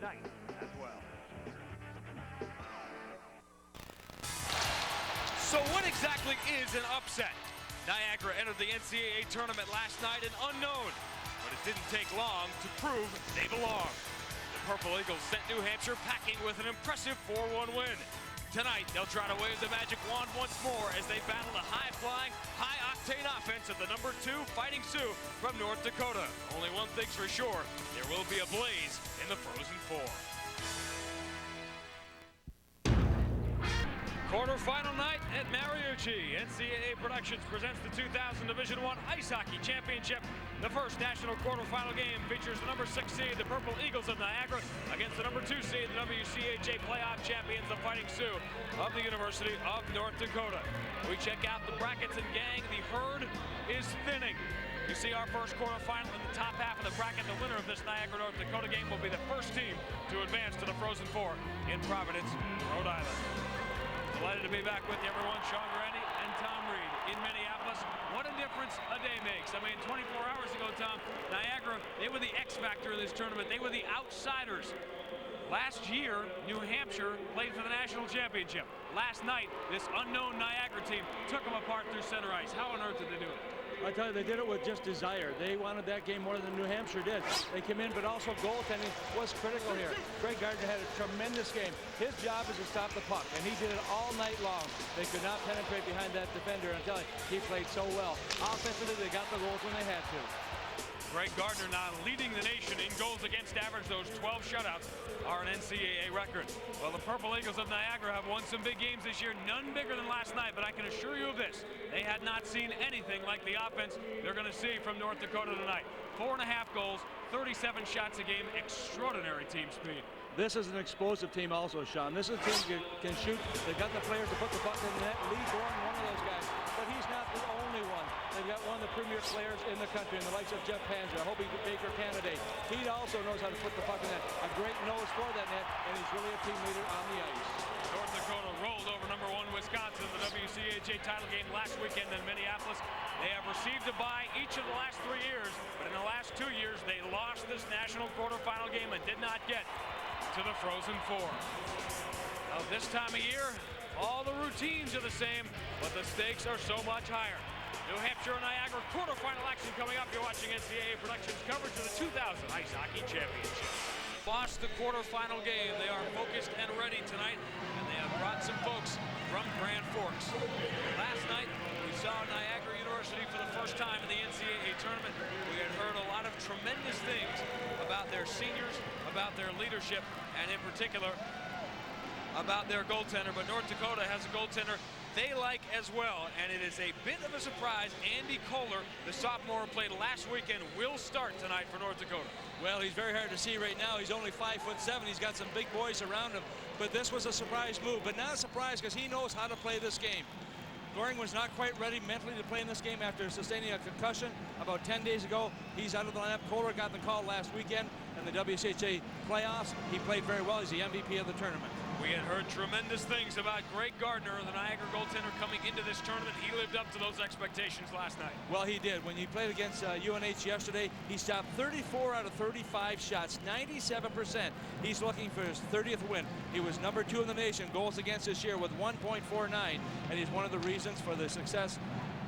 night as well. So what exactly is an upset? Niagara entered the NCAA tournament last night an unknown, but it didn't take long to prove they belong. The Purple Eagles sent New Hampshire packing with an impressive 4-1 win. Tonight, they'll try to wave the magic wand once more as they battle the high-flying, high-octane offense of the number 2 Fighting Sioux from North Dakota. Only one thing's for sure, there will be a blaze in the Frozen Four. Quarterfinal night at Mariucci. NCAA Productions presents the 2000 Division I Ice Hockey Championship. The first national quarterfinal game features the number 6 seed, the Purple Eagles of Niagara, against the number 2 seed, the WCHA playoff champions, the Fighting Sioux of the University of North Dakota. We check out the brackets, and gang, the herd is thinning. You see our first quarterfinal in the top half of the bracket. The winner of this Niagara, North Dakota game will be the first team to advance to the Frozen Four in Providence, Rhode Island. Delighted to be back with you, everyone. Sean Grandi and Tom Reed in Minneapolis. What a difference a day makes. I mean, 24 hours ago, Tom, Niagara, they were the X factor of this tournament. They were the outsiders. Last year, New Hampshire played for the national championship. Last night, this unknown Niagara team took them apart through center ice. How on earth did they do it? I tell you, they did it with just desire. They wanted that game more than New Hampshire did. They came in, but also goaltending was critical here. Greg Gardner had a tremendous game. His job is to stop the puck, and he did it all night long. They could not penetrate behind that defender, and I tell you, he played so well. Offensively, they got the goals when they had to. Greg Gardner now leading the nation in goals against average. Those 12 shutouts are an NCAA record. Well, the Purple Eagles of Niagara have won some big games this year, none bigger than last night, but I can assure you of this. They had not seen anything like the offense they're going to see from North Dakota tonight. 4.5 goals, 37 shots a game, extraordinary team speed. This is an explosive team also, Sean. This is a team that can shoot. They've got the players to put the puck in the net. Lee Goehring, one of those guys, but he's not the only one. They've got one of the premier players in the country, in the likes of Jeff Panzer, a Hobie Baker candidate. He also knows how to put the puck in the net. A great nose for that net, and he's really a team leader on the ice. North Dakota rolled over number 1 Wisconsin in the WCHA title game last weekend in Minneapolis. They have received a bye each of the last 3 years, but in the last 2 years, they lost this national quarterfinal game and did not get to the Frozen Four. Now, this time of year, all the routines are the same, but the stakes are so much higher. New Hampshire and Niagara quarterfinal action coming up. You're watching NCAA Productions coverage of the 2000 Ice Hockey Championship. Lost the quarterfinal game. They are focused and ready tonight, and they have brought some folks from Grand Forks. Last night, we saw Niagara University for the first time in the NCAA tournament. We had heard a lot of tremendous things about their seniors, about their leadership, and in particular, about their goaltender. But North Dakota has a goaltender they like as well, and it is a bit of a surprise. Andy Kollar, the sophomore who played last weekend, will start tonight for North Dakota. Well, he's very hard to see right now. He's only 5'7". He's got some big boys around him, but this was a surprise move. But not a surprise because he knows how to play this game. Goehring was not quite ready mentally to play in this game after sustaining a concussion about 10 days ago. He's out of the lineup. Kollar got the call last weekend in the WCHA playoffs. He played very well. He's the MVP of the tournament. We had heard tremendous things about Greg Gardner, the Niagara goaltender, coming into this tournament. He lived up to those expectations last night. Well, he did. When he played against UNH yesterday, he stopped 34 out of 35 shots, 97%. He's looking for his 30th win. He was number 2 in the nation goals against this year with 1.49, and he's one of the reasons for the success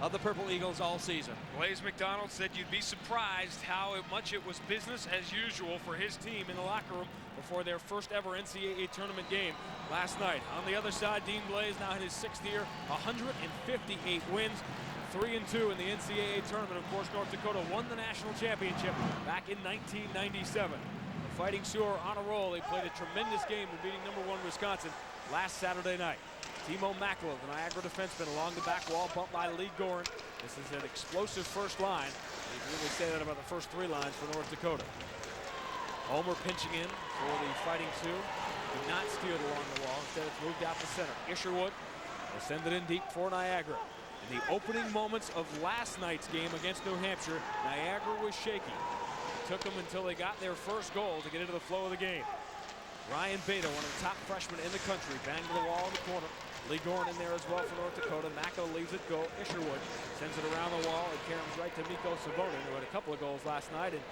of the Purple Eagles all season. Blaze McDonald said you'd be surprised how much it was business as usual for his team in the locker room before their first ever NCAA tournament game last night. On the other side, Dean Blaze now in his 6th year, 158 wins, 3-2 in the NCAA tournament. Of course, North Dakota won the national championship back in 1997. The Fighting Sioux are on a roll. They played a tremendous game in beating number 1 Wisconsin last Saturday night. Timo Makala, the Niagara defenseman, along the back wall, bumped by Lee Goehring. This is an explosive first line. You can really say that about the first 3 lines for North Dakota. Homer pinching in for the Fighting Sioux. Did not steal it along the wall. Instead, it's moved out the center. Isherwood will send it in deep for Niagara. In the opening moments of last night's game against New Hampshire, Niagara was shaky. It took them until they got their first goal to get into the flow of the game. Ryan Beta, one of the top freshmen in the country, banged to the wall in the corner. Lee Goehring in there as well for North Dakota. Mako leaves it go. Isherwood sends it around the wall. It caroms right to Mikko Savonin, who had a couple of goals last night. And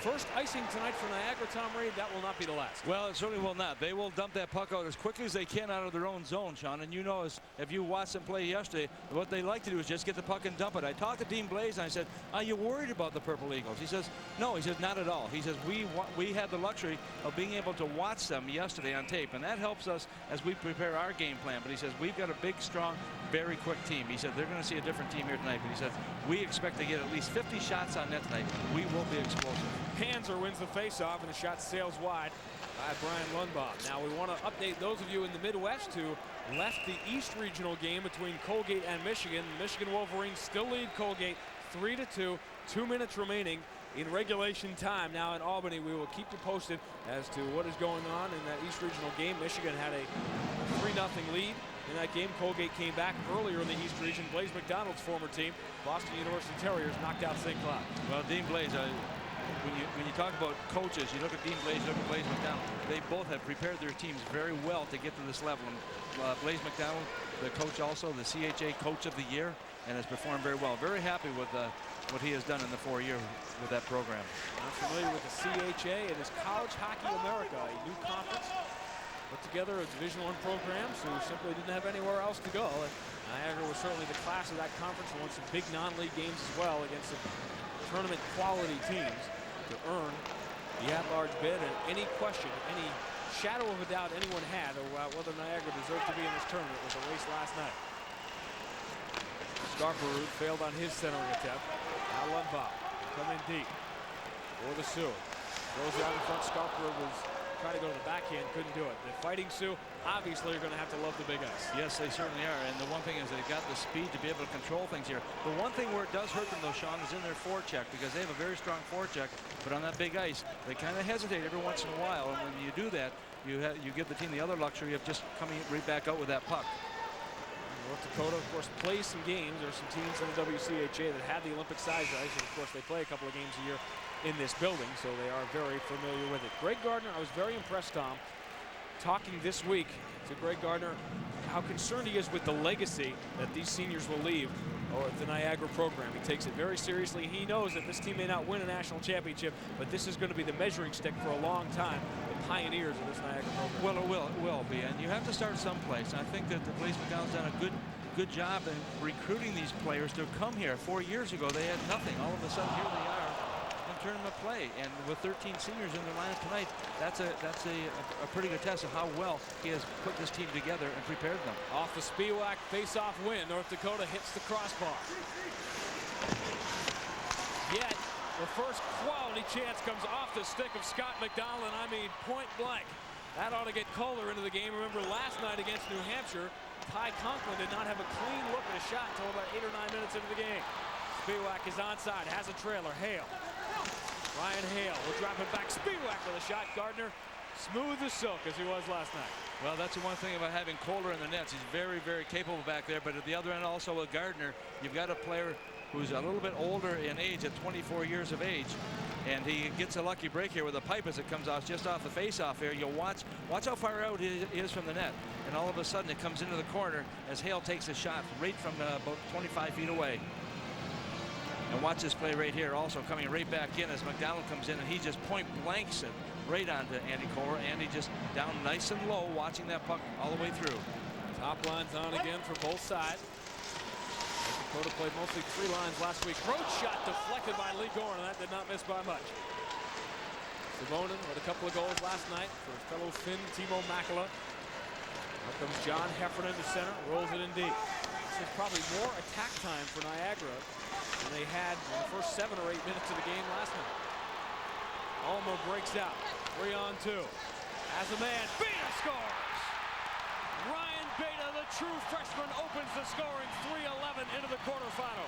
First icing tonight for Niagara, Tom Reed. That will not be the last. Well, it certainly will not. They will dump that puck out as quickly as they can out of their own zone, Sean. And you know, if you watched them play yesterday, what they like to do is just get the puck and dump it. I talked to Dean Blaze and I said, "Are you worried about the Purple Eagles?" He says, "No." He says, "Not at all." He says, we had the luxury of being able to watch them yesterday on tape, and that helps us as we prepare our game plan. But he says, we've got a big, strong, very quick team. He said, they're going to see a different team here tonight. But he said, we expect to get at least 50 shots on net tonight. We will be explosive. Panzer wins the faceoff, and the shot sails wide by Brian Lundbaum. Now we want to update those of you in the Midwest who left the East Regional game between Colgate and Michigan. Michigan Wolverines still lead Colgate 3-2. 2 minutes remaining in regulation time. Now in Albany, we will keep you posted as to what is going on in that East Regional game. Michigan had a 3-0 lead in that game. Colgate came back earlier in the East Region. Blaze McDonald's former team, Boston University Terriers, knocked out St. Cloud. Well, Dean Blaze, when you talk about coaches, you look at Dean Blaze, you look at Blaze McDonald. They both have prepared their teams very well to get to this level. And, Blaze McDonald, the coach also, the CHA Coach of the Year, and has performed very well. Very happy with what he has done in the 4 years with that program. Not familiar with the CHA. It is College Hockey America, a new conference put together of Division I programs who simply didn't have anywhere else to go. And Niagara was certainly the class of that conference and won some big non-league games as well against some tournament quality teams to earn the at-large bid. And any question, any shadow of a doubt anyone had about whether Niagara deserved to be in this tournament was erased last night. Scarperud failed on his centering attempt. Now Lundbaum come in deep for the Sioux. Throws it out in front. Scarperud was trying to go to the backhand, couldn't do it. The Fighting Sioux obviously are going to have to love the big ice. Yes, they certainly are. And the one thing is they've got the speed to be able to control things here. The one thing where it does hurt them though, Sean, is in their forecheck, because they have a very strong forecheck. But on that big ice, they kind of hesitate every once in a while. And when you do that, you give the team the other luxury of just coming right back out with that puck. North Dakota, of course, plays some games. There's some teams in the WCHA that have the Olympic size ice, and of course they play a couple of games a year in this building, so they are very familiar with it. Greg Gardner, I was very impressed, Tom, talking this week to Greg Gardner, how concerned he is with the legacy that these seniors will leave or the Niagara program. He takes it very seriously. He knows that this team may not win a national championship, but this is going to be the measuring stick for a long time. The pioneers of this Niagara program. Well, it will be, and you have to start someplace. I think that the Blaze McDonald's done a good job in recruiting these players to come here. 4 years ago, they had nothing. All of a sudden, here they are in tournament play, and with 13 seniors in their lineup tonight, that's a pretty good test of how well he has put this team together and prepared them. Off the Spiewak face-off win, North Dakota hits the crossbar. Yet the first quality chance comes off the stick of Scott McDonald, and I mean point blank. That ought to get Kollar into the game. Remember last night against New Hampshire, Ty Conklin did not have a clean look at a shot until about 8 or 9 minutes into the game. Spiewak is onside, has a trailer. Hale. Ryan Hale will drop it back. Spiewak with a shot. Gardner smooth as silk as he was last night. Well, that's the one thing about having Kollar in the nets. He's very, very capable back there. But at the other end also with Gardner, you've got a player who's a little bit older in age at 24 years of age. And he gets a lucky break here with a pipe as it comes off just off the face-off here. You'll watch how far out he is from the net. And all of a sudden it comes into the corner as Hale takes a shot right from about 25 feet away. And watch this play right here, also coming right back in as McDonald comes in, and he just point blanks it right onto Andy Kollar. Andy just down nice and low, watching that puck all the way through. Top lines on again for both sides. Dakota played mostly 3 lines last week. Road shot deflected by Lee Gorin, and that did not miss by much. Savonin with a couple of goals last night for his fellow Finn Timo Makala. Here comes John Heffernan to center, rolls it in deep. This is probably more attack time for Niagara than they had in the first 7 or 8 minutes of the game last night. Almo breaks out, 3-on-2. As a man, Beta scores! Ryan Beta, the true freshman, opens the scoring, 3-11 into the quarterfinal.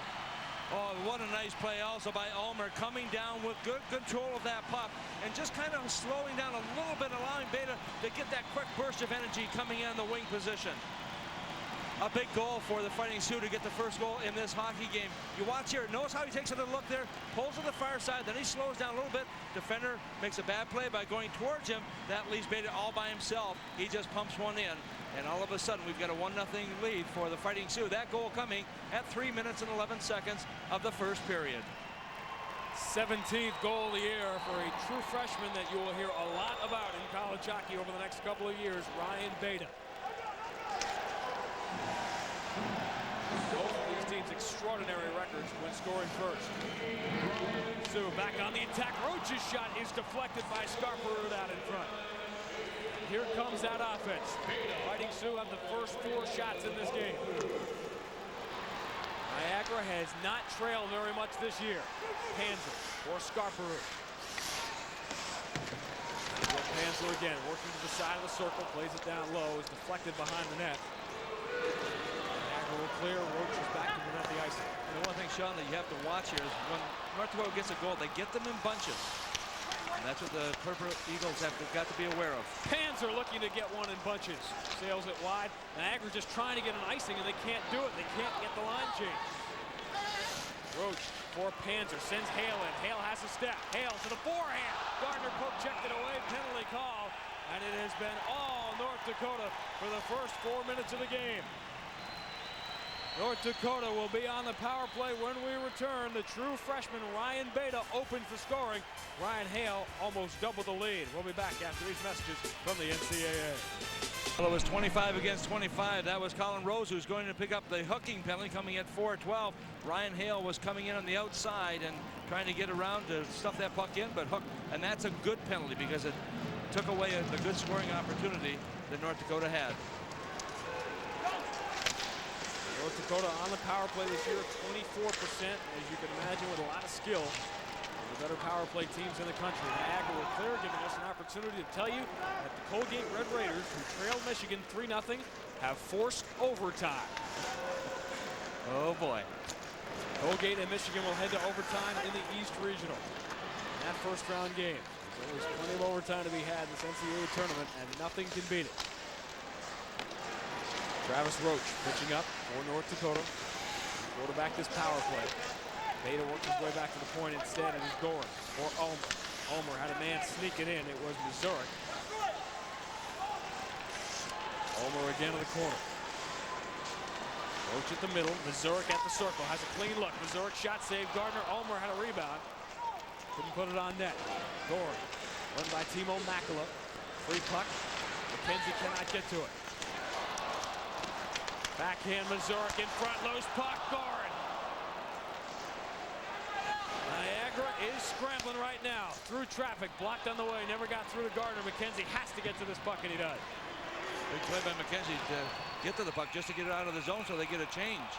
Oh, what a nice play also by Ulmer, coming down with good control of that puck and just kind of slowing down a little bit, allowing Beta to get that quick burst of energy coming in the wing position. A big goal for the Fighting Sioux to get the first goal in this hockey game. You watch here, notice how he takes a little look there, pulls to the far side, then he slows down a little bit. Defender makes a bad play by going towards him. That leaves Beta all by himself. He just pumps one in, and all of a sudden we've got a 1-0 lead for the Fighting Sioux. That goal coming at 3 minutes and 11 seconds of the first period. 17th goal of the year for a true freshman that you will hear a lot about in college hockey over the next couple of years, Ryan Beta. Both of these teams extraordinary records when scoring first. Sioux back on the attack. Roach's shot is deflected by Scarperud out in front. Here comes that offense. Fighting Sioux have the first 4 shots in this game. Niagara has not trailed very much this year. Panzer or Scarperud. Panzer again, working to the side of the circle, plays it down low, is deflected behind the net. Niagara will clear, Roach is back to prevent the icing. And the one thing, Sean, that you have to watch here is when North Dakota gets a goal, they get them in bunches. And that's what the Purple Eagles have got to be aware of. Panzer looking to get one in bunches. Sails it wide. Niagara just trying to get an icing, and they can't do it. They can't get the line change. Roach for Panzer, sends Hale in. Hale has a step. Hale to the forehand. Gardner poke checked it away, penalty call. And it has been all North Dakota for the first 4 minutes of the game. North Dakota will be on the power play when we return. The true freshman Ryan Beta opens the scoring. Ryan Hale almost doubled the lead. We'll be back after these messages from the NCAA. Well, it was 25 against 25. That was Colin Rose, who's going to pick up the hooking penalty, coming at 4-12. Ryan Hale was coming in on the outside and trying to get around to stuff that puck in, but hooked. And that's a good penalty because it took away a good scoring opportunity that North Dakota had. North Dakota on the power play this year, 24%, as you can imagine, with a lot of skill. One of the better power play teams in the country. Niagara will clear, giving us an opportunity to tell you that the Colgate Red Raiders, who trailed Michigan 3-0, have forced overtime. Oh boy. Colgate and Michigan will head to overtime in the East Regional. In that first round game, there's always plenty of overtime to be had in this NCAA tournament, and nothing can beat it. Travis Roach pitching up for North Dakota. Quarterback this power play. Beta works his way back to the point instead, and he's going for Ulmer. Ulmer had a man sneaking in. It was Missouri. Ulmer again in the corner. Roach at the middle. Missouri at the circle. Has a clean look. Missouri shot save. Gardner. Ulmer had a rebound. Couldn't put it on net. Goehring run by Timo Makala. Free puck. McKenzie cannot get to it. Backhand Mazurek in front, loose puck, Goehring. Niagara is scrambling right now. Through traffic, blocked on the way, never got through to Gardner. McKenzie has to get to this puck, and he does. Big play by McKenzie to get to the puck just to get it out of the zone so they get a change.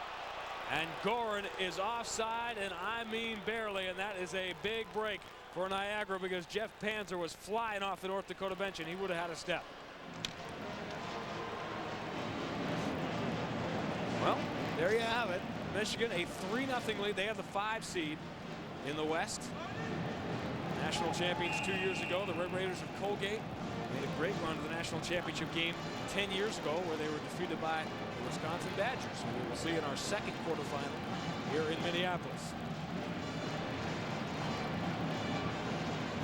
And Goehring is offside, and I mean barely, and that is a big break for Niagara because Jeff Panzer was flying off the North Dakota bench, and he would have had a step. Well, there you have it. Michigan, a 3-0 lead. They have the 5 seed in the West. National champions 2 years ago. The Red Raiders of Colgate made a great run to the national championship game 10 years ago, where they were defeated by the Wisconsin Badgers, who we will see in our second quarterfinal here in Minneapolis.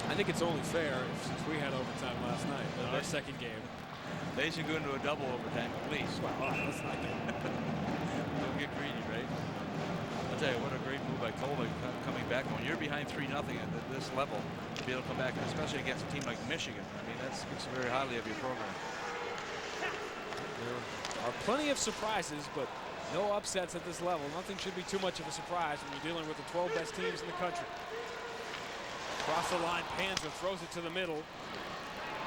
I think it's only fair, since we had overtime last night, our second game. They should go into a double overtime, please. Well, let's not get Don't get greedy, right? I'll tell you, what a great move by Kollar coming back. When you're behind 3-0 at this level, to be able to come back, especially against a team like Michigan, I mean, that speaks very highly of your program. There are plenty of surprises, but no upsets at this level. Nothing should be too much of a surprise when you're dealing with the 12 best teams in the country. Across the line, Panzer throws it to the middle.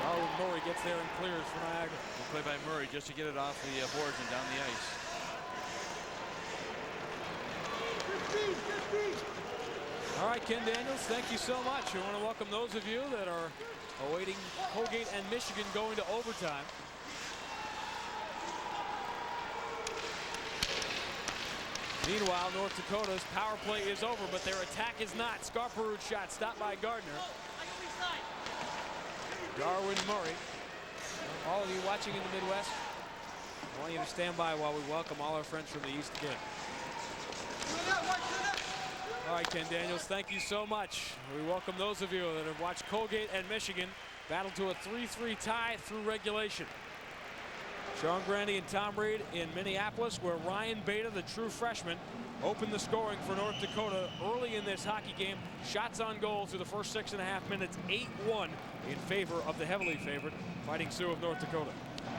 Darwin Murray gets there and clears for Niagara. Good play by Murray just to get it off the boards and down the ice. All right, Ken Daniels, thank you so much. I want to welcome those of you that are awaiting Colgate and Michigan going to overtime. Meanwhile, North Dakota's power play is over, but their attack is not. Scarperud shot stopped by Gardner. Darwin Murray. All of you watching in the Midwest, I want you to stand by while we welcome all our friends from the East again. All right, Ken Daniels, thank you so much. We welcome those of you that have watched Colgate and Michigan battle to a 3-3 tie through regulation. Sean Grandy and Tom Reed in Minneapolis, where Ryan Beta, the true freshman, opened the scoring for North Dakota early in this hockey game. Shots on goal through the first 6.5 minutes, 8-1 in favor of the heavily favored Fighting Sioux of North Dakota.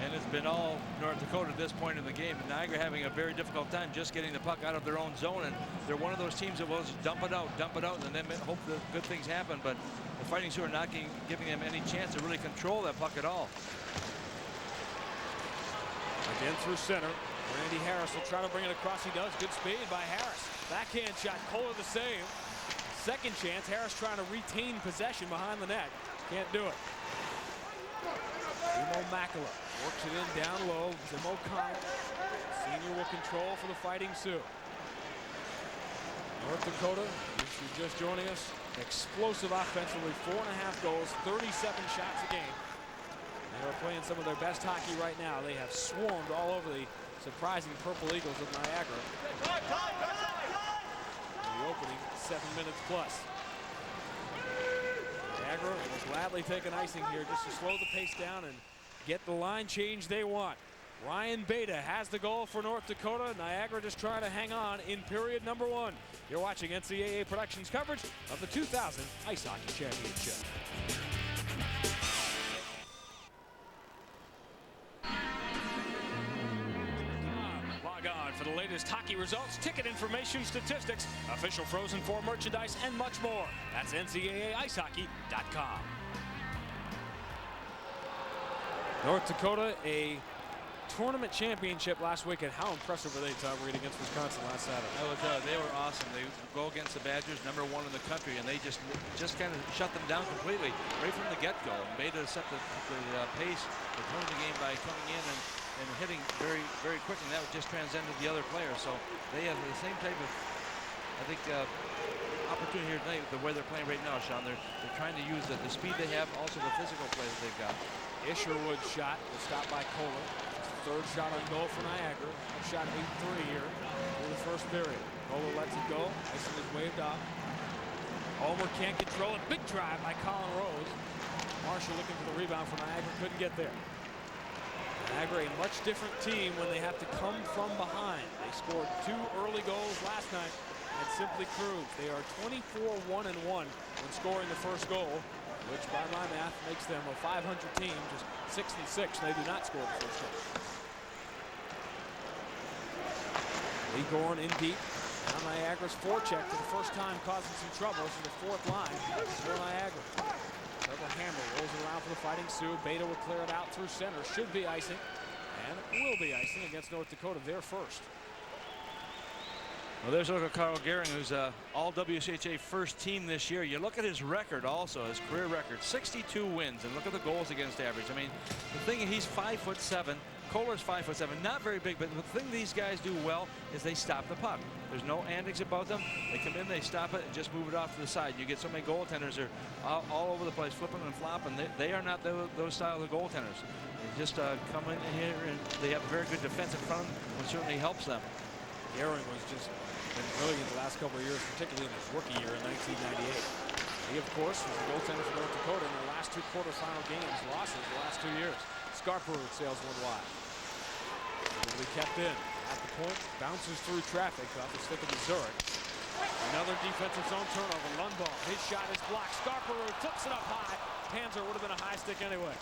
And it's been all North Dakota at this point in the game. Niagara having a very difficult time just getting the puck out of their own zone, and they're one of those teams that will just dump it out, and then hope that good things happen. But the Fighting Sioux are not giving them any chance to really control that puck at all. Again through center. Randy Harris will try to bring it across. He does. Good speed by Harris. Backhand shot. Kollar the save. Second chance. Harris trying to retain possession behind the net. Can't do it. Timo Makala works it in down low. Timo O'Connell. Senior will control for the Fighting Sioux. North Dakota, if you're just joining us, explosive offensively. 4.5 goals, 37 shots a game. They are playing some of their best hockey right now. They have swarmed all over the surprising Purple Eagles of Niagara. The opening 7 minutes plus. Niagara will gladly take an icing here just to slow the pace down and get the line change they want. Ryan Beta has the goal for North Dakota. Niagara just trying to hang on in period number 1. You're watching NCAA Productions coverage of the 2000 Ice Hockey Championship. Log on for the latest hockey results, ticket information, statistics, official Frozen Four merchandise, and much more. That's NCAAIcehockey.com. North Dakota, a tournament championship last weekend. How impressive were they, Tom Reed, against Wisconsin last Saturday? They were awesome. They go against the Badgers, #1 in the country, and they just kind of shut them down completely right from the get-go. And Beta set the pace, they turned the game by coming in and hitting very, very quick, and that would just transcended the other players. So they have the same type of, I think, opportunity here tonight, the way they're playing right now, Sean. They're trying to use the speed they have, also the physical play that they've got. Isherwood's shot was stopped by Kollar. Third shot on goal for Niagara. Shot 8-3 here in the first period. Kollar lets it go. Icing is waved off. Ulmer can't control it. Big drive by Colin Rose. Marshall looking for the rebound for Niagara. Couldn't get there. Niagara, a much different team when they have to come from behind. They scored 2 early goals last night and simply cruised. They are 24-1-1 when scoring the first goal, which by my math makes them a 500 team, just 6-6. They do not score the first goal. Lee Gorn in deep. Now Niagara's forecheck for the first time causing some trouble for the fourth line for Niagara. Trevor Hammer rolls it around for the Fighting Sioux. Beta will clear it out through center. Should be icing. And it will be icing against North Dakota. They're first. Well, there's Karl Goehring, who's all WCHA first team this year. You look at his record also, his career record, 62 wins, and look at the goals against average. I mean, the thing, he's 5'7". Kollar's 5'7", not very big, but the thing these guys do well is they stop the puck. There's no antics about them. They come in, they stop it, and just move it off to the side. You get so many goaltenders are all over the place, flipping and flopping. They are not those style of goaltenders. They just come in here, and they have a very good defense in front of them, which certainly helps them. Goehring was just been brilliant the last couple of years, particularly in his rookie year in 1998. He, of course, was the goaltender for North Dakota in their last 2 quarterfinal games, losses the last 2 years. Scarborough sails one wide. Will be kept in. At the point, bounces through traffic off the stick of the Zurich. Another defensive zone turnover. Lundball, his shot is blocked. Scarborough flips it up high. Panzer would have been a high stick anyway.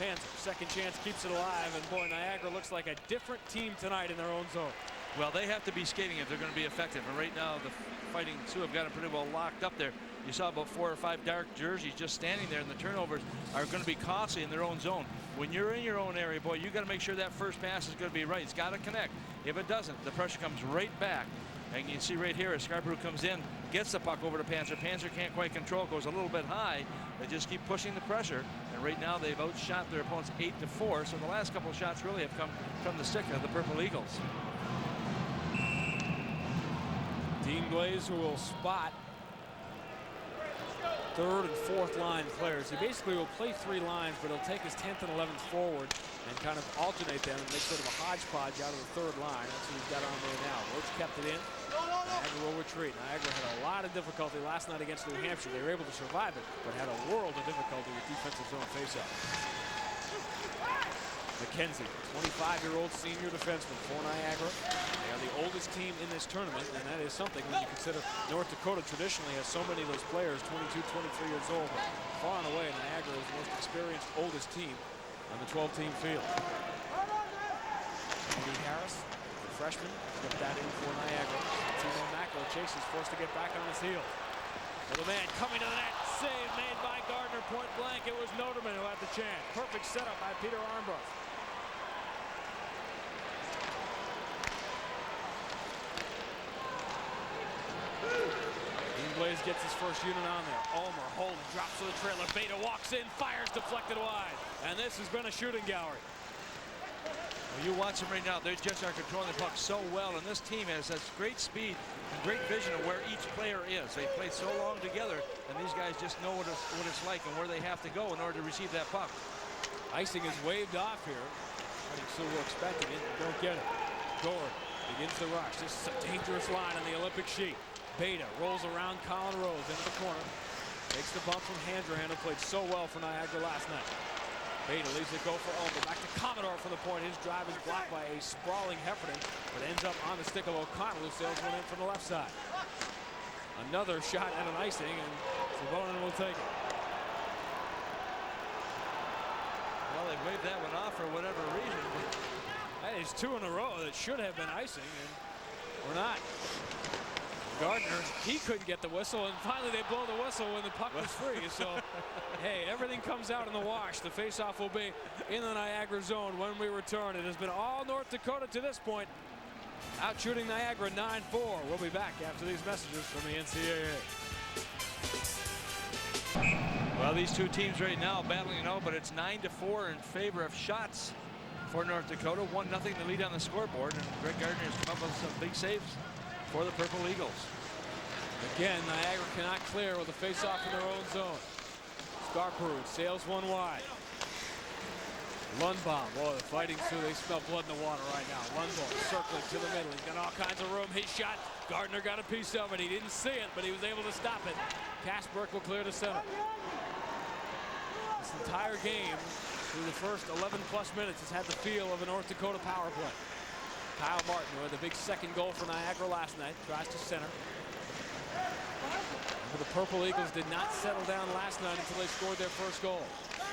Panzer, second chance, keeps it alive, and boy, Niagara looks like a different team tonight in their own zone. Well, they have to be skating if they're going to be effective. And right now, the Fighting Sioux have got them pretty well locked up there. You saw about 4 or 5 dark jerseys just standing there, and the turnovers are going to be costly in their own zone. When you're in your own area, boy, you got to make sure that first pass is going to be right. It's got to connect. If it doesn't, the pressure comes right back. And you can see right here as Scarborough comes in, gets the puck over to Panzer. Panzer can't quite control, goes a little bit high. They just keep pushing the pressure. And right now they've outshot their opponents 8-4. So the last couple of shots really have come from the stick of the Purple Eagles. Dean Glaze, who will spot third and fourth line players. He basically will play 3 lines, but he'll take his 10th and 11th forward and kind of alternate them and make sort of a hodgepodge out of the third line. That's what he's got on there now. Roach kept it in. Niagara will retreat. Niagara had a lot of difficulty last night against New Hampshire. They were able to survive it, but had a world of difficulty with defensive zone faceoff. McKenzie, 25-year-old senior defenseman for Niagara. They are the oldest team in this tournament, and that is something when you consider North Dakota traditionally has so many of those players, 22, 23 years old. But far and away, Niagara is the most experienced, oldest team on the 12-team field. Andy Harris, the freshman, put that in for Niagara. Timo Macko chases, forced to get back on his heels. Little man coming to the net, save made by Gardner, point blank. It was Noterman who had the chance. Perfect setup by Peter Armbrust. Dean Blaze gets his first unit on there. Ulmer holding, drops to the trailer. Beta walks in, fires, deflected wide. And this has been a shooting gallery. Well, you watch them right now. They just are controlling the puck so well, and this team has such great speed and great vision of where each player is. They play so long together, and these guys just know what it's like and where they have to go in order to receive that puck. Icing is waved off here. I think Sioux were expecting it. Don't get it. Goehring begins the rush. This is a dangerous line on the Olympic sheet. Beta rolls around Colin Rose into the corner. Takes the bump from Handrahan, who played so well for Niagara last night. Beta leaves it go for Ulmer. Back to Commodore for the point. His drive is blocked by a sprawling Heffernan, but ends up on the stick of O'Connell, who sails one in from the left side. Another shot at an icing, and Savonin will take it. Well, they waved that one off for whatever reason. That is two in a row that should have been icing, and we're not. Gardner, he couldn't get the whistle, and finally they blow the whistle when the puck was free. So, hey, everything comes out in the wash. The faceoff will be in the Niagara zone when we return. It has been all North Dakota to this point. Out shooting Niagara 9-4. We'll be back after these messages from the NCAA. Well, these two teams right now battling it out, but it's 9-4 in favor of shots for North Dakota. 1-0 to lead on the scoreboard, and Greg Gardner has come up with some big saves for the Purple Eagles. Again, Niagara cannot clear with a face-off in their own zone. Scarperud sails one wide. Lundbaum, boy, the fighting Sioux, they smell blood in the water right now. Lundbaum circling to the middle. He's got all kinds of room. His shot, Gardner got a piece of it. He didn't see it, but he was able to stop it. Kasperk will clear to center. This entire game, through the first 11-plus minutes, has had the feel of a North Dakota power play. Kyle Martin, who had the big second goal for Niagara last night, tries to center. But the Purple Eagles did not settle down last night until they scored their first goal.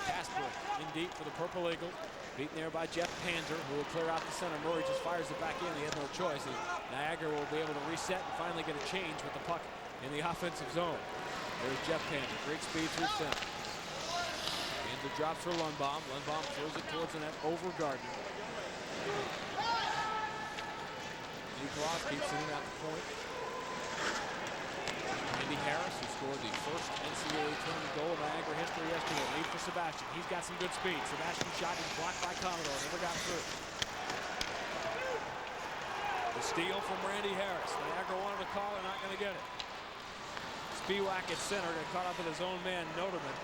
Kasperk in deep for the Purple Eagles, beaten there by Jeff Panzer, who will clear out the center. Murray just fires it back in. He had no choice. And Niagara will be able to reset and finally get a change with the puck in the offensive zone. There's Jeff Panzer, great speed through center. Panzer drops for Lundbaum. Lundbaum throws it towards the net over Gardner. Nikolov keeps it at the point. Andy Harris, who scored the first NCAA tournament goal in Niagara history yesterday, lead for Sebastian. He's got some good speed. Sebastian's shot is blocked by Commodore. Never got through. The steal from Randy Harris. Niagara wanted to call, they're not going to get it. Spiewak at center, got caught up with his own man, Noterman.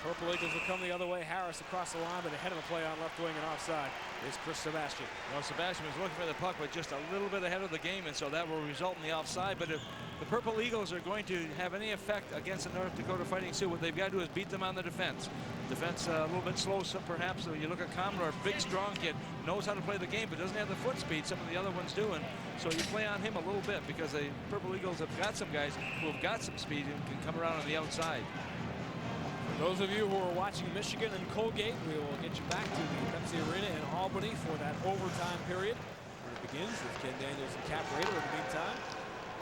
Purple Eagles will come the other way. Harris across the line, but ahead of the play on left wing and offside is Chris Sebastian. Well, Sebastian was looking for the puck, but just a little bit ahead of the game, and so that will result in the offside. But if the Purple Eagles are going to have any effect against the North Dakota Fighting Sioux, what they've got to do is beat them on the defense. Defense a little bit slow, so perhaps. So you look at Commodore, big, strong kid, knows how to play the game, but doesn't have the foot speed some of the other ones do. And so you play on him a little bit because the Purple Eagles have got some guys who have got some speed and can come around on the outside. Those of you who are watching Michigan and Colgate, we will get you back to the Mariucci Arena in Albany for that overtime period. Where it begins with Ken Daniels and Cap Rader. In the meantime,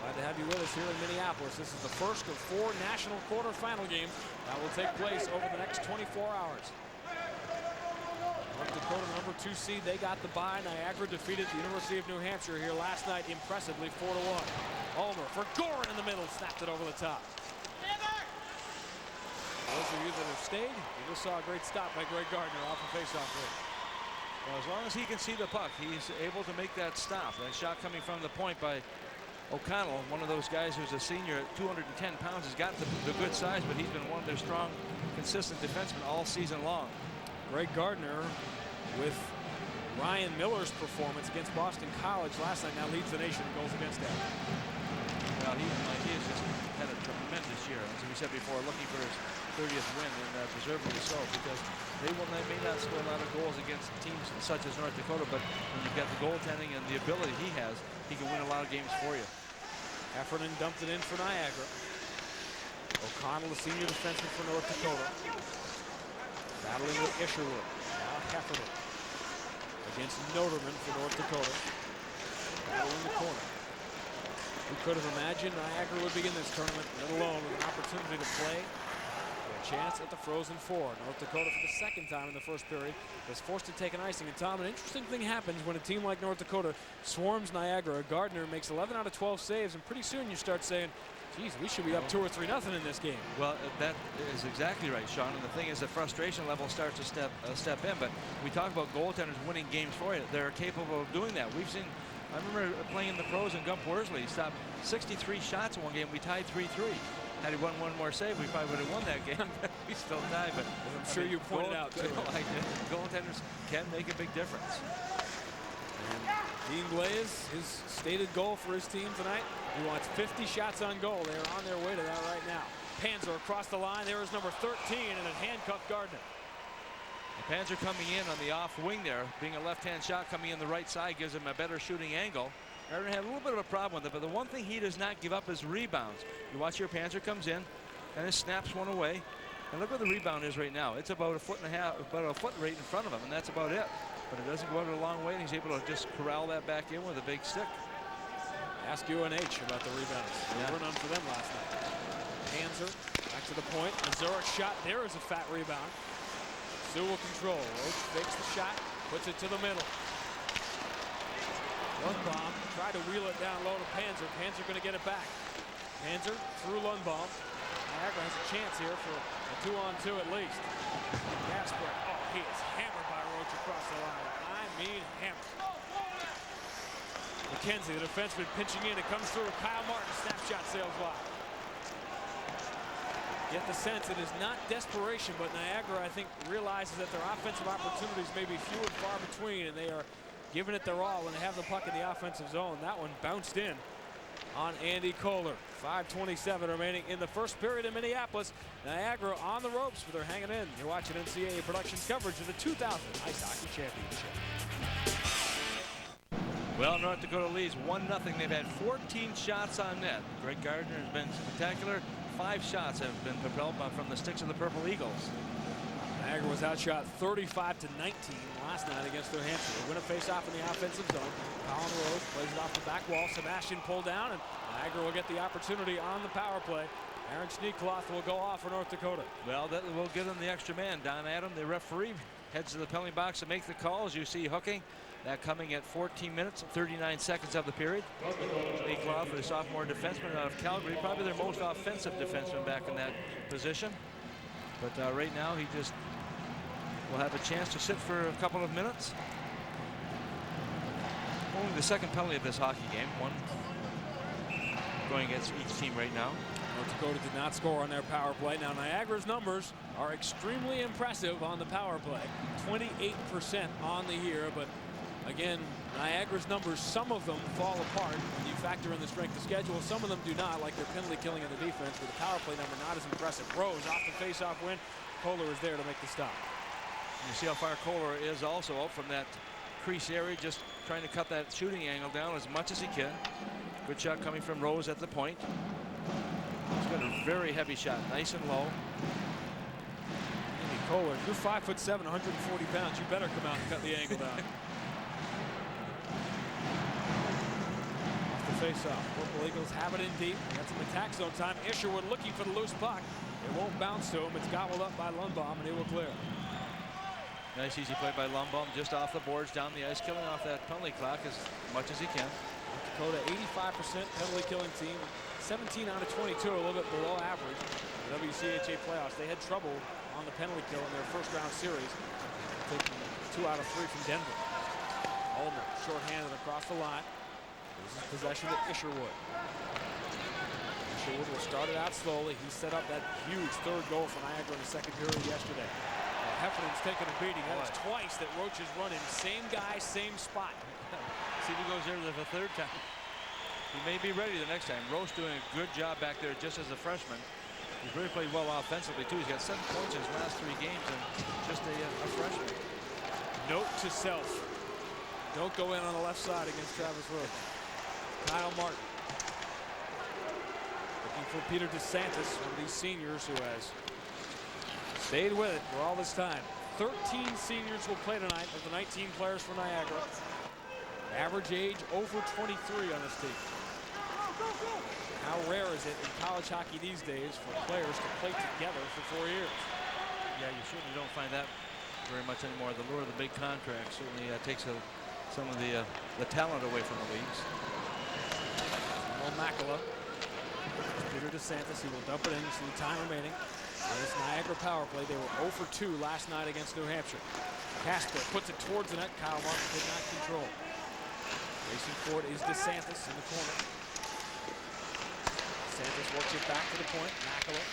glad to have you with us here in Minneapolis. This is the first of 4 national quarterfinal games that will take place over the next 24 hours. North Dakota, number 2 seed, they got the bye. Niagara defeated the University of New Hampshire here last night impressively 4-1. Ulmer for Goehring in the middle, snapped it over the top. Those of you that have stayed, you just saw a great stop by Greg Gardner off the faceoff line. Well, as long as he can see the puck, he's able to make that stop. That shot coming from the point by O'Connell, one of those guys who's a senior at 210 pounds, has got the good size, but he's been one of their strong, consistent defensemen all season long. Greg Gardner, with Ryan Miller's performance against Boston College last night, now leads the nation in goals against that. Well, he has just had a tremendous win this year. As we said before, looking for his 30th win, and deservedly so, because they may not score a lot of goals against teams such as North Dakota, but when you've got the goaltending and the ability he has, he can win a lot of games for you. Heffernan dumped it in for Niagara. O'Connell, the senior defenseman for North Dakota, battling with Isherwood. Now Heffernan against Noterman for North Dakota. Battling the corner. Who could have imagined Niagara would begin this tournament, let alone with an opportunity to play for a chance at the Frozen Four. North Dakota, for the second time in the first period, was forced to take an icing. And Tom, an interesting thing happens when a team like North Dakota swarms Niagara. Gardner makes 11 out of 12 saves, and pretty soon you start saying, geez, we should be up 2 or 3-0 in this game. Well, that is exactly right, Sean. And the thing is, the frustration level starts to step in. But we talk about goaltenders winning games for you. They're capable of doing that. We've seen. I remember playing in the pros, and Gump Worsley stopped 63 shots in one game. We tied 3-3. Had he won one more save, we probably would have won that game. We still tied, but I'm sure you pointed out too. Goaltenders can make a big difference. And Dean Blaze, his stated goal for his team tonight, he wants 50 shots on goal. They are on their way to that right now. Panzer across the line. There is number 13, and it handcuffed Gardner. The Panzer coming in on the off wing there, being a left-hand shot coming in the right side gives him a better shooting angle. Gardner had a little bit of a problem with it, but the one thing he does not give up is rebounds. You watch here, Panzer comes in and it snaps one away. And look where the rebound is right now. It's about 1.5 feet, about a foot right in front of him, and that's about it. But it doesn't go out a long way, and he's able to just corral that back in with a big stick. Ask UNH about the rebounds. There were none for them last night. Panzer back to the point. Missouri shot. There is a fat rebound. Sioux will control. Roach fakes the shot, puts it to the middle. Lundbaum tried to wheel it down low to Panzer. Panzer going to get it back. Panzer through Lundbaum. Niagara has a chance here for a 2-on-2 at least. Gasper. Oh, he is hammered by Roach across the line. I mean hammered. McKenzie, the defenseman, pinching in. It comes through. Kyle Martin, snapshot sails wide. Get the sense it is not desperation, but Niagara, I think, realizes that their offensive opportunities may be few and far between, and they are giving it their all when they have the puck in the offensive zone. That one bounced in on Andy Kollar. 5:27 remaining in the first period in Minneapolis. Niagara on the ropes, but they're hanging in. You're watching NCAA Productions coverage of the 2000 Ice Hockey Championship. Well, North Dakota leads 1-0. They've had 14 shots on net. Greg Gardner has been spectacular. 5 shots have been propelled from the sticks of the Purple Eagles. Niagara was outshot 35-19 last night against New Hampshire. They win a face-off in the offensive zone. Colin Rose plays it off the back wall. Sebastian pulled down, and Niagara will get the opportunity on the power play. Aaron Schneekloth will go off for North Dakota. Well, that will give them the extra man. Don Adam, the referee, heads to the penalty box to make the calls. You see hooking. That coming at 14 minutes, 39 seconds of the period. Schneekloth, the sophomore defenseman out of Calgary, probably their most offensive defenseman back in that position. But right now, he just will have a chance to sit for a couple of minutes. Only the second penalty of this hockey game. One going against each team right now. North Dakota did not score on their power play. Now, Niagara's numbers are extremely impressive on the power play. 28% on the year, but again, Niagara's numbers, some of them fall apart when you factor in the strength of schedule. Some of them do not, like their penalty killing in the defense, but the power play number not as impressive. Rose off the face-off win. Kollar is there to make the stop. You see how far Kollar is also out from that crease area, just trying to cut that shooting angle down as much as he can. Good shot coming from Rose at the point. He's got a very heavy shot, nice and low. Andy Kollar, you're 5'7", 140 pounds. You better come out and cut the angle down. Face-off. Purple Eagles have it in deep. Got some attack zone time. Isherwood looking for the loose puck. It won't bounce to him. It's gobbled up by Lundbaum, and he will clear. Nice easy play by Lundbaum, just off the boards, down the ice, killing off that penalty clock as much as he can. North Dakota, 85% penalty killing team. 17 out of 22, a little bit below average. The WCHA playoffs, they had trouble on the penalty kill in their first round series. Taking 2 out of 3 from Denver. Ulmer, shorthanded across the line. This is possession to Isherwood. Isherwood will start it out slowly. He set up that huge third goal for Niagara in the second period yesterday. Heffernan's taking a beating. That was twice that Roach has run in. Same guy, same spot. See if he goes there the third time. he may be ready the next time. Roche doing a good job back there just as a freshman. He's really played well offensively too. He's got 7 points in his last 3 games and just a freshman. Note to self. Don't go in on the left side against Travis Roche. Kyle Martin. Looking for Peter DeSantis, one of these seniors who has stayed with it for all this time. 13 seniors will play tonight of the 19 players for Niagara. Average age over 23 on this team. How rare is it in college hockey these days for players to play together for 4 years? Yeah, you certainly don't find that very much anymore. The lure of the big contract certainly takes some of the talent away from the leagues. Makala. Peter DeSantis, he will dump it in. You see the time remaining on this Niagara power play. They were 0 for 2 last night against New Hampshire. Casper puts it towards the net. Kyle Martin did not control. Racing for it is DeSantis in the corner. DeSantis works it back to the point. Makala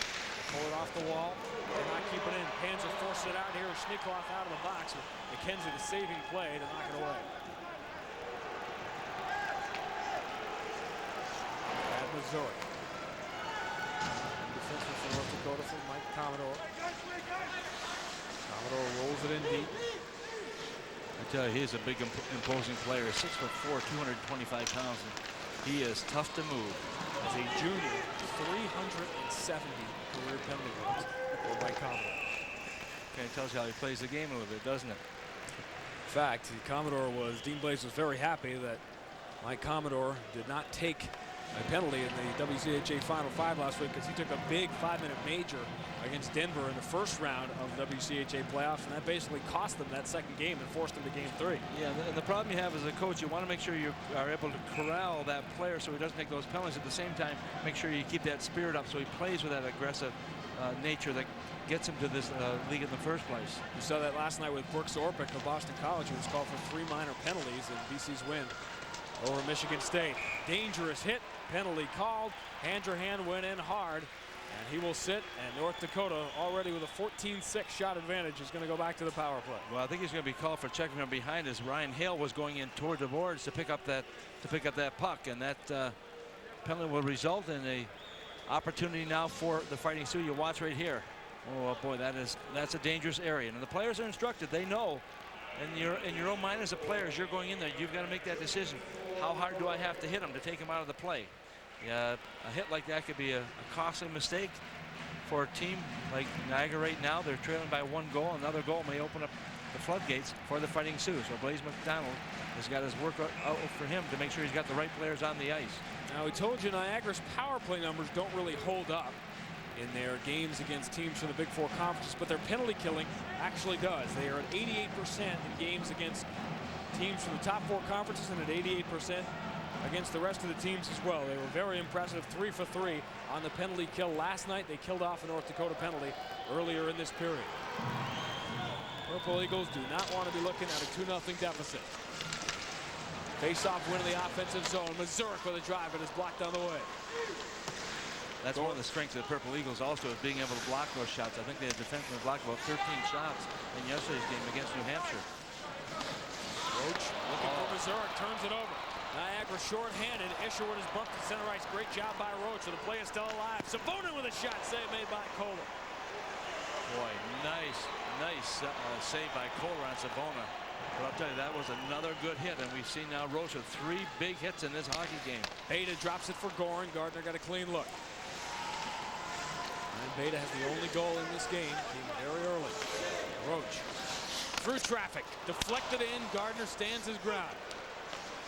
pull it off the wall. Did not keep it in. Panzer forced it out here. Schneekloff out of the box. McKenzie the saving play to knock it away. Brad Mazurek. Defenseman for North Dakota from Mike Commodore. Commodore rolls it in deep. I tell you, he's a big, imposing player. 6'4", 225 pounds. And he is tough to move. As a junior, 370 career penalty goals for Mike Commodore. Okay, it tells you how he plays the game a little bit, doesn't it? In fact, Dean Blaze was very happy that Mike Commodore did not take a penalty in the WCHA Final 5 last week, because he took a big 5-minute major against Denver in the first round of WCHA playoffs, and that basically cost them that second game and forced them to game 3. Yeah, and the problem you have as a coach, you want to make sure you are able to corral that player so he doesn't take those penalties. At the same time, make sure you keep that spirit up so he plays with that aggressive nature that gets him to this league in the first place. You saw that last night with Brooks Orpik of Boston College, who was called for 3 minor penalties in BC's win over Michigan State. Dangerous hit, penalty called. Handrahan went in hard, and he will sit. And North Dakota, already with a 14-6 shot advantage, is going to go back to the power play. Well, I think he's going to be called for checking from behind as Ryan Hale was going in toward the boards to pick up that puck, and that penalty will result in a opportunity now for the Fighting Sioux. You watch right here. Oh boy, that's a dangerous area, and the players are instructed. They know. And in your own mind as a player, as you're going in there, you've got to make that decision. How hard do I have to hit him to take him out of the play? Yeah, a hit like that could be a costly mistake for a team like Niagara right now. They're trailing by 1 goal. Another goal may open up the floodgates for the Fighting Sioux. So Blaze McDonald has got his work out for him to make sure he's got the right players on the ice. Now, we told you Niagara's power play numbers don't really hold up in their games against teams from the Big Four conferences, but their penalty killing actually does. They are at 88% in games against teams from the top 4 conferences and at 88% against the rest of the teams as well. They were very impressive, 3 for 3 on the penalty kill last night. They killed off a North Dakota penalty earlier in this period. Purple Eagles do not want to be looking at a 2-0 deficit. Face-off win in the offensive zone. Mazurek with a drive, but is blocked on the way. That's one of the strengths of the Purple Eagles also, is being able to block those shots. I think they had defensemen blocked about 13 shots in yesterday's game against New Hampshire. Roach looking for Mazurek, turns it over. Niagara short-handed. Isherwood has bumped to center ice. Great job by Roach, so the play is still alive. Savonin with a shot save made by Kollar. Boy, nice save by Kollar on Savona. But I'll tell you, that was another good hit, and we've seen now Roach with 3 big hits in this hockey game. Beta drops it for Goehring. Gardner got a clean look. And Beta has the only goal in this game, came very early. Roach through traffic, deflected in. Gardner stands his ground.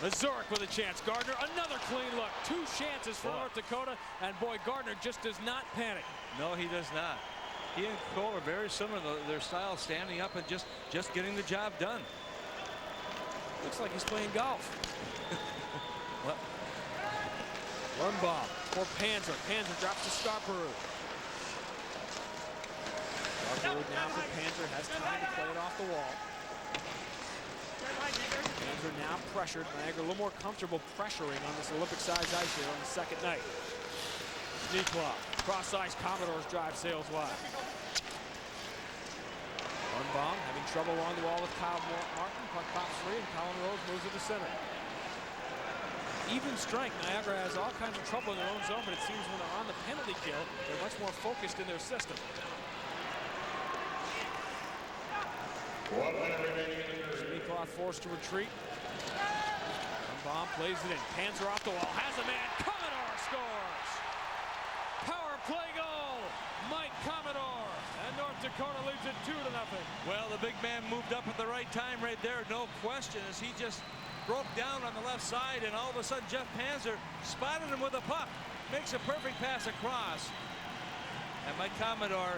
Mazurek with a chance. Gardner, another clean look. 2 chances for North Dakota, and boy, Gardner just does not panic. No, he does not. He and Cole are very similar, their style, standing up and just getting the job done. Looks like he's playing golf. Well, Run ball for Panzer. Panzer drops to Scarborough. Scarborough now for Panzer, has time to play it off the wall. Panzer now pressured. Niagara a little more comfortable pressuring on this Olympic-sized ice here on the second night. Schneekloff, cross ice, Commodore's drive sails wide. Run having trouble along the wall with Kyle Martin. Puck pops free, and Colin Rose moves it to center. even strength. Niagara has all kinds of trouble in their own zone, but it seems when they're on the penalty kill, they're much more focused in their system. Schneekloth forced to retreat. Bomb plays it in. Panzer off the wall. Has a man. Commodore scores. Power play goal. Mike Commodore. And North Dakota leads it 2-0. Well, the big man moved up at the right time right there. No question, as he just broke down on the left side, and all of a sudden Jeff Panzer spotted him with a puck. Makes a perfect pass across. And Mike Commodore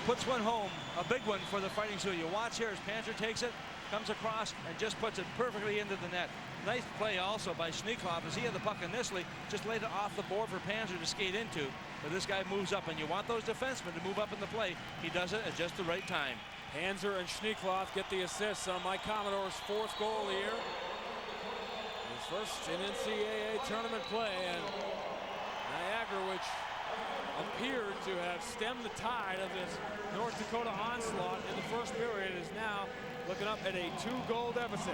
puts one home, a big one for the Fighting Sioux. You watch here as Panzer takes it, comes across, and just puts it perfectly into the net. Nice play also by Schneekloth as he had the puck initially, just laid it off the board for Panzer to skate into. But this guy moves up, and you want those defensemen to move up in the play. He does it at just the right time. Panzer and Schneekloth get the assists on Mike Commodore's 4th goal of the year. His first in NCAA tournament play, and Niagara, which appeared to have stemmed the tide of this North Dakota onslaught in the first period, is now looking up at a 2-goal deficit.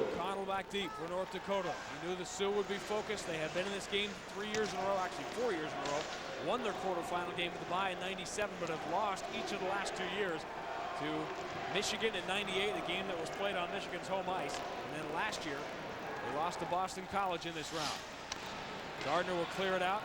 O'Connell back deep for North Dakota. He knew the Sioux would be focused. They have been in this game 3 years in a row, actually 4 years in a row. Won their quarterfinal game with the bye in '97, but have lost each of the last 2 years to Michigan in '98, a game that was played on Michigan's home ice. And then last year, they lost to Boston College in this round. Gardner will clear it out.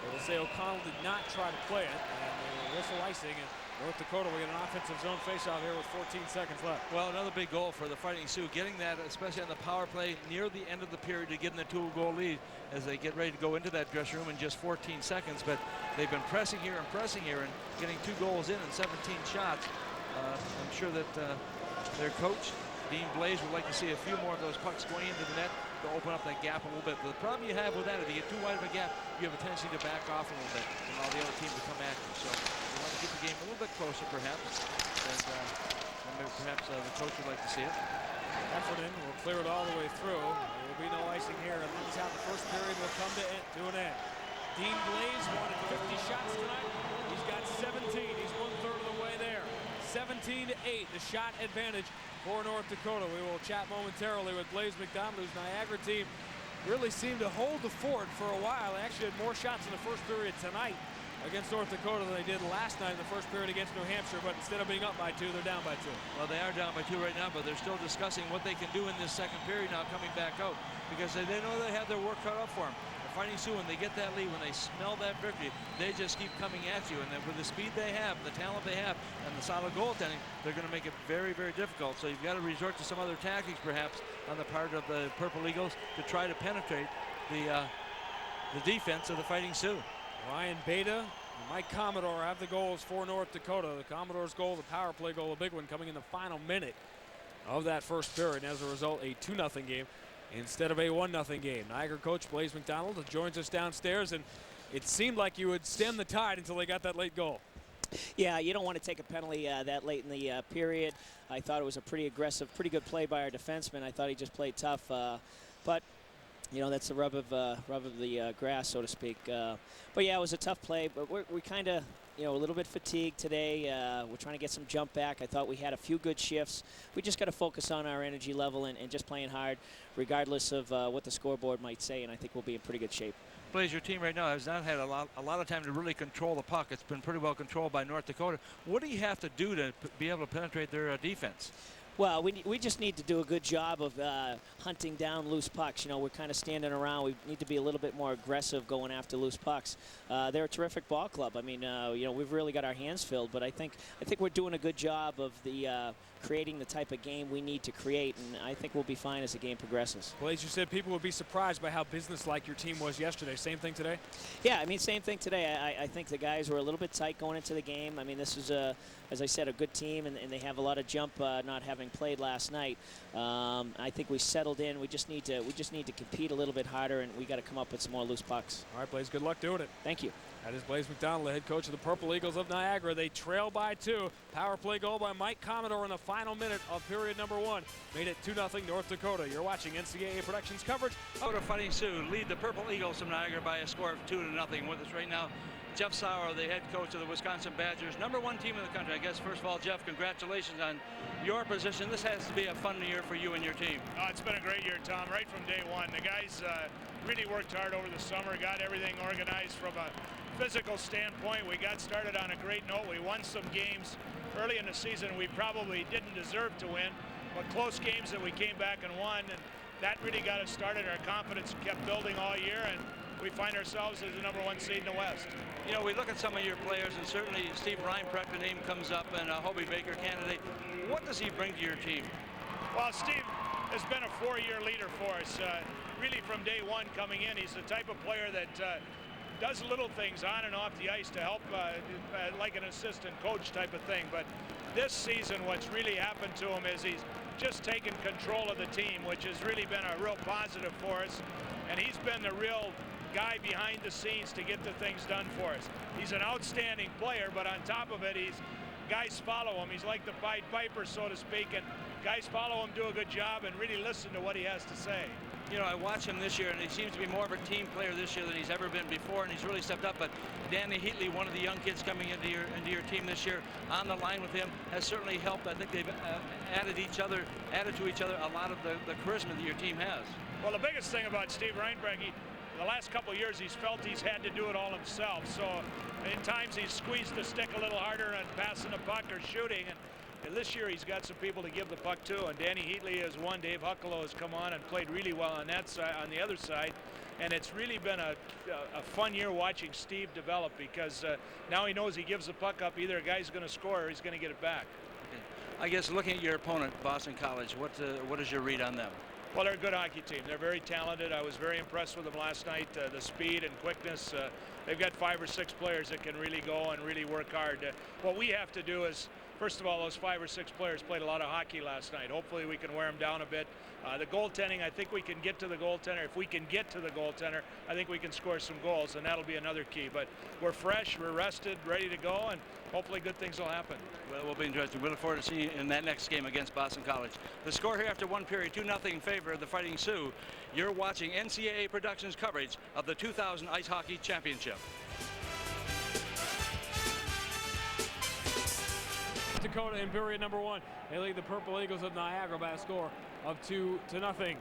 They will say O'Connell did not try to play it, and they will whistle icing, and North Dakota will get an offensive zone faceoff here with 14 seconds left. Well, another big goal for the Fighting Sioux, getting that, especially on the power play near the end of the period, to give them the 2-goal lead as they get ready to go into that dressing room in just 14 seconds. But they've been pressing here and getting 2 goals in and 17 shots. I'm sure that their coach, Dean Blaze, would like to see a few more of those pucks going into the net to open up that gap a little bit. But the problem you have with that, if you get too wide of a gap, you have a tendency to back off a little bit and allow the other team to come at you. So you want to keep the game a little bit closer, perhaps, and perhaps the coach would like to see it. Heffernan will clear it all the way through. There will be no icing here, and that's how the first period will come to an end. Dean Blaze wanted 50 shots tonight. He's got 17. He's 1/3 of the way there. 17-8, the shot advantage for North Dakota. We will chat momentarily with Blaze McDonald, whose Niagara team really seemed to hold the fort for a while. They actually had more shots in the first period tonight against North Dakota than they did last night in the first period against New Hampshire, but instead of being up by 2, they're down by 2. Well, they are down by 2 right now, but they're still discussing what they can do in this second period now coming back out, because they know they have their work cut out for them. Fighting Sioux, when they get that lead, when they smell that victory, they just keep coming at you. And then with the speed they have, the talent they have, and the solid goaltending, they're going to make it very, very difficult. So you've got to resort to some other tactics, perhaps, on the part of the Purple Eagles to try to penetrate the defense of the Fighting Sioux. Ryan Beta and Mike Commodore have the goals for North Dakota. The Commodore's goal, the power play goal, a big one, coming in the final minute of that first period. And as a result, a 2-0 game instead of a 1-0 game. Niagara coach Blaze McDonald joins us downstairs, and it seemed like you would stem the tide until they got that late goal. Yeah, you don't want to take a penalty that late in the period. I thought it was a pretty aggressive, pretty good play by our defenseman. I thought he just played tough, but you know, that's the rub of the grass, so to speak. But yeah, it was a tough play, but we kind of, you know, a little bit fatigued today. We're trying to get some jump back. I thought we had a few good shifts. We just got to focus on our energy level and just playing hard, regardless of what the scoreboard might say, and I think we'll be in pretty good shape. Blaze, your team right now has not had a lot of time to really control the puck. It's been pretty well controlled by North Dakota. What do you have to do to be able to penetrate their defense? Well, we just need to do a good job of hunting down loose pucks. You know, we're kind of standing around. We need to be a little bit more aggressive going after loose pucks. They're a terrific ball club. I mean, you know, we've really got our hands filled, but I think we're doing a good job of creating the type of game we need to create, and I think we'll be fine as the game progresses. Blaze, you said people would be surprised by how businesslike your team was yesterday. Same thing today? Yeah, I mean, same thing today. I think the guys were a little bit tight going into the game. I mean, this is, as I said, a good team, and they have a lot of jump not having played last night. I think we settled in. We just need to compete a little bit harder, and we got to come up with some more loose pucks. All right, Blaze, good luck doing it. Thank you. That is Blaze McDonald, the head coach of the Purple Eagles of Niagara. They trail by 2. Power play goal by Mike Commodore in the final minute of period number 1. Made it 2-0 North Dakota. You're watching NCAA Productions coverage. Dakota Fighting Sioux lead the Purple Eagles of Niagara by a score of 2-0. With us right now, Jeff Sauer, the head coach of the Wisconsin Badgers, #1 team in the country. I guess, first of all, Jeff, congratulations on your position. This has to be a fun year for you and your team. It's been a great year, Tom, right from day one. The guys really worked hard over the summer, got everything organized from a physical standpoint. We got started on a great note. We won some games early in the season we probably didn't deserve to win, but close games that we came back and won, and that really got us started. Our confidence kept building all year, and we find ourselves as the #1 seed in the West. You know, we look at some of your players, and certainly Steve Reinprecht, the name comes up, and Hobie Baker candidate. What does he bring to your team? Well, Steve has been a 4-year leader for us. Really from day one coming in, he's the type of player that does little things on and off the ice to help, like an assistant coach type of thing. But this season, what's really happened to him is he's just taken control of the team, which has really been a real positive for us. And he's been the real guy behind the scenes to get the things done for us. He's an outstanding player, but on top of it, guys follow him. He's like the Pied Piper, so to speak, and guys follow him, do a good job, and really listen to what he has to say. You know, I watch him this year, and he seems to be more of a team player this year than he's ever been before, and he's really stepped up. But Danny Heatley, one of the young kids coming into your team this year, on the line with him, has certainly helped. I think they've added to each other a lot of the charisma that your team has. Well, the biggest thing about Steve Reinprecht, the last couple of years, he's felt he's had to do it all himself. So in times he's squeezed the stick a little harder on passing the puck or shooting. And this year he's got some people to give the puck to, and Danny Heatley is one. Dave Huckalo has come on and played really well on that side, on the other side. And it's really been a fun year watching Steve develop, because now he knows he gives the puck up, either a guy's going to score or he's going to get it back. I guess looking at your opponent, Boston College, what is your read on them? Well, they're a good hockey team. They're very talented. I was very impressed with them last night. The speed and quickness. They've got 5 or 6 players that can really go and really work hard. What we have to do is, first of all, those 5 or 6 players played a lot of hockey last night. Hopefully we can wear them down a bit. The goaltending, I think we can get to the goaltender. If we can get to the goaltender, I think we can score some goals, and that'll be another key. But we're fresh, we're rested, ready to go, and hopefully good things will happen. Well, it will be interesting. We look forward to seeing you in that next game against Boston College. The score here after one period, 2-0 in favor of the Fighting Sioux. You're watching NCAA Productions coverage of the 2000 Ice Hockey Championship. Dakota in period #1. They lead the Purple Eagles of Niagara by a score of 2-0.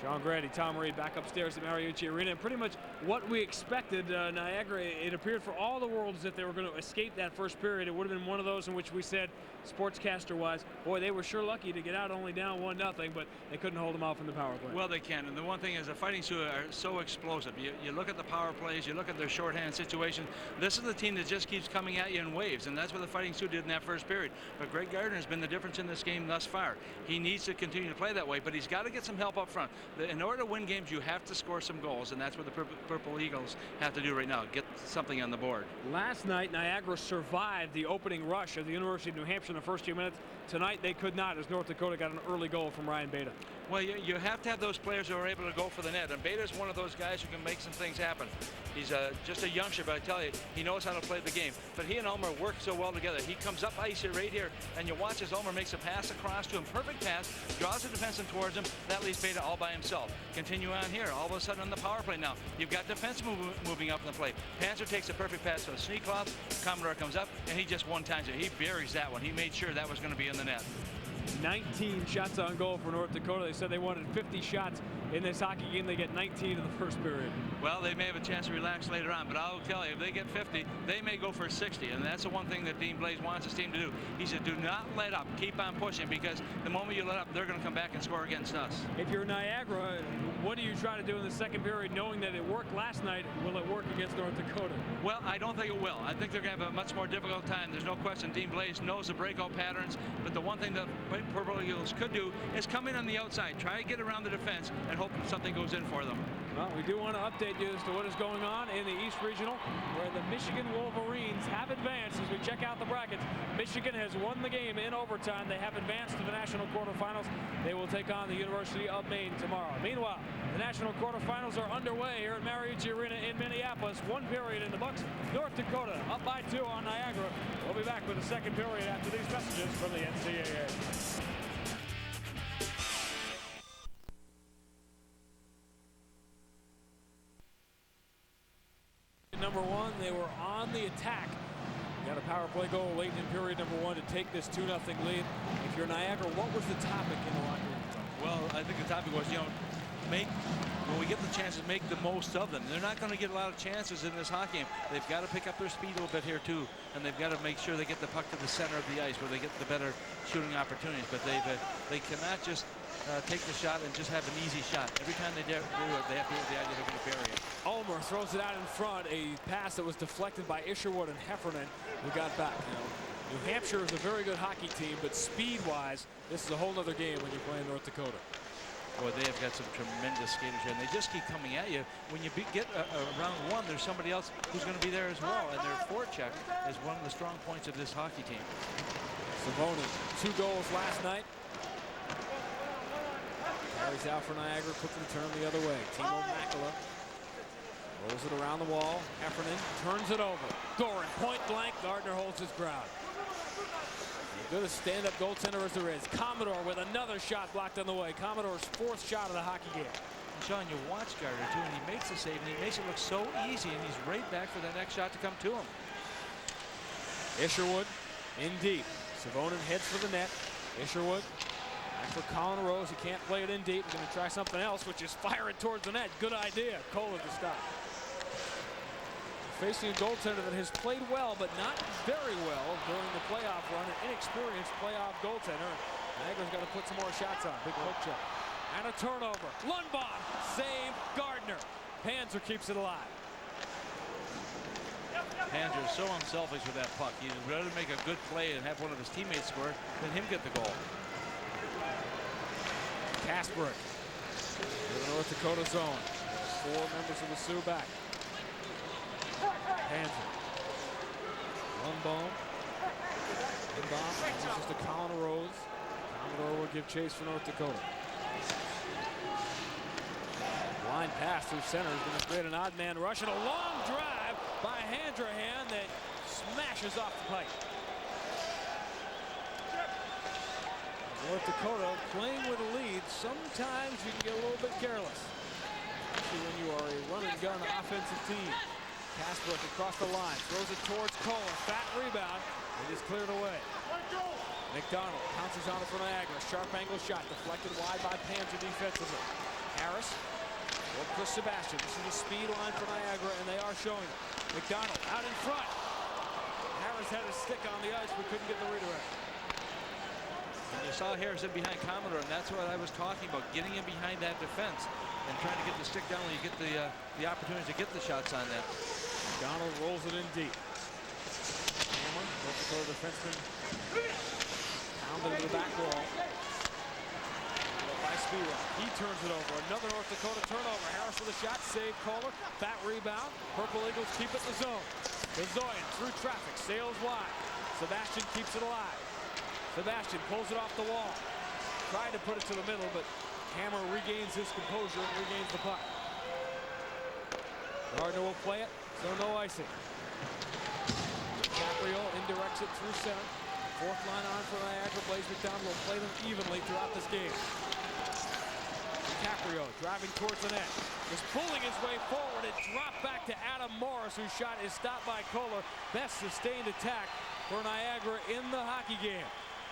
Sean Grady, Tom Reed back upstairs at Mariucci Arena, and pretty much what we expected. Niagara, it appeared for all the world as if they were going to escape that first period. It would have been one of those in which we said, sportscaster-wise, boy, they were sure lucky to get out only down 1-0, but they couldn't hold them off in the power play. Well, they can, and the one thing is the Fighting Sioux are so explosive. You look at the power plays, you look at their shorthand situation. This is the team that just keeps coming at you in waves, and that's what the Fighting Sioux did in that first period. But Greg Gardner has been the difference in this game thus far. He needs to continue to play that way, but he's got to get some help up front. In order to win games, you have to score some goals, and that's what the Purple Eagles have to do right now, get something on the board. Last night, Niagara survived the opening rush of the University of New Hampshire in the first few minutes. Tonight, they could not, as North Dakota got an early goal from Ryan Beta. Well, you have to have those players who are able to go for the net, and Beta's one of those guys who can make some things happen. He's just a youngster, but I tell you, he knows how to play the game. But he and Ulmer work so well together. He comes up ice here, right here, and you watch as Ulmer makes a pass across to him. Perfect pass, draws the defenseman towards him. That leaves Beta all by himself. Continue on here. All of a sudden on the power play now, you've got defense moving up in the play. Panzer takes a perfect pass to Sneakloff. Commodore comes up, and he just one-times it. He buries that one. He made sure that was going to be in the net. 19 shots on goal for North Dakota. They said they wanted 50 shots in this hockey game. They get 19 in the first period. Well, they may have a chance to relax later on, but I'll tell you, if they get 50, they may go for 60, and that's the one thing that Dean Blaze wants his team to do. He said, do not let up. Keep on pushing, because the moment you let up, they're going to come back and score against us. If you're Niagara, what do you try to do in the second period, knowing that it worked last night? Will it work against North Dakota? Well, I don't think it will. I think they're going to have a much more difficult time. There's no question Dean Blaze knows the breakout patterns, but the one thing that Purple Eagles could do is come in on the outside, try to get around the defense, and hope something goes in for them. Well, we do want to update you as to what is going on in the East Regional, where the Michigan Wolverines have advanced. As we check out the brackets, Michigan has won the game in overtime. They have advanced to the national quarterfinals. They will take on the University of Maine tomorrow. Meanwhile, the national quarterfinals are underway here at Mariucci Arena in Minneapolis. One period in the books. North Dakota up by 2 on Niagara. We'll be back with the second period after these messages from the NCAA. number one. They were on the attack. Got a power play goal late in period number one to take this 2-0 lead. If you're Niagara, what was the topic in the locker room? Well, I think the topic was, when we get the chances, make the most of them. They're not going to get a lot of chances in this hockey game. They've got to pick up their speed a little bit here too, and they've got to make sure they get the puck to the center of the ice where they get the better shooting opportunities. But they cannot just take the shot and just have an easy shot. Every time they do it, they have to do it with the idea they're going to bury it. Ulmer throws it out in front. A pass that was deflected by Isherwood and Heffernan, who got back. New Hampshire is a very good hockey team, but speed-wise, this is a whole other game when you're playing North Dakota. Boy, they have got some tremendous skaters here, and they just keep coming at you. When you get round one, there's somebody else who's going to be there as well, and their forecheck is one of the strong points of this hockey team. Savonin, 2 goals last night. Carries out for Niagara, quickly turn the other way. Timo Makela rolls it around the wall. Heffernan turns it over. Goehring, point blank. Gardner holds his ground. Good a stand-up goaltender as there is. Commodore with another shot blocked on the way. Commodore's 4th shot of the hockey game. And Sean, you watch Gardner too, and he makes the save, and he makes it look so easy, and he's right back for the next shot to come to him. Isherwood in deep. Savonin heads for the net. Isherwood back for Colin Rose. He can't play it in deep. He's going to try something else, which is fire it towards the net. Good idea. Kollar to stop. Facing a goaltender that has played well, but not very well during the playoff run. An inexperienced playoff goaltender. Niagara's got to put some more shots on. Big poke check. And a turnover. Lundbaum, save Gardner. Panzer keeps it alive. Panzer is so unselfish with that puck. He'd rather make a good play and have one of his teammates score than him get the goal. Kasparek in the North Dakota zone. 4 members of the Sioux back. Panzer. Lundbaum. This is to Colin Rose. Commodore will give chase for North Dakota. Line pass through center is going to create an odd man rush and a long drive by Handrahan that smashes off the pipe. North Dakota playing with a lead. Sometimes you can get a little bit careless, especially when you are a run-and-gun offensive team. Kasparek across the line, throws it towards Kollar. Fat rebound. It is cleared away. McDonald pounces on it for Niagara. Sharp angle shot deflected wide by Panzer defensively. Harris or Chris Sebastian. This is the speed line for Niagara, and they are showing it. McDonald out in front. Harris had his stick on the ice, but couldn't get the redirect. And you saw Harrison behind Commodore, and that's what I was talking about, getting in behind that defense and trying to get the stick down when you get the opportunity to get the shots on that. McDonald rolls it in deep. Hammer, North Dakota defenseman, pounded into the back wall. By Spira. He turns it over. Another North Dakota turnover. Harris with a shot, save Kollar. Fat rebound. Purple Eagles keep it in the zone. Bezoyan through traffic, sails wide. Sebastian keeps it alive. Sebastian pulls it off the wall. Tried to put it to the middle, but Hammer regains his composure and regains the puck. Gardner will play it, so no icing. Caprio indirects it through center. 4th line on for Niagara. Blaze McDonald will play them evenly throughout this game. Caprio driving towards the net. Is pulling his way forward. It dropped back to Adam Morris, whose shot is stopped by Kollar. Best sustained attack for Niagara in the hockey game.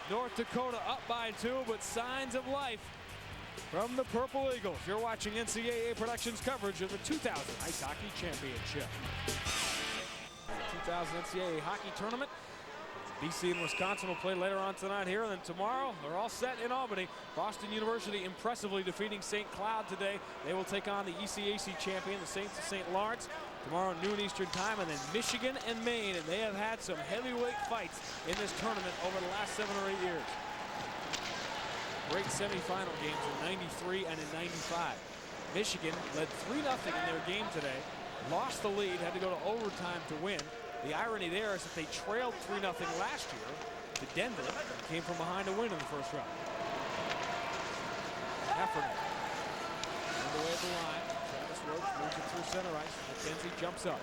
North Dakota up by 2, but signs of life from the Purple Eagles. You're watching NCAA Productions coverage of the 2000 Ice Hockey Championship. 2000 NCAA Hockey Tournament. BC and Wisconsin will play later on tonight here, and then tomorrow they're all set in Albany. Boston University impressively defeating St. Cloud today. They will take on the ECAC champion, the Saints of St. Lawrence, tomorrow noon Eastern time, and then Michigan and Maine, and they have had some heavyweight fights in this tournament over the last 7 or 8 years. Great semifinal games in '93 and in '95. Michigan led 3-0 in their game today, lost the lead, had to go to overtime to win. The irony there is that they trailed 3-0 last year to Denver, came from behind to win in the first round. Heffernan underway at the line. Travis Roach moves it through center ice. McKenzie jumps up.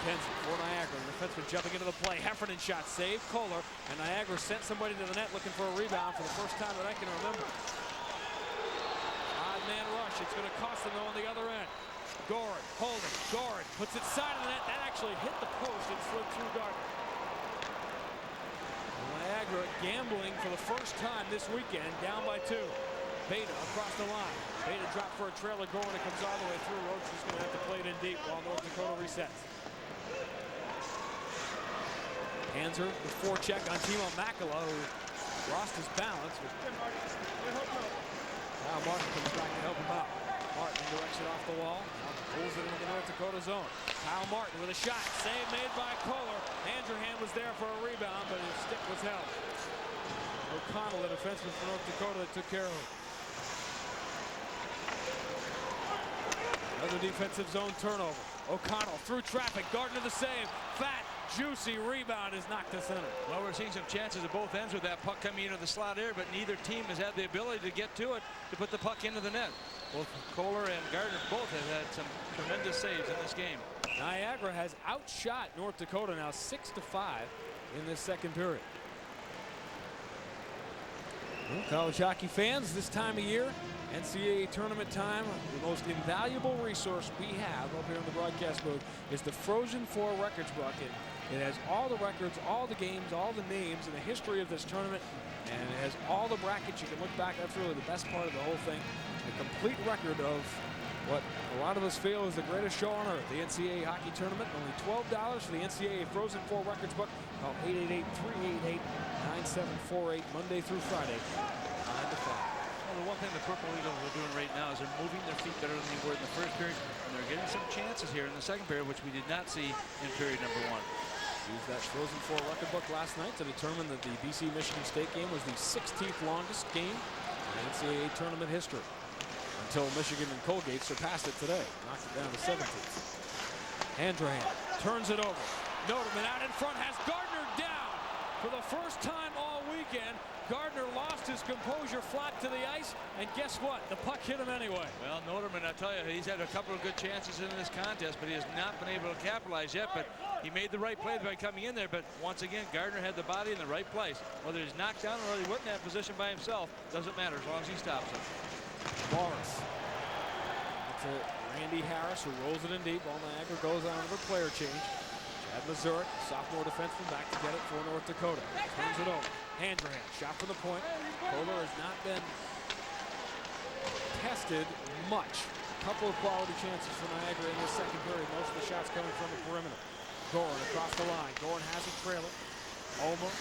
McKenzie for Niagara. The defenseman jumping into the play. Heffernan shot saved Kollar, and Niagara sent somebody to the net looking for a rebound for the first time that I can remember. Odd man rush. It's going to cost them though on the other end. Goehring holding. Goehring puts it side of the net. That actually hit the post and slipped through Gardner. Niagara gambling for the first time this weekend, down by 2. Beta across the line. Beta dropped for a trailer. Goehring, it comes all the way through. Roach is going to have to play it in deep while North Dakota resets. Panzer with forecheck on Timo Makala, who lost his balance. Now Martin comes back to help him out. Martin directs it off the wall. Now pulls it into the North Dakota zone. Kyle Martin with a shot. Save made by Kollar. Handrahan was there for a rebound, but his stick was held. O'Connell, the defenseman for North Dakota, that took care of him. Another defensive zone turnover. O'Connell through traffic. Gardner the save. Fat, juicy rebound is knocked to center. Well, we're seeing some chances at both ends with that puck coming into the slot here, but neither team has had the ability to get to it to put the puck into the net. Both Kollar and Gardner both have had some tremendous saves in this game. Niagara has outshot North Dakota now 6-5 in this second period. Well, college hockey fans, this time of year, NCAA tournament time, the most invaluable resource we have up here in the broadcast booth is the Frozen 4 records book. It has all the records, all the games, all the names, and the history of this tournament, and it has all the brackets. You can look back. That's really the best part of the whole thing. A complete record of what a lot of us feel is the greatest show on earth, the NCAA hockey tournament. Only $12 for the NCAA Frozen 4 records book. Call 888-388-9748 Monday through Friday, 9 to 5. Well, the one thing the Purple Eagles are doing right now is they're moving their feet better than they were in the first period, and they're getting some chances here in the second period, which we did not see in period number 1. Used that Frozen 4 record book last night to determine that the BC-Michigan State game was the 16th longest game in NCAA tournament history, until Michigan and Colgate surpassed it today, knocked it down to 17th. Handrahan turns it over. Noterman out in front, has Gardner down. For the first time all weekend, Gardner lost his composure, flat to the ice, and guess what? The puck hit him anyway. Well, Noterman, I tell you, he's had a couple of good chances in this contest, but he has not been able to capitalize yet. But he made the right play by coming in there. But once again, Gardner had the body in the right place. Whether he's knocked down or he went in that position by himself, doesn't matter as long as he stops it. Morris. That's it. Randy Harris, who rolls it in deep. All Niagara goes on another player change. Chad Mazurek, sophomore defenseman, back to get it for North Dakota. Turns it over. Handrahan, shot from the point. Kollar has not been tested much. A couple of quality chances for Niagara in this second period. Most of the shots coming from the perimeter. Goehring across the line. Goehring has a trailer. Ulmer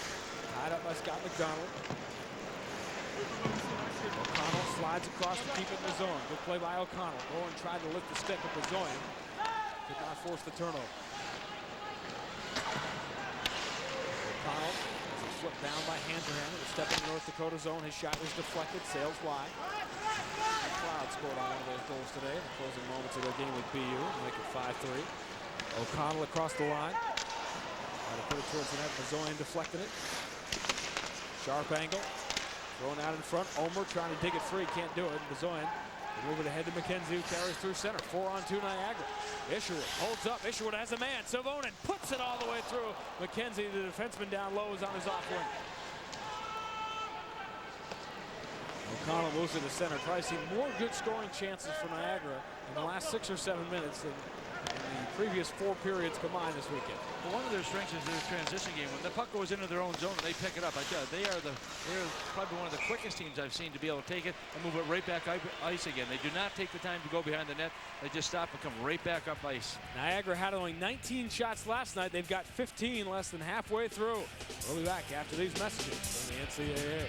tied up by Scott McDonald. O'Connell slides across to keep it in the zone. Good play by O'Connell. Goehring tried to lift the stick of Bazoyan. Did not force the turnover. O'Connell is flipped down by Handrahan. It was stepping in North Dakota zone. His shot was deflected, sails wide. Cloud scored on one of those goals today in the closing moments of their game with BU to make it 5-3. O'Connell across the line. Trying to put it towards the net. Bazoyan deflected it. Sharp angle. Thrown out in front. Ulmer trying to dig it free. Can't do it. Bazoyan will move it ahead to McKenzie, who carries through center. 4-on-2 Niagara. Isherwood holds up. Isherwood has a man. Savonin puts it all the way through. McKenzie, the defenseman down low, is on his off wing. O'Connell moves to the center. Probably seen more good scoring chances for Niagara in the last 6 or 7 minutes than in the previous 4 periods combined this weekend. Well, one of their strengths is their transition game. When the puck goes into their own zone and they pick it up, I tell you, they're probably one of the quickest teams I've seen to be able to take it and move it right back ice again. They do not take the time to go behind the net. They just stop and come right back up ice. Niagara had only 19 shots last night. They've got 15 less than halfway through. We'll be back after these messages from the NCAA.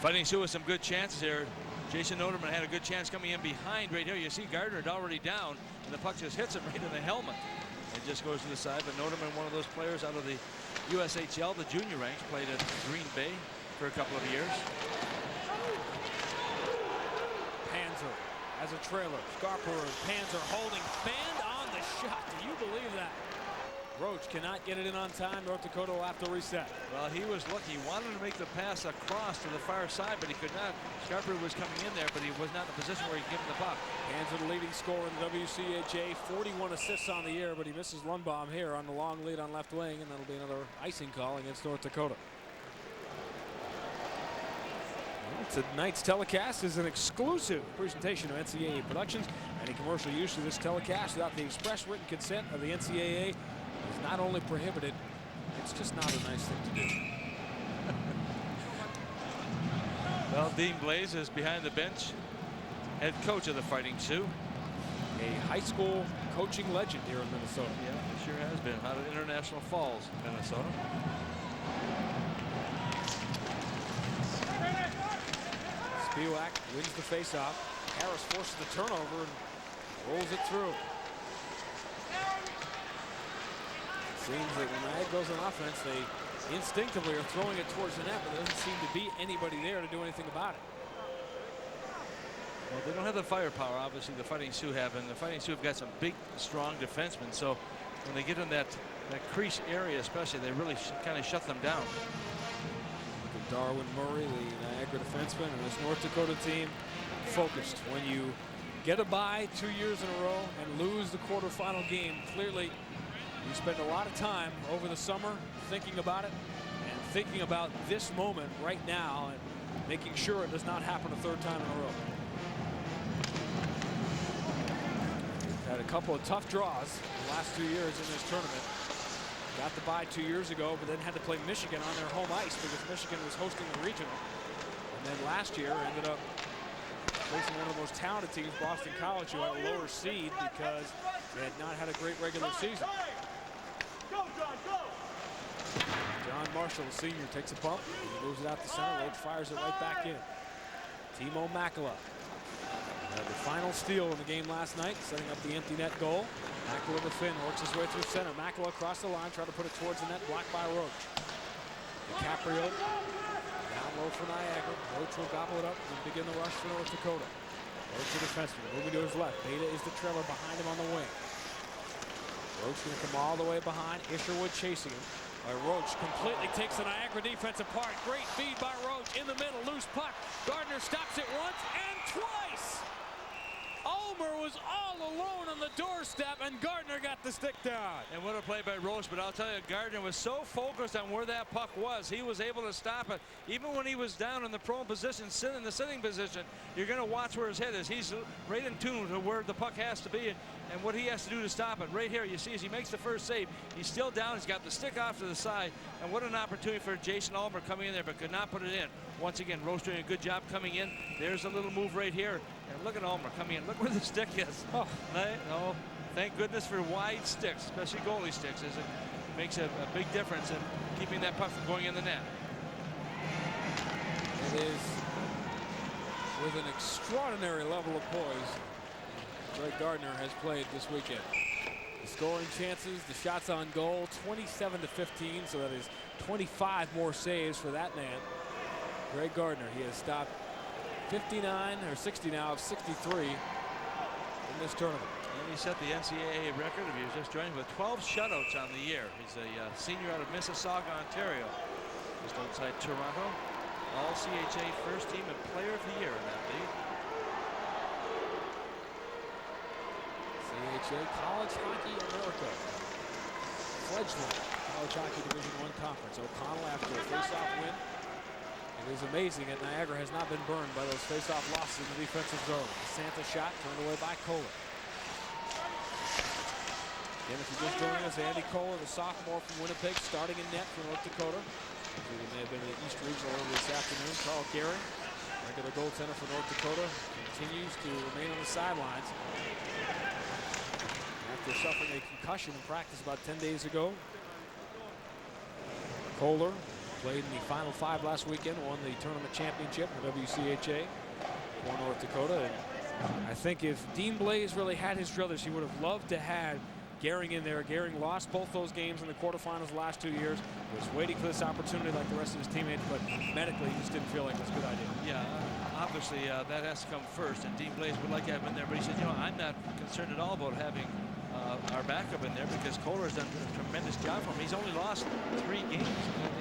Fighting Sioux with some good chances here. Jason Noterman had a good chance coming in behind right here. You see Gardner had already down, and the puck just hits him right in the helmet. It just goes to the side, but Noterman, one of those players out of the USHL, the junior ranks, played at Green Bay for a couple of years. Panzer as a trailer. Scarper and Panzer holding. Band on the shot. Do you believe that? Roach cannot get it in on time. North Dakota will have to reset. Well, he was lucky. He wanted to make the pass across to the far side, but he could not. Scarper was coming in there, but he was not in a position where he could give him the puck. Panzer, the leading scorer in the WCHA, 41 assists on the year, but he misses Lundbaum here on the long lead on left wing, and that'll be another icing call against North Dakota. Tonight's telecast is an exclusive presentation of NCAA Productions. Any commercial use of this telecast without the express written consent of the NCAA is not only prohibited, it's just not a nice thing to do. Well, Dean Blaze is behind the bench, head coach of the Fighting Sioux. A high school coaching legend here in Minnesota. Yeah, he sure has been. Out of International Falls, Minnesota. Spiewak wins the faceoff. Harris forces the turnover and rolls it through. Seems that when Niagara goes on offense, they instinctively are throwing it towards the net, but there doesn't seem to be anybody there to do anything about it. Well, they don't have the firepower, obviously, the Fighting Sioux have, and the Fighting Sioux have got some big, strong defensemen, so when they get in that crease area especially, they really kind of shut them down. Look at Darwin Murray, the Niagara defenseman, and this North Dakota team focused. When you get a bye 2 years in a row and lose the quarterfinal game, clearly you spend a lot of time over the summer thinking about it and thinking about this moment right now and making sure it does not happen a third time in a row. Had a couple of tough draws the last 2 years in this tournament. Got the bye 2 years ago, but then had to play Michigan on their home ice because Michigan was hosting the regional. And then last year ended up facing one of the most talented teams, Boston College, who had a lower seed because they had not had a great regular season. John Marshall, the senior, takes a bump. He moves it out to center. Roach fires it right back in. Timo Makala had the final steal in the game last night, setting up the empty net goal. Makala to Finn, works his way through center. Makala across the line, trying to put it towards the net, blocked by Roach. DiCaprio down low for Niagara. Roach will gobble it up and begin the rush for North Dakota. Roach the defenseman, moving to his left. Beta is the trailer behind him on the wing. Roach going to come all the way behind. Isherwood chasing him. Roach completely takes the Niagara defense apart. Great feed by Roach in the middle. Loose puck. Gardner stops it once and twice. Ulmer was all alone on the doorstep, and Gardner got the stick down. And what a play by Roach, but I'll tell you, Gardner was so focused on where that puck was, he was able to stop it. Even when he was down in the prone position, in the sitting position, you're going to watch where his head is. He's right in tune to where the puck has to be and what he has to do to stop it. Right here, you see as he makes the first save, he's still down, he's got the stick off to the side, and what an opportunity for Jason Ulmer coming in there, but could not put it in. Once again, Roach doing a good job coming in. There's a little move right here. And look at Ulmer coming in. Look where the stick is. Oh, no, thank goodness for wide sticks, especially goalie sticks, as it makes a big difference in keeping that puck from going in the net. It is with an extraordinary level of poise Greg Gardner has played this weekend. The scoring chances, the shots on goal, 27 to 15, so that is 25 more saves for that man. Greg Gardner, he has stopped 59 or 60 now of 63 in this tournament. And he set the NCAA record, if he was just joining, with 12 shutouts on the year. He's a senior out of Mississauga, Ontario, just outside Toronto. All CHA first team and player of the year in that league. CHA College Hockey America. Fledgling College Hockey Division I Conference. O'Connell after a face-off win. It is amazing that Niagara has not been burned by those face-off losses in the defensive zone. The Santa shot turned away by Kollar. Again, if you're just joining us, Andy Kollar, the sophomore from Winnipeg, starting in net for North Dakota. He may have been in the East Regional earlier this afternoon. Karl Goehring, regular goaltender for North Dakota, continues to remain on the sidelines after suffering a concussion in practice about 10 days ago. Kollar played in the Final Five last weekend, won the tournament championship in the WCHA for North Dakota. And I think if Dean Blaze really had his druthers, he would have loved to have Goehring in there. Goehring lost both those games in the quarterfinals the last 2 years. Was waiting for this opportunity like the rest of his teammates, but medically he just didn't feel like it was a good idea. Yeah, obviously that has to come first, and Dean Blaze would like to have him in there, but he said, you know, I'm not concerned at all about having our backup in there because Kollar has done a tremendous job for him. He's only lost 3 games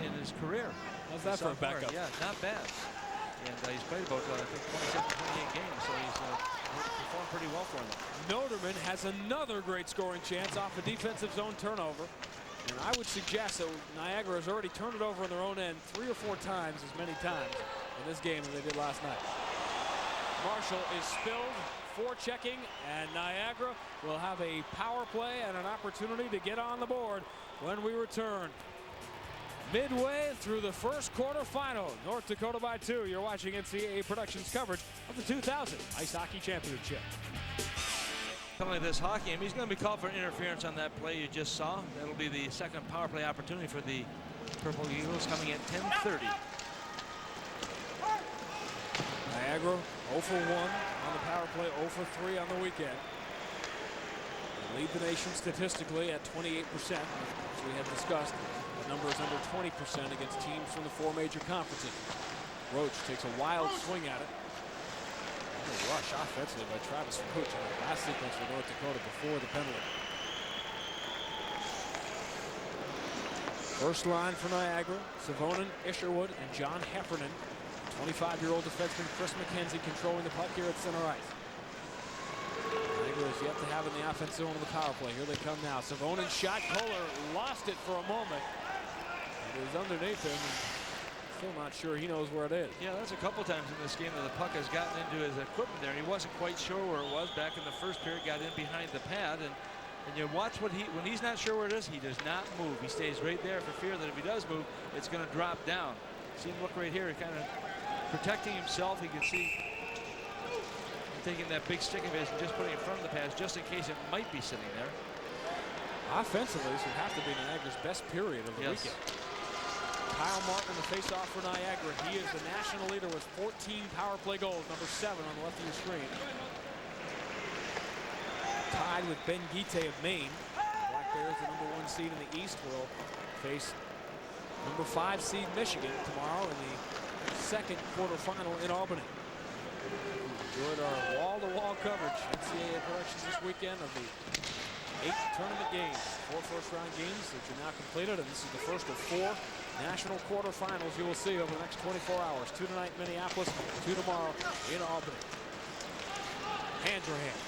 in his career. How's that for a backup? Yeah, not bad. And he's played about, I think, 27, 28 games, so he's performed pretty well for them. Noterman has another great scoring chance off a defensive zone turnover. And I would suggest that Niagara has already turned it over on their own end 3 or 4 times, as many times in this game than they did last night. Marshall is spilled, forechecking, and Niagara will have a power play and an opportunity to get on the board when we return. Midway through the first quarterfinal, North Dakota by 2. You're watching NCAA Productions coverage of the 2000 Ice Hockey Championship. Coming to this hockey game, he's going to be called for interference on that play you just saw. That'll be the second power play opportunity for the Purple Eagles, coming at 10:30. Niagara 0 for 1 on the power play, 0 for 3 on the weekend. They lead the nation statistically at 28%. As we have discussed, the number is under 20% against teams from the 4 major conferences. Roach takes a wild swing at it. A rush offensively by Travis Roach in the last sequence for North Dakota before the penalty. First line for Niagara, Savonin, Isherwood, and John Heffernan. 25-year-old defenseman Chris McKenzie controlling the puck here at center ice. Niagara is yet to have in the offensive zone of the power play. Here they come now. Savonin shot. Kollar lost it for a moment. It is underneath him. Still not sure he knows where it is. Yeah, that's a couple times in this game that the puck has gotten into his equipment there. He wasn't quite sure where it was back in the first period. Got in behind the pad, and you watch when he's not sure where it is, he does not move. He stays right there for fear that if he does move, it's going to drop down. See him look right here, kind of protecting himself. You can see him taking that big stick of his and just putting it in front of the pads just in case it might be sitting there. Offensively, this would have to be Niagara's best period of the weekend. Kyle Martin, the face-off for Niagara. He is the national leader with 14 power play goals, number 7 on the left of your screen. Tied with Ben Guite of Maine. Black Bears, the number 1 seed in the East, will face number 5 seed Michigan tomorrow in the second quarterfinal in Albany. Enjoyed our wall-to-wall coverage. NCAA Productions this weekend of the 8 tournament games. 4 first-round games that are now completed, and this is the first of 4 national quarterfinals you will see over the next 24 hours. 2 tonight in Minneapolis, 2 tomorrow in Albany. Handrahan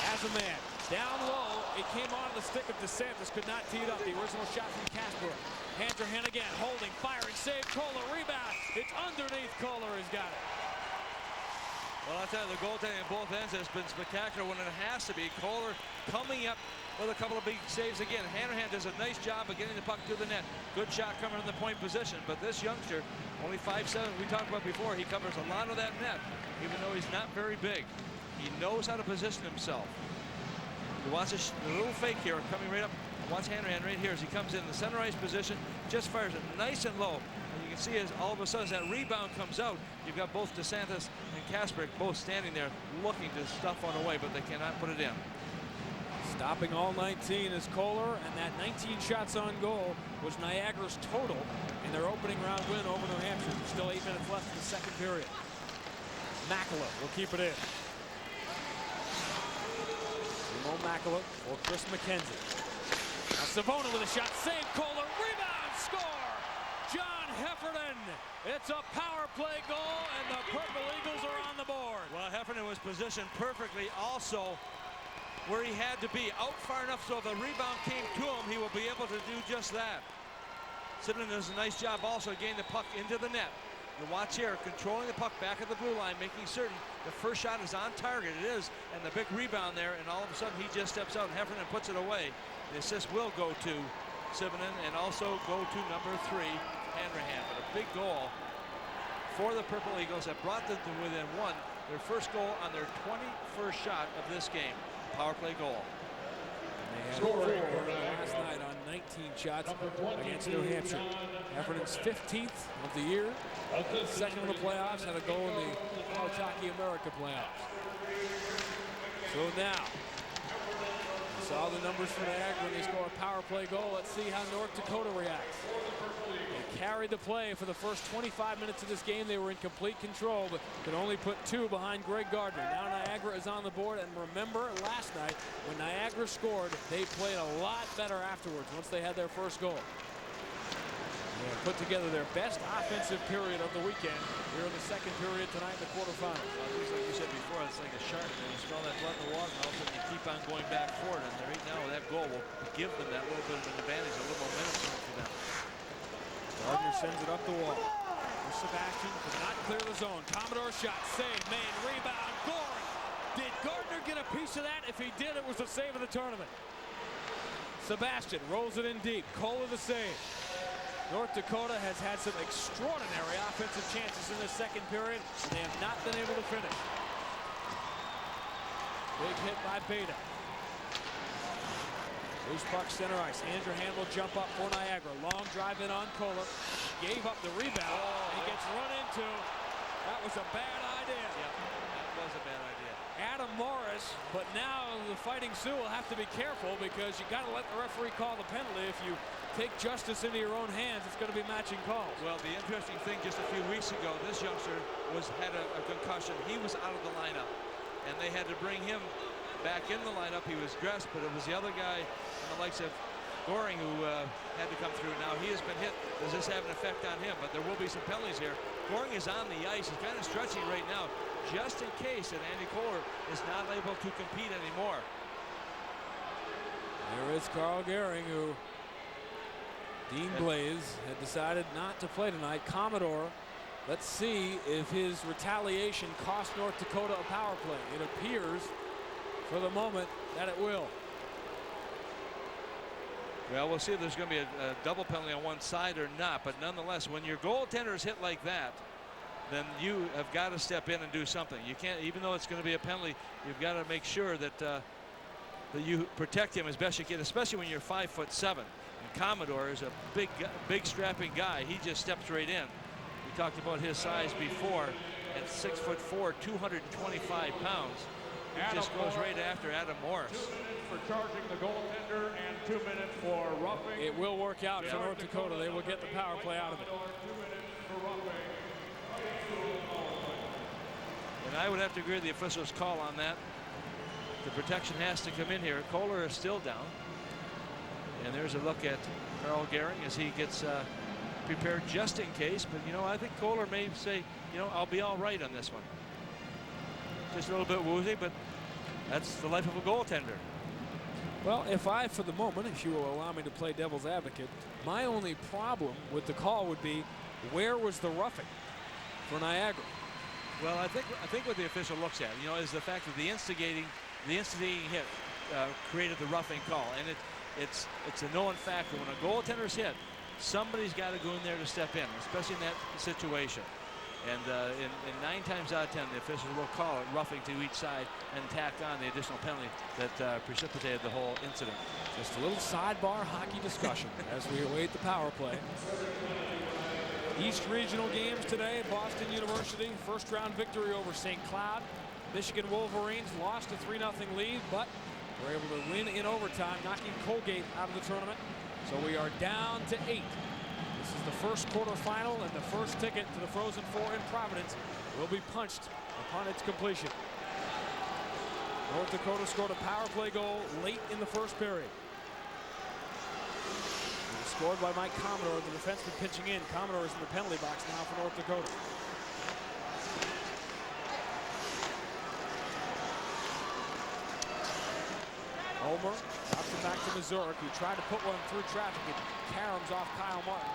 has a man. Down low, it came onto the stick of DeSantis, could not tee it up. The original shot from Casper. Handrahan again, holding, firing, save, Kollar, rebound. It's underneath, Kollar has got it. Well, I'll tell you, the goaltending on both ends has been spectacular when it has to be. Kollar coming up with a couple of big saves again. Handrahan does a nice job of getting the puck to the net. Good shot coming in the point position, but this youngster, only 5'7", we talked about before, he covers a lot of that net, even though he's not very big. He knows how to position himself. You watch a little fake here coming right up. Watch Handrahan right here as he comes in the center ice position, just fires it nice and low. And you can see as all of a sudden as that rebound comes out, you've got both DeSantis and Kasperek both standing there looking to stuff one away, but they cannot put it in. Stopping all 19 is Kollar, and that 19 shots on goal was Niagara's total in their opening round win over New Hampshire. There's still 8 minutes left in the second period. Makela will keep it in. Timo Makela or Chris McKenzie. Now Savonin with a shot, save, Kollar, rebound, score! John Heffernan. It's a power play goal, and the Purple Eagles are on the board. Well, Heffernan was positioned perfectly also where he had to be, out far enough so if the rebound came to him, he will be able to do just that. Simmons does a nice job also getting the puck into the net. You watch here, controlling the puck back at the blue line, making certain the first shot is on target. It is, and the big rebound there, and all of a sudden he just steps out and Heffernan puts it away. The assist will go to Simonin and also go to number 3, Handrahan. But a big goal for the Purple Eagles that brought them to within 1, their first goal on their 21st shot of this game. Power play goal. They had 4 last night on 19 shots against New Hampshire. Heffernan's 15th of the year. Second in the playoffs, had a goal in the College Hockey America playoffs. So now, we saw the numbers for Niagara when they score a power play goal. Let's see how North Dakota reacts. They carried the play for the first 25 minutes of this game. They were in complete control, but could only put 2 behind Greg Gardner. Now Niagara is on the board, and remember last night when Niagara scored, they played a lot better afterwards once they had their first goal. They have put together their best offensive period of the weekend here in the second period tonight in the quarterfinals. It's like you said before, it's like a shark. And you smell that blood in the water, and all of a sudden you keep on going back for it. And right now, that goal will give them that little bit of an advantage, a little momentum for them. Gardner sends it up the wall. Sebastian could not clear the zone. Commodore shot, save, made, rebound, Goehring. Did Gardner get a piece of that? If he did, it was the save of the tournament. Sebastian rolls it in deep. Kollar the save. North Dakota has had some extraordinary offensive chances in the second period, and they have not been able to finish. Big hit by Beta. Loose puck center ice. Andrew Hand will jump up for Niagara. Long drive in on Kollar. Gave up the rebound. And he gets run into. That was a bad idea. Yeah, that was a bad idea. Adam Morris, but now the Fighting Sioux will have to be careful because you got to let the referee call the penalty. If you take justice into your own hands, it's going to be matching calls. Well, the interesting thing just a few weeks ago, this youngster had a concussion. He was out of the lineup, and they had to bring him back in the lineup. He was dressed, but it was the other guy, the likes of Goehring, who had to come through. Now he has been hit. Does this have an effect on him? But there will be some penalties here. Goehring is on the ice. He's kind of stretching right now, just in case that Andy Kollar is not able to compete anymore. There is Karl Goehring, who Dean Blaze had decided not to play tonight. Commodore, let's see if his retaliation cost North Dakota a power play. It appears for the moment that it will. Well, we'll see if there's going to be a double penalty on one side or not, but nonetheless, when your goaltender is hit like that, then you have got to step in and do something. You can't, even though it's going to be a penalty, you've got to make sure that that you protect him as best you can, especially when you're 5'7". And Commodore is a big strapping guy. He just steps right in. We talked about his size before. At 6'4", 225 pounds. He just goes right after Adam Morris. 2 minutes for charging the goaltender and 2 minutes for roughing. It will work out for North Dakota. They will get the power play out of it. 2 minutes for roughing. And I would have to agree with the official's call on that. The protection has to come in here. Kollar is still down. And there's a look at Karl Goehring as he gets prepared just in case. But, you know, I think Kollar may say, you know, I'll be all right on this one. Just a little bit woozy, but that's the life of a goaltender. Well, for the moment, if you will allow me to play devil's advocate, my only problem with the call would be, where was the roughing for Niagara? Well, I think what the official looks at, you know, is the fact that the instigating hit created the roughing call, and it's a known fact that when a goaltender's hit, somebody's got to go in there to step in, especially in that situation. And in 9 times out of 10, the officials will call it roughing to each side and tack on the additional penalty that precipitated the whole incident. Just a little sidebar hockey discussion as we await the power play. East Regional games today. Boston University, first-round victory over St. Cloud. Michigan Wolverines lost a 3-0 lead, but were able to win in overtime, knocking Colgate out of the tournament. So we are down to 8. This is the first quarterfinal, and the first ticket to the Frozen Four in Providence will be punched upon its completion. North Dakota scored a power play goal late in the first period. It was scored by Mike Commodore, the defenseman pitching in. Commodore is in the penalty box now for North Dakota. Homer drops it back to Mazurek, who tried to put one through traffic. It caroms off Kyle Martin.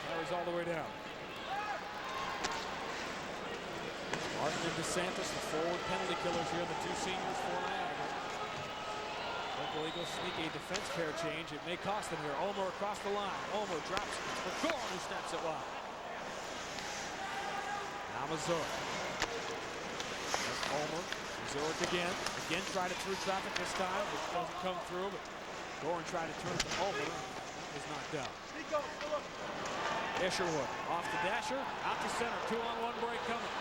Carries all the way down. Martin and DeSantis, the forward penalty killers here, the 2 seniors for Niagara. Local Eagles sneak a defense pair change. It may cost them here. Ulmer across the line. Ulmer drops it for Goehring, who snaps it wide. Now Mazurek. That's Ulmer. Mazurek again. Again tried it through traffic this time, which doesn't come through, but Goehring tried to turn it to Ulmer. That was knocked down. Isherwood off the dasher, out to center, 2-on-1 break coming.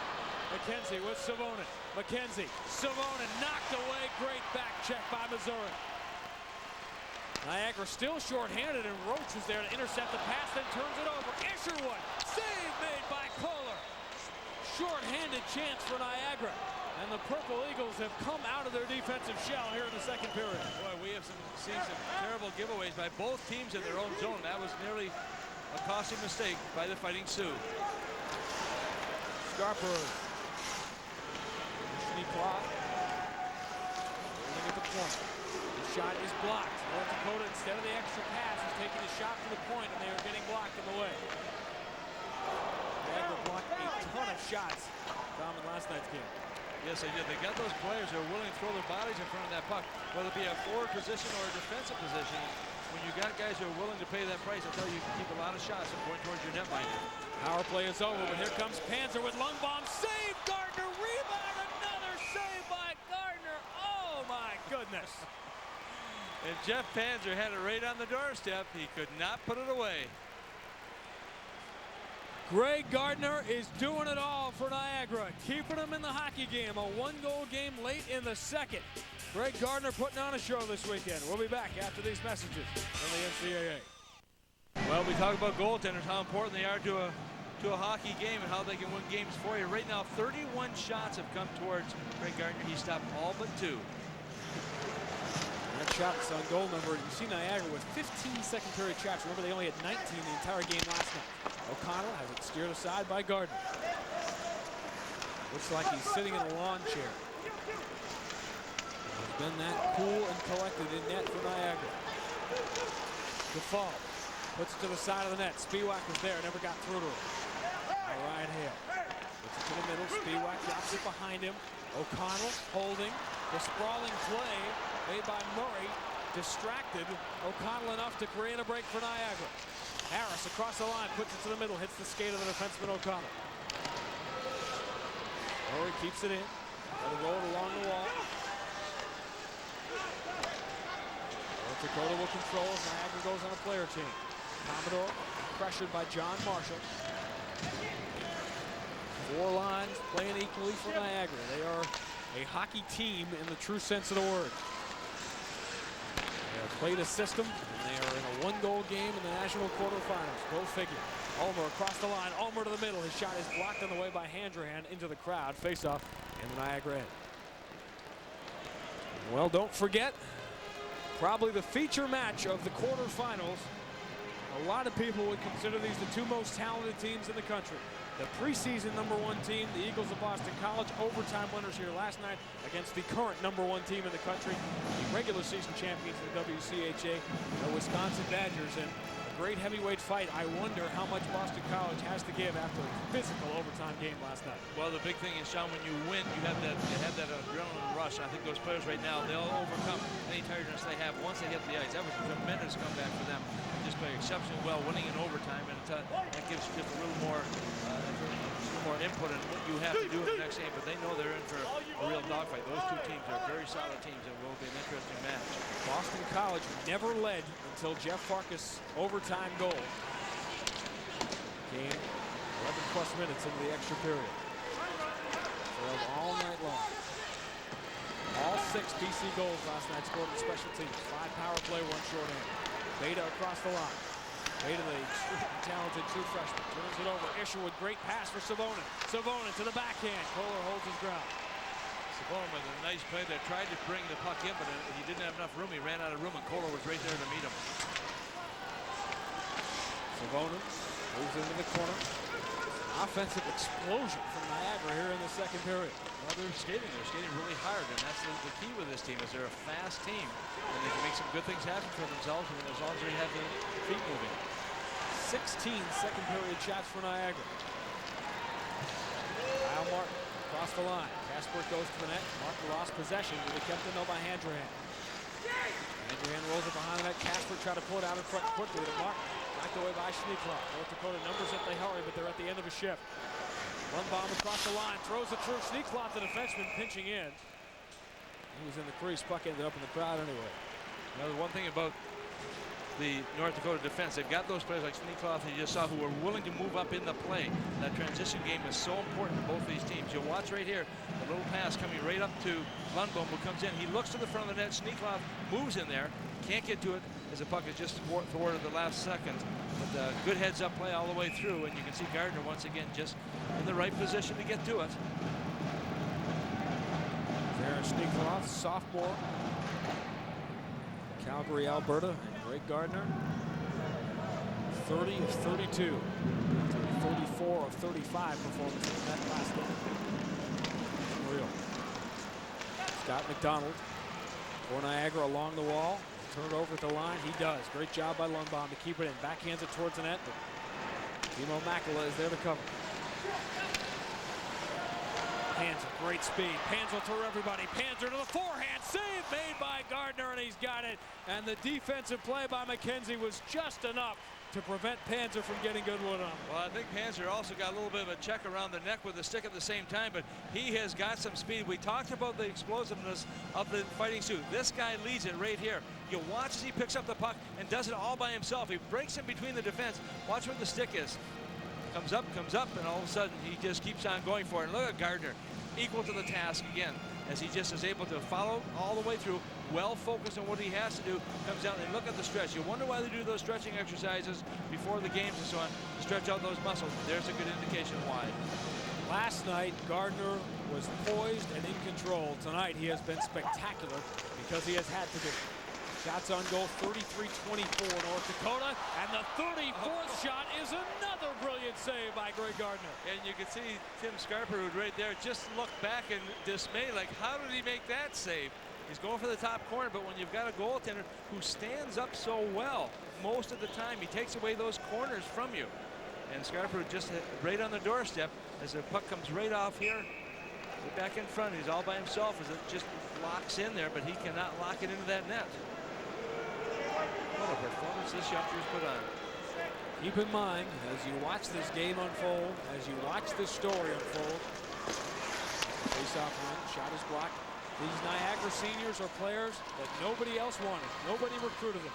McKenzie with Savonin. McKenzie, Savonin knocked away, great back check by Missouri. Niagara still shorthanded, and Roach was there to intercept the pass, then turns it over. Isherwood, save made by Kollar. Shorthanded chance for Niagara. And the Purple Eagles have come out of their defensive shell here in the second period. Boy, we have seen some terrible giveaways by both teams in their own zone. That was nearly a costly mistake by the Fighting Sioux. Scarper. Sneak clock. Looking at the point. The shot is blocked. North Dakota, instead of the extra pass, is taking a shot to the point, and they are getting blocked in the way. Niagara blocked a ton of shots in last night's game. Yes, they did. They got those players who are willing to throw their bodies in front of that puck, whether it be a forward position or a defensive position. When you got guys who are willing to pay that price, I tell you, you can keep a lot of shots and point towards your netminder. Power play is over, but here comes Panzer with lung bomb. Save Gardner, rebound, another save by Gardner. Oh my goodness. And Jeff Panzer had it right on the doorstep. He could not put it away. Greg Gardner is doing it all for Niagara, keeping them in the hockey game. A one-goal game late in the second. Greg Gardner putting on a show this weekend. We'll be back after these messages from the NCAA. Well, we talk about goaltenders, how important they are to a hockey game and how they can win games for you. Right now, 31 shots have come towards Greg Gardner. He stopped all but 2. That shots on goal number. You see Niagara with 15 second period shots. Remember, they only had 19 the entire game last night. O'Connell has it steered aside by Gardner. Looks like he's sitting in a lawn chair. He's been that cool and collected in net for Niagara. Default puts it to the side of the net. Spiewak was there, never got through to him. All right, Hale puts it to the middle. Spiewak drops it behind him. O'Connell holding. The sprawling play made by Murray. Distracted O'Connell enough to create a break for Niagara. Harris across the line, puts it to the middle, hits the skate of the defenseman O'Connell. Murray keeps it in. Let it roll along the wall. North Dakota will control as Niagara goes on a player change. Commodore pressured by John Marshall. 4 lines playing equally for Niagara. They are a hockey team in the true sense of the word. They have played a system, and they are in a one-goal game in the national quarterfinals. Go figure. Ulmer across the line. Ulmer to the middle. His shot is blocked on the way by Handrahan into the crowd. Face-off in the Niagara end. Well, don't forget, probably the feature match of the quarterfinals. A lot of people would consider these the 2 most talented teams in the country. The preseason #1 team, the Eagles of Boston College, overtime winners here last night against the current #1 team in the country, the regular season champions of the WCHA, the Wisconsin Badgers. And a great heavyweight fight. I wonder how much Boston College has to give after a physical overtime game last night. Well, the big thing is, Sean, when you win, you have that adrenaline rush. I think those players right now, they'll overcome any tiredness they have once they hit the ice. That was a tremendous comeback for them. They just play exceptionally well, winning in overtime, and that gives just a little more input in what you have to do in the next game. But they know they're in for a real dogfight. Those 2 teams are very solid teams, and will be an interesting match. Boston College never led until Jeff Farkas' overtime goal. Game 11+ minutes into the extra period. Trailed all night long. All 6 BC goals last night scored in special teams. 5 power play, 1 shorthand. Beta across the line. Beta, the talented true freshman, turns it over. Isherwood, great pass for Savonin. Savonin to the backhand. Kollar holds his ground. Savonin with a nice play there. Tried to bring the puck in, but he didn't have enough room. He ran out of room, and Kollar was right there to meet him. Savonin moves into the corner. Offensive explosion from Niagara here in the second period. Well, they're skating really hard, and that's the key with this team, is they're a fast team, and they can make some good things happen for themselves, and as long as they have their feet moving. 16 second period shots for Niagara. Kyle Martin across the line. Casper goes to the net. Martin lost possession, but they kept it though by Handrahan. Handrahan rolls it behind the net. Casper tried to pull it out in front quickly to Martin. Knocked away by Schneekloff. North Dakota numbers if they hurry, but they're at the end of a shift. One bomb across the line. Throws it through. Schneekloff, the defenseman, pinching in. He was in the crease. Puck ended up in the crowd anyway. Now, the one thing about the North Dakota defense, they've got those players like Schneekloff that you just saw who are willing to move up in the play. That transition game is so important to both these teams. You'll watch right here, a little pass coming right up to Lundblom, who comes in. He looks to the front of the net. Schneekloff moves in there. Can't get to it as the puck is just thwarted the last second. But good heads-up play all the way through, and you can see Gardner once again just in the right position to get to it. Jaron Schneekloff, sophomore, Calgary, Alberta, and Greg Gardner, 30 of 32, 34 of 35 performance in that last game. Unreal. Scott McDonald for Niagara along the wall. Turn it over at the line. He does. Great job by Lundbaum to keep it in. Backhands it towards the net. But Timo Makala is there to cover. Panzer, great speed. Panzer through everybody. Panzer to the forehand. Save made by Gardner, and he's got it. And the defensive play by McKenzie was just enough to prevent Panzer from getting good wood on him. Well, I think Panzer also got a little bit of a check around the neck with the stick at the same time, but he has got some speed. We talked about the explosiveness of the Fighting Sioux. This guy leads it right here. You watch as he picks up the puck and does it all by himself. He breaks in between the defense. Watch where the stick is. Comes up, and all of a sudden he just keeps on going for it. And look at Gardner, equal to the task again, as he just is able to follow all the way through, well focused on what he has to do, comes out and look at the stretch. You wonder why they do those stretching exercises before the games and so on, to stretch out those muscles. There's a good indication why. Last night, Gardner was poised and in control. Tonight, he has been spectacular because he has had to be. Shots on goal, 33-24 North Dakota, and the 34th shot is another brilliant save by Greg Gardner. And you can see Tim Scarperud right there just look back in dismay, like how did he make that save? He's going for the top corner, but when you've got a goaltender who stands up so well most of the time, he takes away those corners from you. And Scarperud just right on the doorstep as the puck comes right off here. Back in front, he's all by himself as it just locks in there, but he cannot lock it into that net. What a performance this youngster's put on. Keep in mind, as you watch this game unfold, as you watch this story unfold, face-off win, shot is blocked. These Niagara seniors are players that nobody else wanted. Nobody recruited them.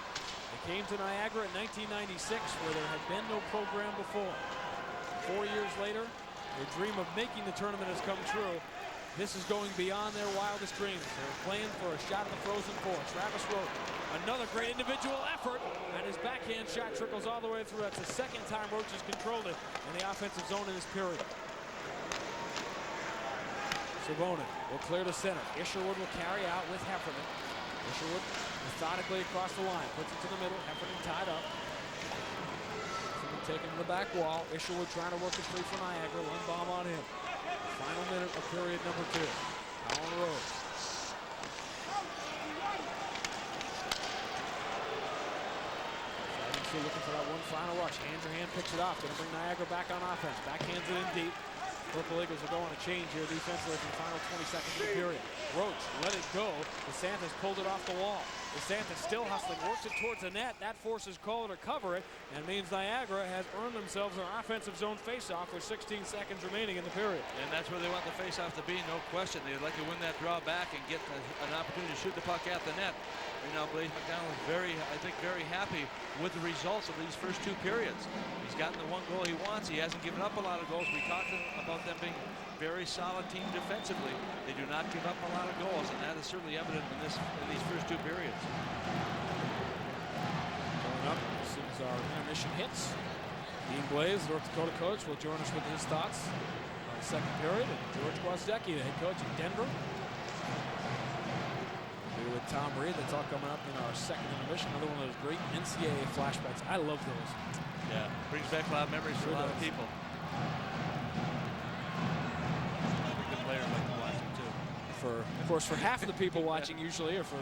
They came to Niagara in 1996, where there had been no program before. 4 years later, their dream of making the tournament has come true. This is going beyond their wildest dreams. They're playing for a shot in the Frozen Four. Travis Rowe, another great individual effort, and his backhand shot trickles all the way through. That's the second time Roach has controlled it in the offensive zone in this period. Savonin will clear to center. Isherwood will carry out with Heffernan. Isherwood methodically across the line, puts it to the middle. Heffernan tied up. Heffernan taking to the back wall. Isherwood trying to work it free for Niagara. One bomb on him. Final minute of period number 2. Colin Rose. Still looking for that one final rush. Handrahan picks it off. Going to bring Niagara back on offense. Backhands it in deep. Purple Eagles will go on a change here defensively for the final 20 seconds of the period. Roach let it go. DeSantis pulled it off the wall. DeSantis still hustling, works it towards the net. That forces Kollar to cover it, and means Niagara has earned themselves an offensive zone faceoff with 16 seconds remaining in the period. And that's where they want the faceoff to be, no question. They'd like to win that draw back and get an opportunity to shoot the puck at the net. You know, Blaze McDonald is I think very happy with the results of these first 2 periods. He's gotten the 1 goal he wants. He hasn't given up a lot of goals. We talked about them being a very solid team defensively. They do not give up a lot of goals, and that is certainly evident in these first 2 periods. Coming up as soon as our intermission hits, Dean Blaze, North Dakota coach, will join us with his thoughts on the second period. And George Gwozdecky, the head coach in Denver. With Tom Reed, that's all coming up in our second intermission. Another one of those great NCAA flashbacks. I love those. Yeah, brings back a lot of memories for a lot of people. Good players like to watch them too. Of course, for half of the people watching usually, or for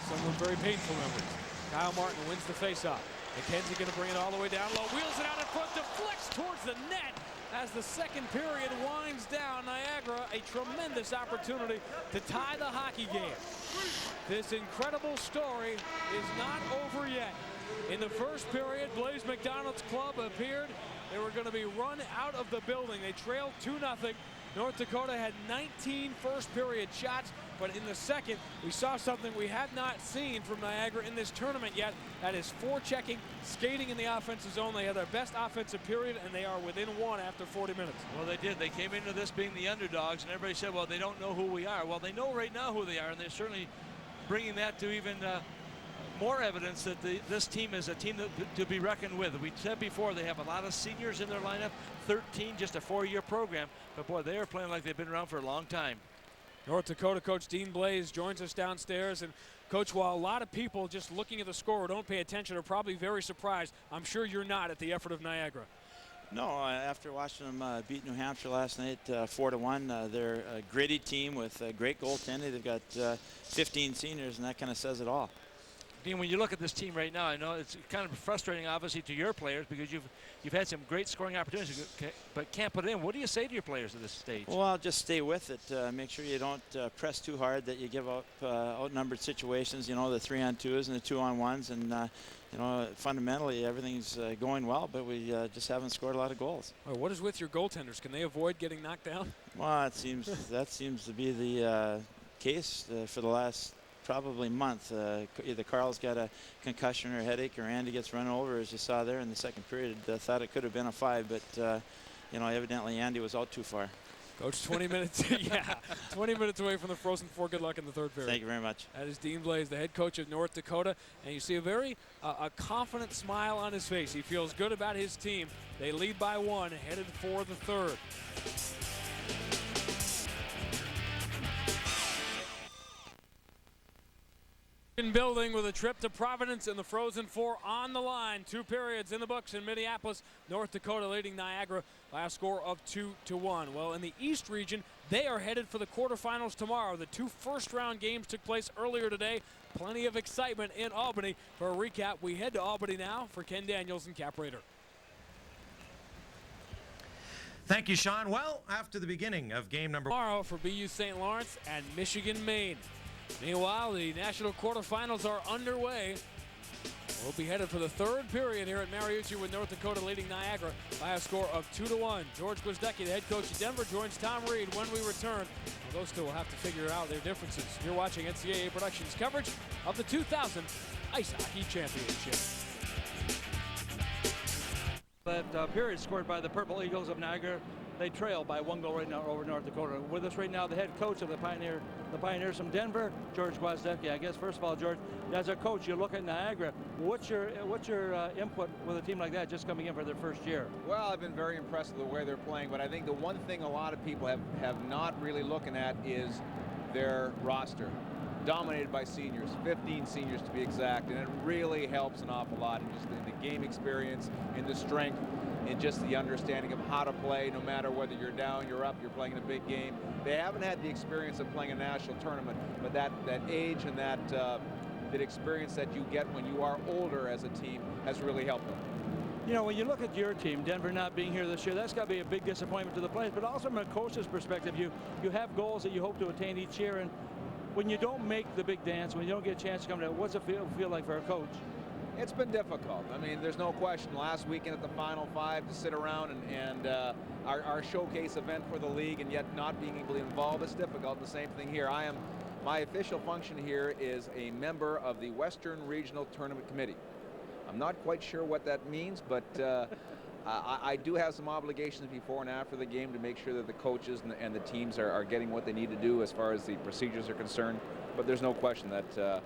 someone very painful memories. Kyle Martin wins the faceoff. McKenzie going to bring it all the way down low. Wheels it out in front, deflects towards the net. As the second period winds down, Niagara, a tremendous opportunity to tie the hockey game. This incredible story is not over yet. In the first period, Blaze McDonald's club appeared. They were going to be run out of the building. They trailed 2-0. North Dakota had 19 first period shots, but in the second, we saw something we had not seen from Niagara in this tournament yet. That is forechecking, skating in the offensive zone. They had their best offensive period, and they are within 1 after 40 minutes. Well, they did. They came into this being the underdogs, and everybody said, well, they don't know who we are. Well, they know right now who they are, and they're certainly bringing that to even more evidence that this team is a team to be reckoned with. We said before, they have a lot of seniors in their lineup, 13, just a 4-year program. But, boy, they are playing like they've been around for a long time. North Dakota coach Dean Blaze joins us downstairs. And, Coach, while a lot of people just looking at the score who don't pay attention are probably very surprised, I'm sure you're not at the effort of Niagara. No, after watching them beat New Hampshire last night 4-1, they're a gritty team with great goaltending. They've got 15 seniors, and that kind of says it all. Dean, when you look at this team right now, I know it's kind of frustrating, obviously, to your players because you've had some great scoring opportunities, but can't put it in. What do you say to your players at this stage? Well, just stay with it. Make sure you don't press too hard, that you give up outnumbered situations, you know, the 3-on-2s and the 2-on-1s. And, you know, fundamentally, everything's going well, but we just haven't scored a lot of goals. Well, what is with your goaltenders? Can they avoid getting knocked down? Well, that seems to be the case for the last probably month. Either Karl's got a concussion or a headache, or Andy gets run over, as you saw there in the second period. Thought it could have been a 5, but you know, evidently Andy was out too far. Coach, 20 minutes, yeah, 20 minutes away from the Frozen Four. Good luck in the third period. Thank you very much. That is Dean Blaze, the head coach of North Dakota, and you see a very a confident smile on his face. He feels good about his team. They lead by 1, headed for the third. Building with a trip to Providence in the Frozen Four on the line. 2 periods in the books in Minneapolis. North Dakota leading Niagara by a score of 2-1. Well, in the East region, they are headed for the quarterfinals tomorrow. The 2 first-round games took place earlier today. Plenty of excitement in Albany. For a recap, we head to Albany now for Ken Daniels and Cap Raider. Thank you, Sean. Well, after the beginning of game number tomorrow for BU St. Lawrence and Michigan, Maine. Meanwhile, the national quarterfinals are underway. We'll be headed for the third period here at Mariucci, with North Dakota leading Niagara by a score of 2-1. George Gwizdecki, the head coach of Denver, joins Tom Reed when we return. Well, those two will have to figure out their differences. You're watching NCAA Productions coverage of the 2000 Ice Hockey Championship. That period scored by the Purple Eagles of Niagara. They trail by 1 goal right now over North Dakota. With us right now, the head coach of the Pioneers from Denver, George Gwizdecki. I guess first of all, George, as a coach, you look at Niagara. What's your input with a team like that just coming in for their first year? Well, I've been very impressed with the way they're playing, but I think the one thing a lot of people have not really looking at is their roster. Dominated by seniors, 15 seniors to be exact, and it really helps an awful lot in just in the game experience, in the strength, and just the understanding of how to play, no matter whether you're down, you're up, you're playing in a big game. They haven't had the experience of playing a national tournament, but that age and that experience that you get when you are older as a team has really helped them. You know, when you look at your team, Denver not being here this year, that's got to be a big disappointment to the players, but also from a coach's perspective, you have goals that you hope to attain each year, and when you don't make the big dance, when you don't get a chance to come to, what's it feel like for a coach? It's been difficult. I mean, there's no question. Last weekend at the Final Five, to sit around and our showcase event for the league and yet not being able to involve, it's difficult. The same thing here. My official function here is a member of the Western Regional Tournament Committee. I'm not quite sure what that means, but I do have some obligations before and after the game to make sure that the coaches and the teams are getting what they need to do as far as the procedures are concerned. But there's no question that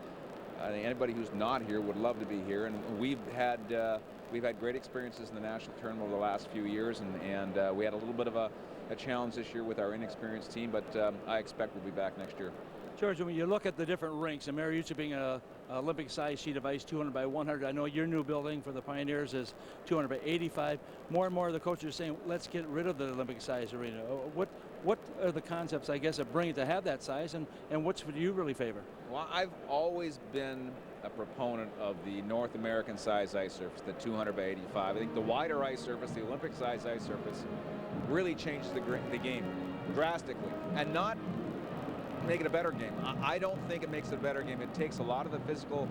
I think anybody who's not here would love to be here, and we've had great experiences in the national tournament over the last few years, and we had a little bit of a challenge this year with our inexperienced team, but I expect we'll be back next year. George, when you look at the different rinks, and Mariucci being an Olympic-sized sheet of ice, 200 by 100, I know your new building for the Pioneers is 200 by 85. More and more of the coaches are saying, let's get rid of the Olympic-sized arena. What are the concepts, I guess, of bringing it to have that size, and which would you really favor? Well, I've always been a proponent of the North American size ice surface, the 200 by 85. I think the wider ice surface, the Olympic size ice surface, really changes the game drastically, and not make it a better game. I don't think it makes it a better game. It takes a lot of the physical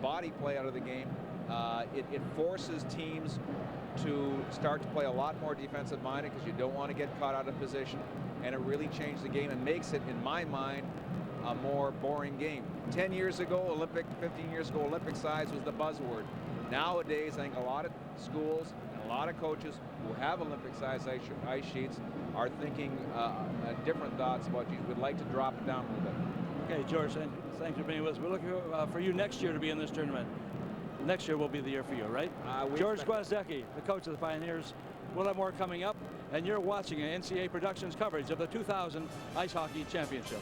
body play out of the game. It forces teams to start to play a lot more defensive minded because you don't want to get caught out of position, and it really changed the game and makes it, in my mind, a more boring game. 10 years ago, 15 years ago, Olympic size was the buzzword. Nowadays, I think a lot of schools and a lot of coaches who have Olympic size ice sheets are thinking different thoughts about you. We'd like to drop it down a little bit. Okay, George, thanks for being with us. We're looking for you next year to be in this tournament. Next year will be the year for you, right? George Gwizdecki, the coach of the Pioneers. We'll have more coming up, and you're watching NCAA Productions coverage of the 2000 Ice Hockey Championship.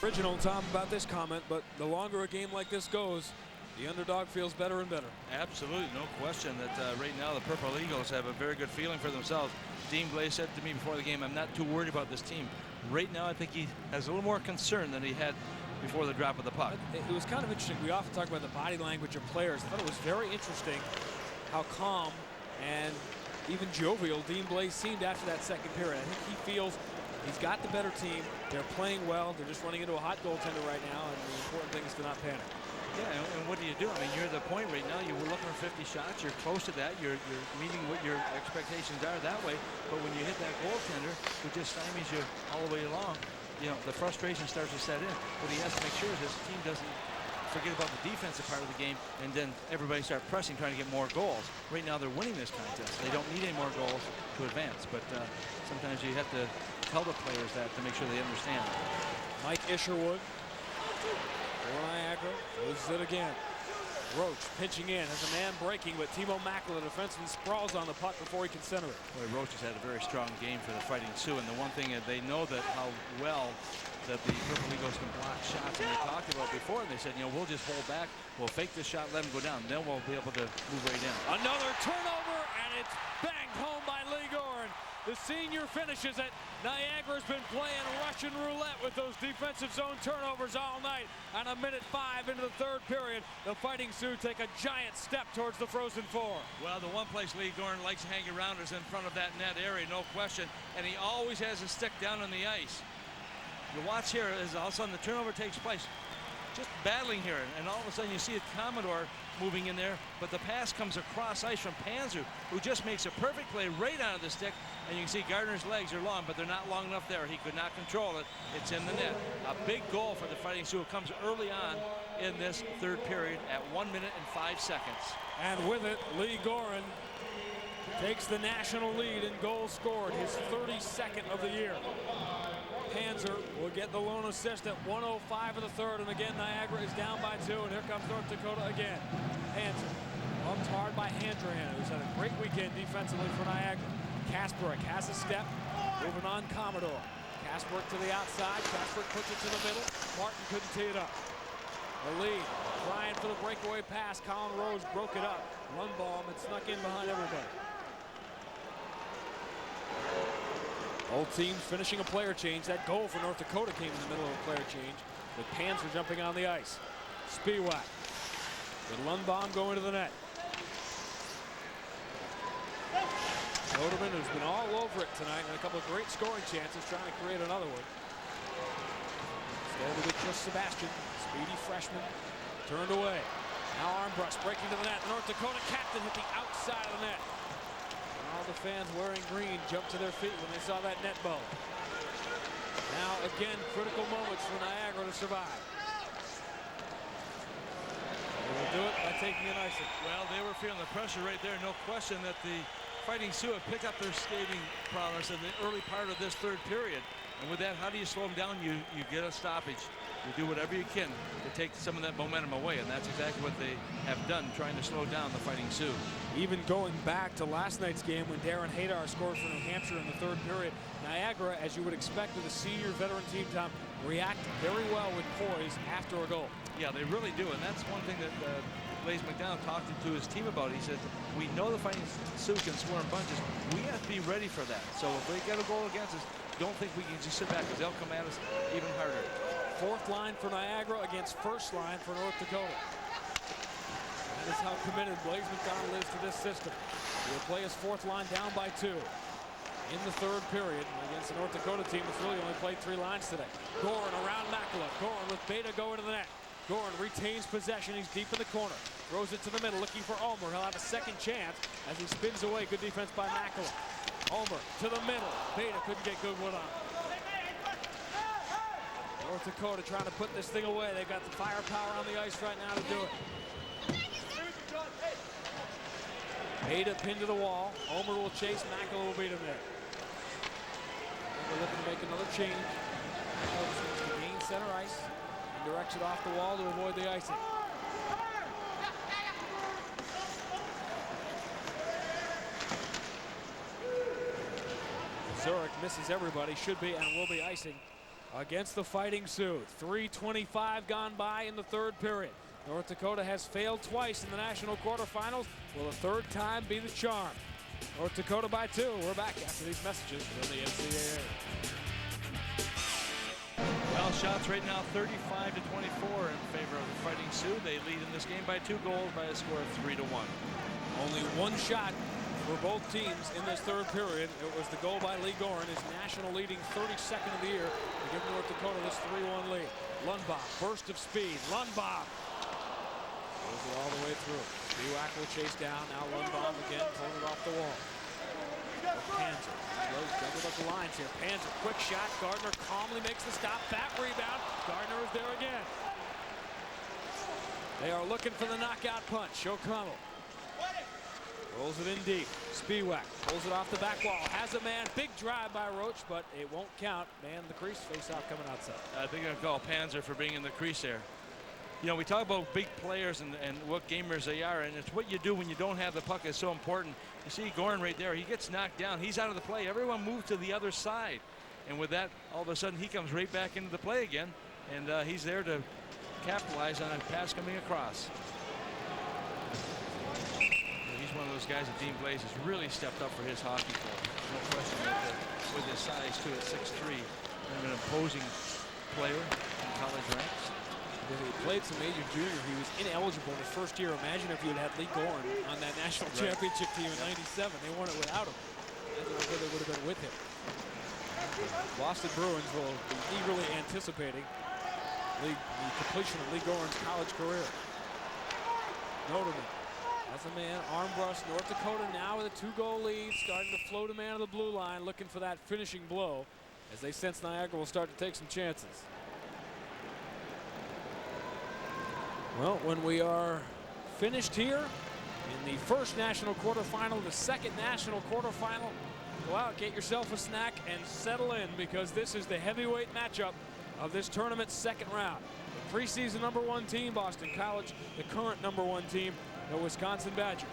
Original, Tom, about this comment, but the longer a game like this goes, the underdog feels better and better. Absolutely, no question that right now the Purple Eagles have a very good feeling for themselves. Dean Blaze said to me before the game, I'm not too worried about this team. Right now, I think he has a little more concern than he had before the drop of the puck. It was kind of interesting. We often talk about the body language of players. I thought it was very interesting how calm and even jovial Dean Blais seemed after that second period. I think he feels he's got the better team. They're playing well. They're just running into a hot goaltender right now, and the important thing is to not panic. Yeah, and what do you do? I mean, you're at the point right now, you were looking for 50 shots. You're close to that. You're meeting what your expectations are that way. But when you hit that goaltender, who just stymies you all the way along, you know, the frustration starts to set in. What he has to make sure is his team doesn't forget about the defensive part of the game, and then everybody start pressing, trying to get more goals. Right now, they're winning this contest. They don't need any more goals to advance. But sometimes you have to tell the players that to make sure they understand. Mike Isherwood. Niagara loses it again. Roach pinching in, has a man breaking, but Timo Makela, the defenseman, sprawls on the puck before he can center it. Boy, Roach has had a very strong game for the Fighting Sioux, and the one thing that they know that how well that the Purple Eagles can block shots, and we talked about before, and they said, you know, we'll just hold back, we'll fake this shot, let him go down, then we'll be able to move right down. Another turnover, and it's banged home by Lee Goehring. The senior finishes it. Niagara's been playing Russian roulette with those defensive zone turnovers all night. And a minute 5 into the third period, the Fighting Sioux take a giant step towards the Frozen Four. Well, the one place Lee Goehring likes to hang around is in front of that net area, no question. And he always has his stick down on the ice. You watch here as all of a sudden the turnover takes place. Just battling here, and all of a sudden you see a Commodore moving in there, but the pass comes across ice from Panzer, who just makes a perfect play right onto the stick, and you can see Gardner's legs are long, but they're not long enough there. He could not control it. It's in the net. A big goal for the Fighting Sioux. It comes early on in this third period at 1 minute and 5 seconds. And with it, Lee Goehring takes the national lead in goals scored, his 32nd of the year. Panzer will get the lone assist at 1:05 of the third, and again Niagara is down by 2, and here comes North Dakota again. Panzer bumped hard by Handrahan, who's had a great weekend defensively for Niagara. Kasparek has a step, moving on Commodore. Kasparek to the outside, Kasparek puts it to the middle. Martin couldn't tee it up. The lead, trying for the breakaway pass. Colin Rose broke it up. Lundbaum had snuck in behind everybody. Both teams finishing a player change. That goal for North Dakota came in the middle of a player change, with Panzer jumping on the ice. Spiewak with Lundbaum going to the net. Soderman, who's been all over it tonight, and a couple of great scoring chances, trying to create another one. Instead with Chris Sebastian, speedy freshman, turned away. Now Armbrust breaking to the net. The North Dakota captain hit the outside of the net. All the fans wearing green jumped to their feet when they saw that net bow. Now again, critical moments for Niagara to survive. They will do it by taking an icing. Well, they were feeling the pressure right there. No question that the Fighting Sioux have picked up their skating prowess in the early part of this third period. And with that, how do you slow them down? You get a stoppage. You do whatever you can to take some of that momentum away, and that's exactly what they have done, trying to slow down the Fighting Sioux. Even going back to last night's game when Darren Hadar scored for New Hampshire in the third period, Niagara, as you would expect with a senior veteran team, Tom, react very well with poise after a goal. Yeah, they really do, and that's one thing that Blaise McDonald talked to his team about. He said, we know the Fighting Sioux can score in bunches. We have to be ready for that. So if they get a goal against us, don't think we can just sit back, because they'll come at us even harder. Fourth line for Niagara against first line for North Dakota. That is how committed Blaise McDonald is to this system. He'll play his fourth line down by 2 in the third period against the North Dakota team that's really only played 3 lines today. Goehring around Makela. Goehring with Beta going to the net. Goehring retains possession. He's deep in the corner. Throws it to the middle, looking for Ulmer. He'll have a second chance as he spins away. Good defense by Makela. Ulmer to the middle. Beta couldn't get good wood on. North Dakota trying to put this thing away. They've got the firepower on the ice right now to do it. Beta pinned to the wall. Ulmer will chase. Makela will beat him there. They're looking to make another change. To gain center ice. And directs it off the wall to avoid the icing. Zurich misses everybody. Should be and will be icing against the Fighting Sioux. 3:25 gone by in the third period. North Dakota has failed twice in the national quarterfinals. Will the third time be the charm? North Dakota by 2. We're back after these messages from the NCAA. shots right now, 35 to 24 in favor of the Fighting Sioux. They lead in this game by 2 goals by a score of 3 to 1. Only one shot for both teams in this third period. It was the goal by Lee Goehring, his national leading 32nd of the year, to give North Dakota this 3-1 lead. Lundbaum, burst of speed. Lundbaum goes it all the way through. Spiewak will chase down. Now Lundbaum again, pulling it off the wall. Panzer goes doubled up the lines here. Panzer, quick shot. Gardner calmly makes the stop. Back rebound. Gardner is there again. They are looking for the knockout punch. O'Connell rolls it in deep. Spiewak pulls it off the back wall. Has a man. Big drive by Roach, but it won't count. Man, the crease face-off coming outside. I think I'll call Panzer for being in the crease there. You know, we talk about big players and what gamers they are, and it's what you do when you don't have the puck is so important. You see Goehring right there. He gets knocked down. He's out of the play. Everyone moved to the other side. And with that, all of a sudden, he comes right back into the play again. And he's there to capitalize on a pass coming across. He's one of those guys that Dean Blaze has really stepped up for his hockey club. No question that with his size, too, at 6'3", an imposing player in college ranks. He played some major junior. He was ineligible in his first year. Imagine if you had had Lee Goehring on that national championship team in '97. They won it without him. Imagine how good they would have been with him. Boston Bruins will be eagerly anticipating the completion of Lee Goehring's college career. Notably, as a man, arm brush. North Dakota now with a 2-goal lead, starting to float a man of the blue line, looking for that finishing blow as they sense Niagara will start to take some chances. Well, when we are finished here in the first national quarterfinal, the second national quarterfinal, go out, get yourself a snack, and settle in, because this is the heavyweight matchup of this tournament's second round. The preseason #1 team, Boston College, the current #1 team, the Wisconsin Badgers.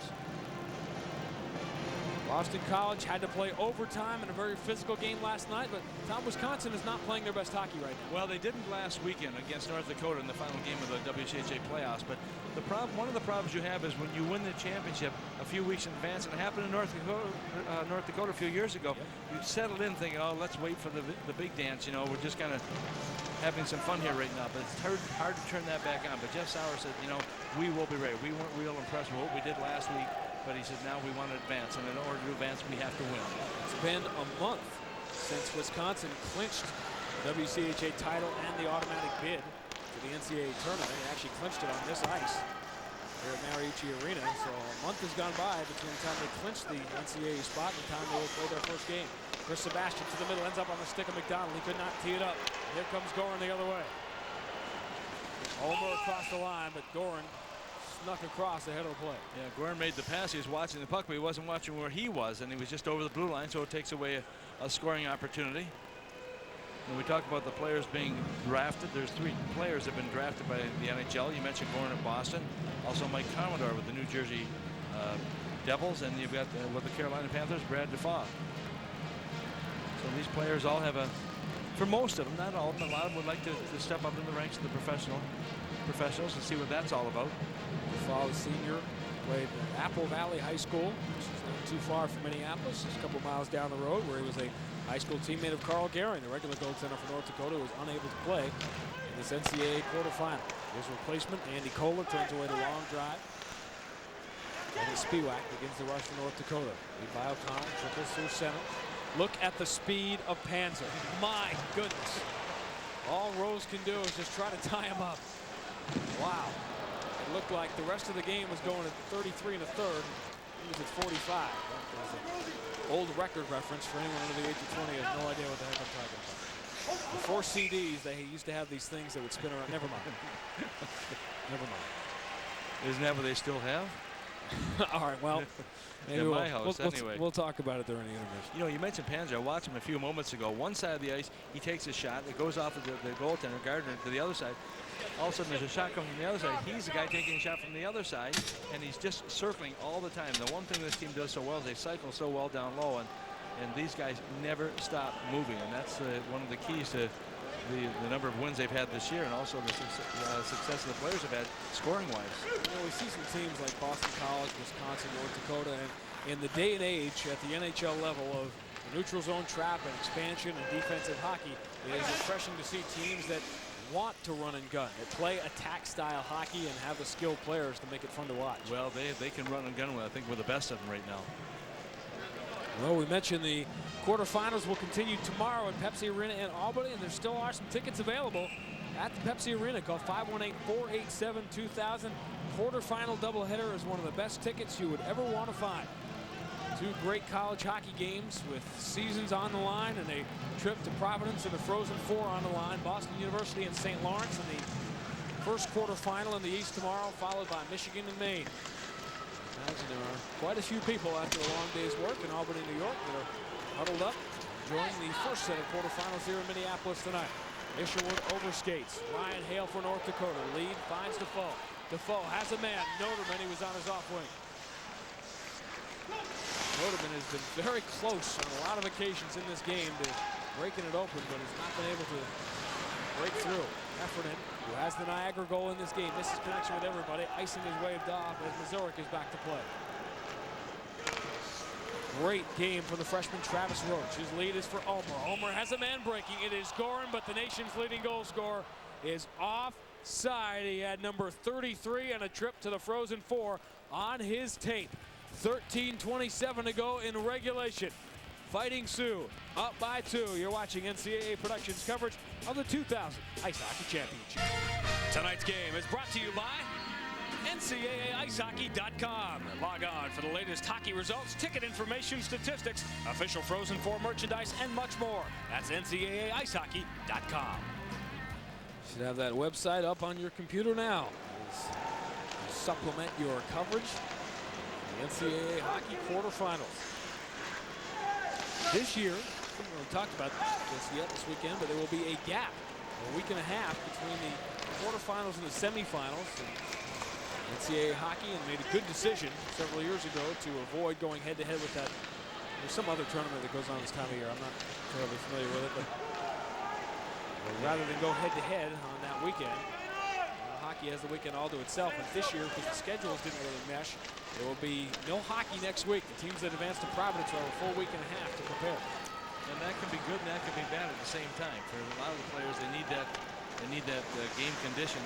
Boston College had to play overtime in a very physical game last night, but Wisconsin is not playing their best hockey right now. Well, they didn't last weekend against North Dakota in the final game of the WCHA playoffs, but the problem, one of the problems you have is when you win the championship a few weeks in advance, and it happened in North Dakota a few years ago, you settled in thinking, oh, let's wait for the big dance, you know, we're just kind of having some fun here right now, but it's hard to turn that back on. But Jeff Sauer said, you know, we will be ready. We weren't real impressed with what we did last week, but he said now we want to advance, and in order to advance, we have to win. It's been a month since Wisconsin clinched the WCHA title and the automatic bid to the NCAA tournament. They actually clinched it on this ice here at Mariucci Arena. So a month has gone by between the time they clinched the NCAA spot and the time they will play their first game. Chris Sebastian to the middle, ends up on the stick of McDonald. He could not tee it up. Here comes Goehring the other way. Homer across the line, but Goehring snuck across ahead of the play. Yeah, Goehring made the pass. He was watching the puck, but he wasn't watching where he was, and he was just over the blue line, so it takes away a scoring opportunity. When we talk about the players being drafted, there's 3 players that have been drafted by the NHL. You mentioned Goehring at Boston. Also Mike Commodore with the New Jersey Devils, and you've got with the Carolina Panthers, Brad Defoe. So these players all have for most of them, not all of them, a lot of them would like to step up in the ranks of the professionals and see what that's all about. Defoe, the senior, played at Apple Valley High School, which is not too far from Minneapolis, just a couple miles down the road, where he was a high school teammate of Karl Goehring, the regular goaltender for North Dakota, who was unable to play in this NCAA quarterfinal. His replacement, Andy Kollar, turns away the long drive. And Spiewak begins the rush for North Dakota. Lead by O'Connell, triples through center. Look at the speed of Panzer. My goodness. All Rose can do is just try to tie him up. Wow. It looked like the rest of the game was going at 33 and a third. He was at 45. That's an old record reference for anyone under the age of 20 who has no idea what the heck I'm talking about. Before CDs, they used to have these things that would spin around. Never mind. Never mind. Isn't that what they still have? All right, well, maybe in my house, anyway. We'll talk about it during the intermission. You know, you mentioned Panzer. I watched him a few moments ago. One side of the ice, he takes a shot. It goes off of the goaltender, Gardner, to the other side. All of a sudden, there's a shot coming from the other side. He's the guy taking a shot from the other side, and he's just circling all the time. The one thing this team does so well is they cycle so well down low, and these guys never stop moving, and that's one of the keys to the number of wins they've had this year, and also the success the players have had scoring-wise. You know, we see some teams like Boston College, Wisconsin, North Dakota, and in the day and age at the NHL level of neutral zone trap and expansion and defensive hockey. It is refreshing to see teams that want to run and gun, that play attack-style hockey and have the skilled players to make it fun to watch. Well, they can run and gun. I think we're the best of them right now. Well, we mentioned the quarterfinals will continue tomorrow at Pepsi Arena in Albany, and there still are some tickets available at the Pepsi Arena. Call 518-487-2000. Quarterfinal doubleheader is one of the best tickets you would ever want to find. Two great college hockey games with seasons on the line and a trip to Providence and the Frozen Four on the line. Boston University and St. Lawrence in the first quarterfinal in the East tomorrow, followed by Michigan and Maine. Imagine there are quite a few people after a long day's work in Albany, New York, that are huddled up, enjoying the first set of quarterfinals here in Minneapolis tonight. Isherwood overskates. Ryan Hale for North Dakota. Lead finds Defoe. Defoe has a man. Noterman, he was on his off wing. Noterman has been very close on a lot of occasions in this game to breaking it open, but has not been able to break through. Heffernan, who has the Niagara goal in this game, misses connection with everybody, icing his waved off as Mazurek is back to play. Great game for the freshman Travis Roach. His lead is for Ulmer. Ulmer has a man breaking. It is Goehring, but the nation's leading goal scorer is offside. He had number 33 and a trip to the Frozen Four on his tape. 13:27 to go in regulation. Fighting Sioux up by 2. You're watching NCAA Productions coverage of the 2000 Ice Hockey Championship. Tonight's game is brought to you by NCAAIceHockey.com. Log on for the latest hockey results, ticket information, statistics, official Frozen Four merchandise, and much more. That's NCAAIceHockey.com. You should have that website up on your computer now. Supplement your coverage. The NCAA hockey quarterfinals. This year, we haven't really talked about this yet this weekend, but there will be a gap, a week and a half between the quarterfinals and the semifinals. And NCAA hockey made a good decision several years ago to avoid going head-to-head with that. There's some other tournament that goes on this time of year. I'm not terribly familiar with it, but rather than go head-to-head on that weekend, hockey has the weekend all to itself. And this year, because the schedules didn't really mesh, there will be no hockey next week. The teams that advance to Providence will have a full week and a half to prepare. And that can be good and that can be bad at the same time. For a lot of the players, they need that game conditions,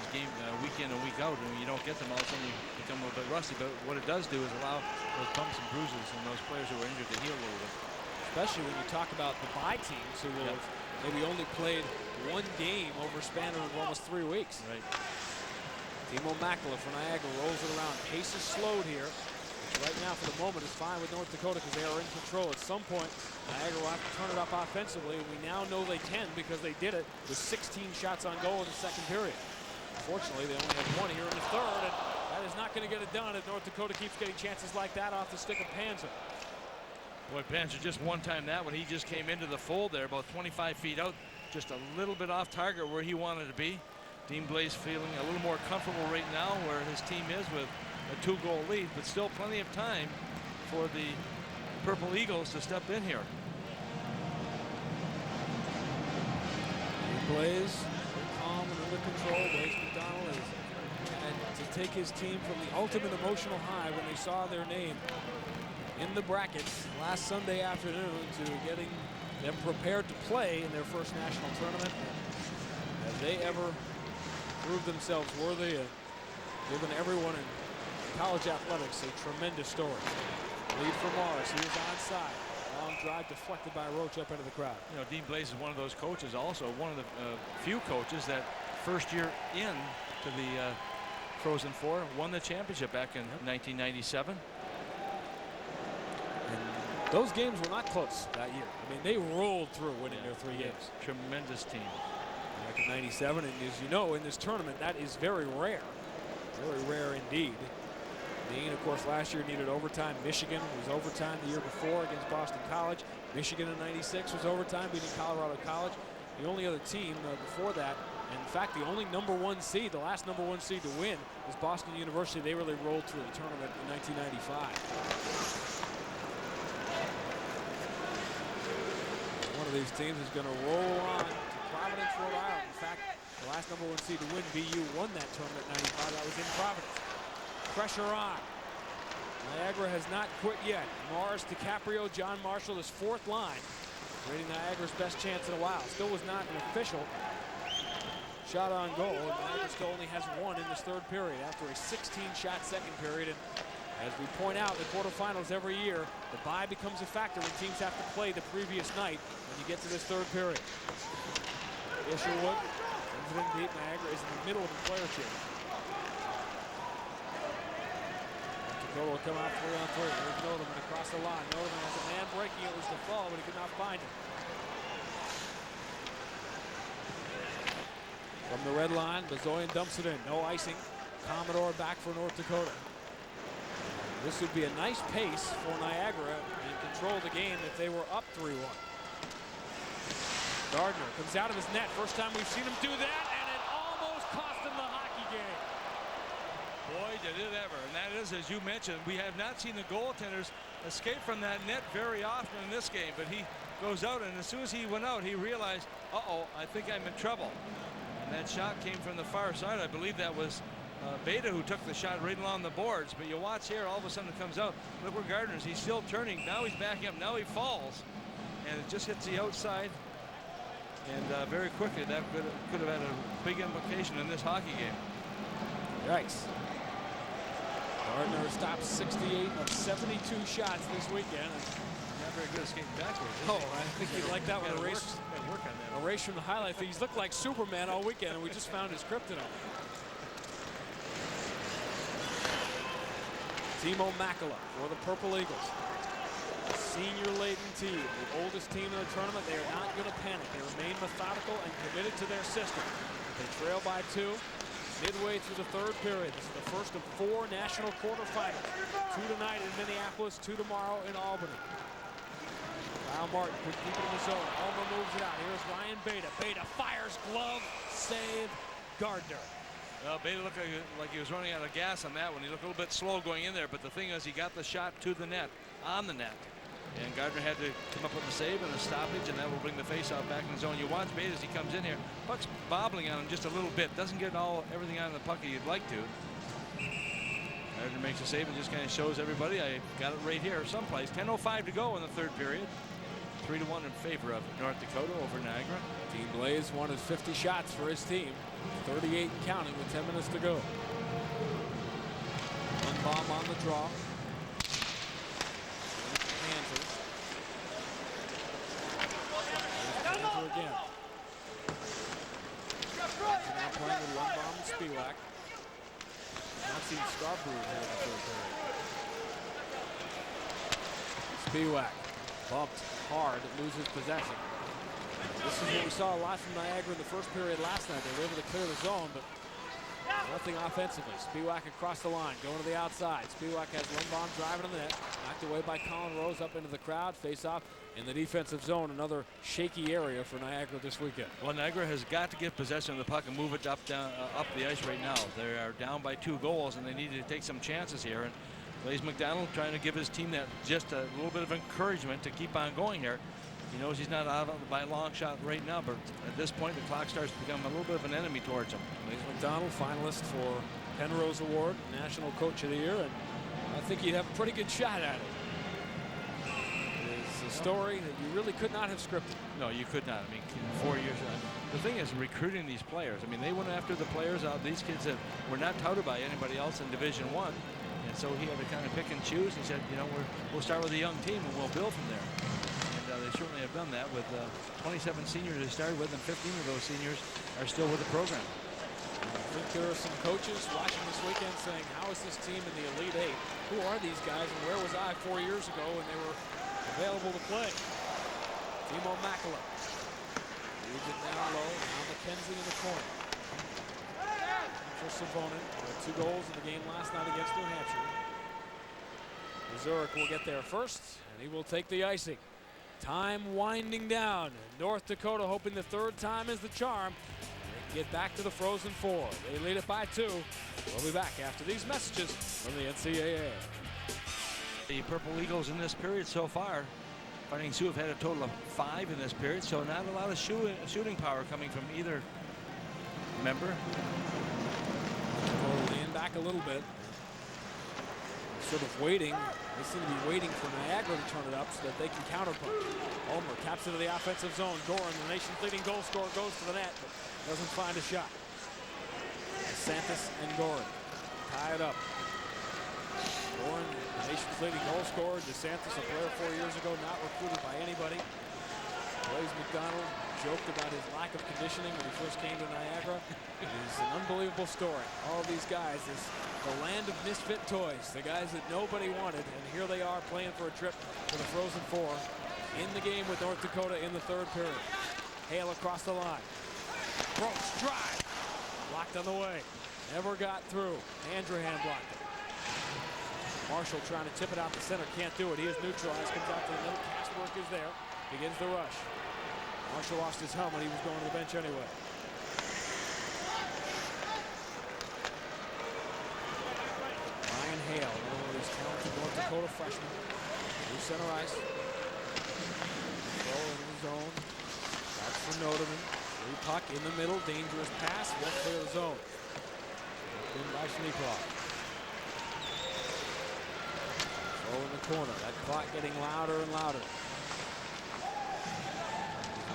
week in and week out. And when you don't get them, all of a sudden you become a bit rusty. But what it does do is allow those bumps and bruises and those players who are injured to heal a little bit. Especially when you talk about the bye teams who will have maybe only played one game over a span of almost 3 weeks. Right. Timo Makela for Niagara rolls it around. Pace is slowed here, which right now for the moment is fine with North Dakota because they are in control. At some point, Niagara will have to turn it up offensively, and we now know they can because they did it with 16 shots on goal in the second period. Unfortunately, they only had 1 here in the third, and that is not going to get it done if North Dakota keeps getting chances like that off the stick of Panzer. Boy, Panzer just one time that when he just came into the fold there, about 25 feet out, just a little bit off target where he wanted to be. Dean Blaze feeling a little more comfortable right now where his team is with a 2-goal lead, but still plenty of time for the Purple Eagles to step in here. Dean Blaze, very calm and under control. Blaze McDonald has had to take his team from the ultimate emotional high when they saw their name in the brackets last Sunday afternoon to getting them prepared to play in their first national tournament. Have they ever proved themselves worthy and given everyone in college athletics a tremendous story. Lead for Morris. He is onside. Long drive deflected by Roach up into the crowd. You know, Dean Blaze is one of those coaches, also one of the few coaches that first year in to the Frozen Four won the championship back in 1997. And those games were not close that year. I mean, they rolled through winning their 3 games. Tremendous team. Back in 97, and as you know, in this tournament, that is very rare. Very rare indeed. Maine, of course, last year needed overtime. Michigan was overtime the year before against Boston College. Michigan in 96 was overtime, beating Colorado College. The only other team before that, and in fact, the only #1 seed, the last #1 seed to win, was Boston University. They really rolled through the tournament in 1995. One of these teams is going to roll on to Providence, Rhode Island. In fact, the last #1 seed to win, BU won that tournament in 95. That was in Providence. Pressure on. Niagara has not quit yet. Mars, DiCaprio, John Marshall is fourth line, rating Niagara's best chance in a while. Still was not an official shot on goal, and Niagara still only has one in this third period after a 16-shot second period. And as we point out in the quarterfinals every year, the bye becomes a factor when teams have to play the previous night when you get to this third period. Isherwood, deep. Niagara is in the middle of the player change. Dakota will come out 3-on-3. There's Nolan across the line. Nolan has a man breaking. It was the fall, but he could not find him. From the red line, Bezoyan dumps it in. No icing. Commodore back for North Dakota. This would be a nice pace for Niagara and control the game if they were up 3-1. Gardner comes out of his net. First time we've seen him do that, and it almost cost him the hockey game. Boy, did it ever. And that is, as you mentioned, we have not seen the goaltenders escape from that net very often in this game. But he goes out, and as soon as he went out, he realized, uh-oh, I think I'm in trouble. And that shot came from the far side. I believe that was Beta who took the shot right along the boards. But you watch here, all of a sudden it comes out. Look where Gardner is. He's still turning. Now he's backing up. Now he falls. And it just hits the outside. And very quickly, that could have had a big implication in this hockey game. Yikes. Gardner stopped 68 of 72 shots this weekend. Not very good at skating backwards. Oh, I think he'd like that one erased. Work on that. Erased from the highlight feed. He's looked like Superman all weekend, and we just found his kryptonite. Timo Makala for the Purple Eagles. Senior-laden team, the oldest team in the tournament. They are not going to panic. They remain methodical and committed to their system. They trail by 2 midway through the third period. This is the first of 4 national quarterfinals. 2 tonight in Minneapolis, 2 tomorrow in Albany. Kyle Martin could keep it in the zone. Ulmer moves it out. Here's Ryan Beta. Beta fires, glove, save, Gardner. Well, Beta looked like he was running out of gas on that one. He looked a little bit slow going in there, but the thing is he got the shot to the net, on the net. And Gardner had to come up with a save and a stoppage, and that will bring the faceoff back in the zone. You watch Beta as he comes in here. Puck's bobbling on him just a little bit. Doesn't get everything on the puck you'd like to. Gardner makes a save and just kind of shows everybody, I got it right here someplace. 10:05 to go in the third period. 3-1 in favor of North Dakota over Niagara. Team Blaze wanted 50 shots for his team. 38 and counting with 10 minutes to go. One bomb on the draw. Hanser again. Now playing with one bomb and Spivak. Not seen Scarborough here in the third period. Spivak bumped hard, loses possession. This is what we saw a lot from Niagara in the first period last night. They were able to clear the zone, but nothing offensively. Spivak across the line, going to the outside. Spivak has one bomb driving on the net, knocked away by Colin Rose up into the crowd. Face off in the defensive zone, another shaky area for Niagara this weekend. Well, Niagara has got to get possession of the puck and move it up the ice right now. They are down by 2 goals, and they need to take some chances here. And Blaze McDonald trying to give his team that just a little bit of encouragement to keep on going here. He knows he's not out by a long shot right now, but at this point, the clock starts to become a little bit of an enemy towards him. Blaze McDonald, finalist for Penrose Award, National Coach of the Year, and I think he'd have a pretty good shot at it. It's a story that you really could not have scripted. No, you could not. I mean, 4 years. The thing is recruiting these players. I mean, they went after the players out. These kids that were not touted by anybody else in Division I, and so he had to kind of pick and choose. He said, you know, we'll start with a young team and we'll build from there. They certainly have done that with 27 seniors they started with, and 15 of those seniors are still with the program. I think there are some coaches watching this weekend saying, how is this team in the Elite 8? Who are these guys, and where was I 4 years ago when they were available to play? Timo Makala leaves it down low. Now McKenzie in the corner. For Savonin, 2 goals in the game last night against New Hampshire. Zurich will get there first, and he will take the icing. Time winding down. North Dakota hoping the third time is the charm. They get back to the Frozen Four. They lead it by 2. We'll be back after these messages from the NCAA. The Purple Eagles in this period so far, Fighting Sioux have had a total of 5 in this period, so not a lot of shooting power coming from either member. We'll lean back a little bit. sort of waiting. They seem to be waiting for Niagara to turn it up so that they can counterpunch. Ulmer taps into the offensive zone. Goehring, the nation's leading goal scorer, goes to the net, but doesn't find a shot. Santos and Goehring tie it up. Goehring, the nation's leading goal scorer. DeSantis, a player 4 years ago, not recruited by anybody. Blaise McDonald joked about his lack of conditioning when he first came to Niagara. It is an unbelievable story. All of these guys, is the land of misfit toys, the guys that nobody wanted, and here they are playing for a trip to the Frozen Four in the game with North Dakota in the third period. Hale across the line. Brooks drive. Blocked on the way. Never got through. Handrahan blocked it. Marshall trying to tip it out the center. Can't do it. He is neutralized. Comes out to the middle. Pass work is there. Begins the rush. Marshall lost his helmet. He was going to the bench anyway. Ryan Hale, one of these talented North Dakota freshmen. Through center ice. Throw in the zone. That's for Noterman. Free puck in the middle. Dangerous pass. Won't clear the zone. In by Schneekloff. Throw in the corner. That clock getting louder and louder.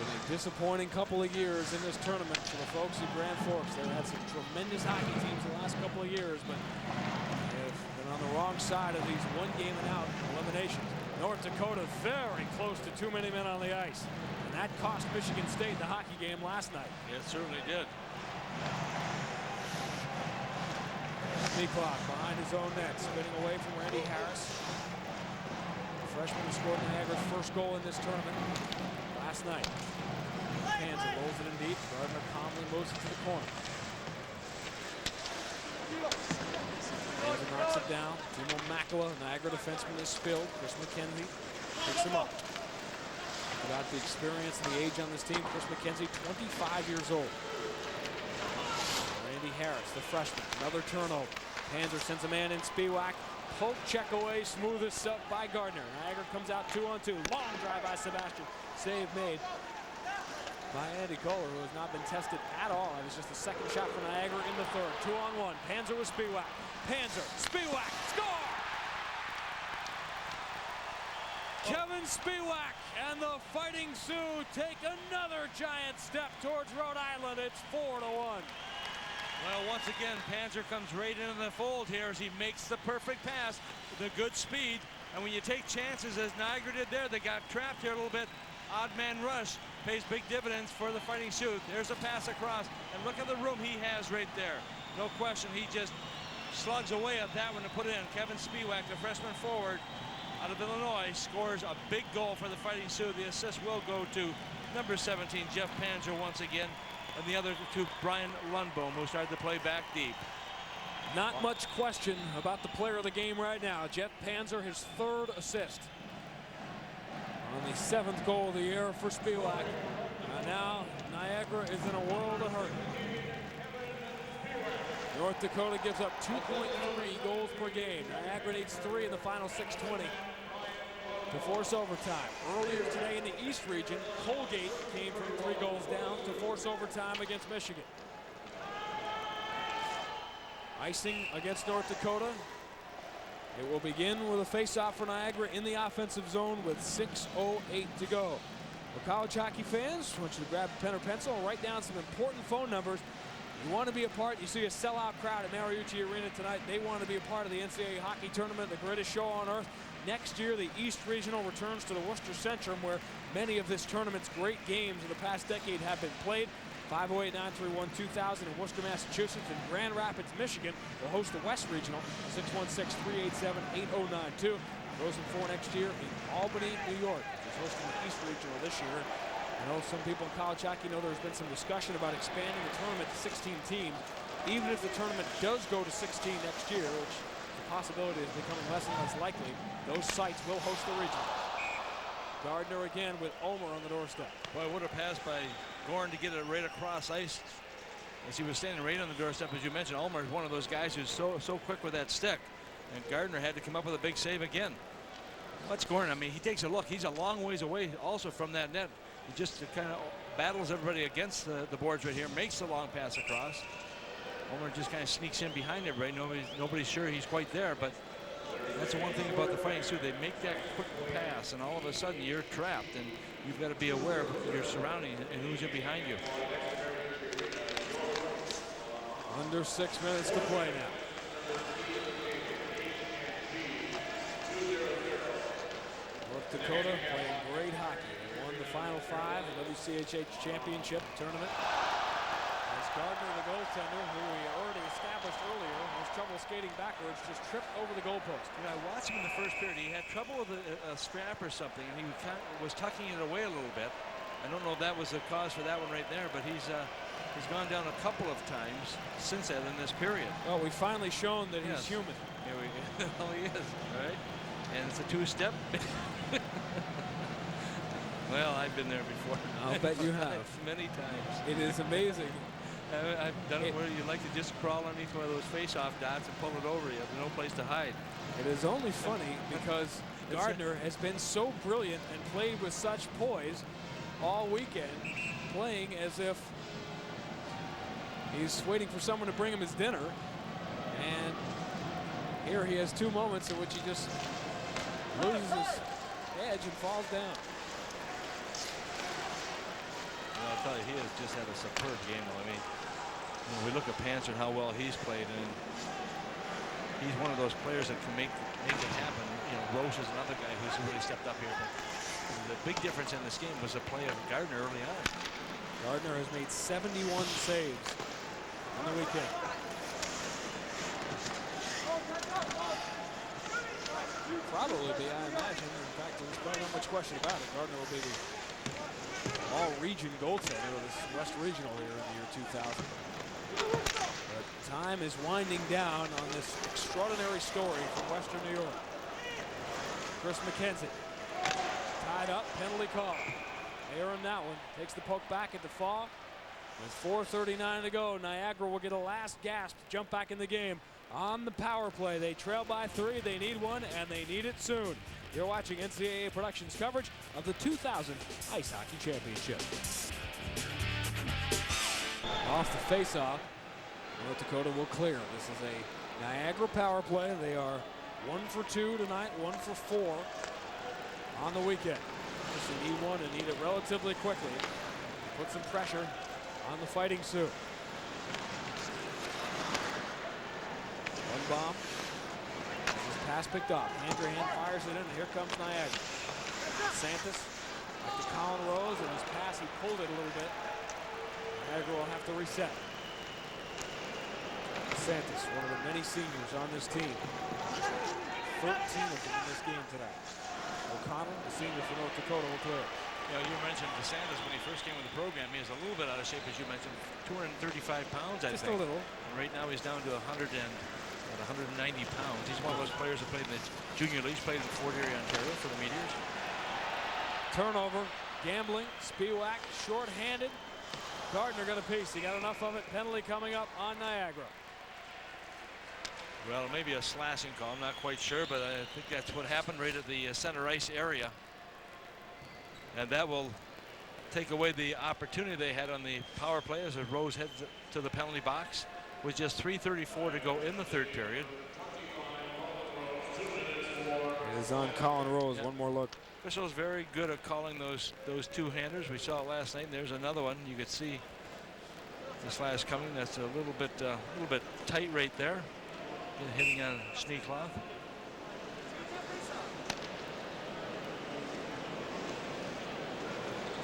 It's been a disappointing couple of years in this tournament for the folks at Grand Forks. They've had some tremendous hockey teams the last couple of years, but they've been on the wrong side of these one game and out eliminations. North Dakota very close to too many men on the ice. And that cost Michigan State the hockey game last night. It certainly did. Schneekloff behind his own net, spinning away from Randy Harris. The freshman who scored Niagara's first goal in this tournament last night. Kansas rolls it in deep. Gardner calmly moves it to the corner. Kansas knocks it down. Timo Makela, Niagara defenseman, is spilled. Chris McKenzie picks him up. About the experience and the age on this team, Chris McKenzie, 25 years old. Randy Harris, the freshman, another turnover. Panzer sends a man in. Spiewak, poke check away, smoothest up by Gardner. Niagara comes out 2-on-2. Long drive by Sebastian. Save made by Andy Kollar, who has not been tested at all. It was just the second shot for Niagara in the third. 2-on-1. Panzer with Spiewak. Panzer, Spiewak, score! Kevin Spiewak and the Fighting Sioux take another giant step towards Rhode Island. It's 4-1. Well, once again, Panzer comes right into the fold here as he makes the perfect pass with a good speed. And when you take chances, as Niagara did there, they got trapped here a little bit. Odd man rush pays big dividends for the Fighting Sioux. There's a pass across, and look at the room he has right there. No question, he just slugs away at that one to put it in. Kevin Spiewak, the freshman forward out of Illinois, scores a big goal for the Fighting Sioux. The assist will go to number 17, Jeff Panzer, once again. And the other to Brian Lundbohm, who started to play back deep. Not much question about the player of the game right now. Jeff Panzer, his third assist. On the 7th goal of the year for Spiewak. And now Niagara is in a world of hurt. North Dakota gives up 2.3 goals per game. Niagara needs 3 in the final 6:20 to force overtime. Earlier today in the East region, Colgate came from 3 goals down to force overtime against Michigan. Icing against North Dakota. It will begin with a face-off for Niagara in the offensive zone with 6:08 to go. For college hockey fans, I want you to grab a pen or pencil and write down some important phone numbers. You want to be a part. You see a sellout crowd at Mariucci Arena tonight. They want to be a part of the NCAA hockey tournament, the greatest show on earth. Next year, the East Regional returns to the Worcester Centrum, where many of this tournament's great games of the past decade have been played. 508-931-2000 in Worcester, Massachusetts, and Grand Rapids, Michigan will host the West Regional, 616-387-8092. Frozen Four next year in Albany, New York, which is hosting the East Regional this year. I know some people in college hockey know there's been some discussion about expanding the tournament to 16 teams. Even if the tournament does go to 16 next year, which the possibility is becoming less and less likely, those sites will host the region. Gardner again with Ulmer on the doorstep. Boy, what a pass by Goehring to get it right across ice as he was standing right on the doorstep. As you mentioned, Ulmer is one of those guys who's so quick with that stick, and Gardner had to come up with a big save again. What's Goehring? I mean, he takes a look. He's a long ways away also from that net. He just kind of battles everybody against the boards right here, makes the long pass across. Ulmer just kind of sneaks in behind everybody. Nobody's sure he's quite there, but That's the one thing about the Fighting Sioux. They make that quick pass, and all of a sudden you're trapped, and you've got to be aware of your surroundings and who's in behind you. Under 6 minutes to play now. North Dakota playing great hockey. They won the Final 5 in the WCHH Championship tournament. As Gardner, the goaltender, who we already established earlier, has trouble skating backwards, just tripped over the goalpost. Yeah, I watched him in the first period. He had trouble with a strap or something, and he was tucking it away a little bit. I don't know if that was the cause for that one right there, but he's gone down a couple of times since then in this period. Well, we've finally shown that he's human. Here we go. Well, he is, right? And it's a two-step. Well, I've been there before. I'll bet you have. Many times. It is amazing. I've done it where you like to just crawl underneath one of those face-off dots and pull it over. You have no place to hide. It is only funny because Gardner has been so brilliant and played with such poise all weekend, playing as if he's waiting for someone to bring him his dinner. And here he has 2 moments in which he just loses his edge and falls down. Well, I'll tell you, he has just had a superb game. I mean, we look at Panzer and how well he's played, and he's one of those players that can make it happen. You know, Roche is another guy who's really stepped up here. But the big difference in this game was the play of Gardner early on. Gardner has made 71 saves on the weekend. Probably be, I imagine, in fact, there's probably not much question about it, Gardner will be the all-region goaltender of this West Regional here in the year 2000. But time is winding down on this extraordinary story from Western New York. Chris McKenzie tied up, penalty call. Aaron that one takes the poke back at the fall. With 4:39 to go, Niagara will get a last gasp to jump back in the game. On the power play, they trail by 3. They need one, and they need it soon. You're watching NCAA Productions coverage of the 2000 Ice Hockey Championship. Off the face-off, North Dakota will clear. This is a Niagara power play. They are 1 for 2 tonight, 1 for 4 on the weekend. They need one and need it relatively quickly. Put some pressure on the Fighting Sioux. One bomb. This pass picked up. Andrehan fires it in, and here comes Niagara. Santos back to Colin Rose, and his pass, he pulled it a little bit. Niagara will have to reset. Santos, one of the many seniors on this team. 13 of them in this game tonight. O'Connell, the senior for North Dakota, will clear. You know, you mentioned DeSantis when he first came in the program. He is a little bit out of shape, as you mentioned. 235 pounds, I think. Just a little. And right now he's down to 190 pounds. He's one of those players that played in the junior leagues, played in Fort Erie, Ontario for the Meteors. Turnover, gambling, Spiewak, short-handed. Gardner got a piece. He got enough of it. Penalty coming up on Niagara. Well, maybe a slashing call. I'm not quite sure, but I think that's what happened right at the center ice area. And that will take away the opportunity they had on the power play as Rose heads to the penalty box with just 3:34 to go in the third period. It is on Colin Rose. Yep. One more look. Officials very good at calling those two-handers. We saw it last night. And there's another one. You could see the slash coming. That's a little bit tight right there. Hitting on sneak cloth.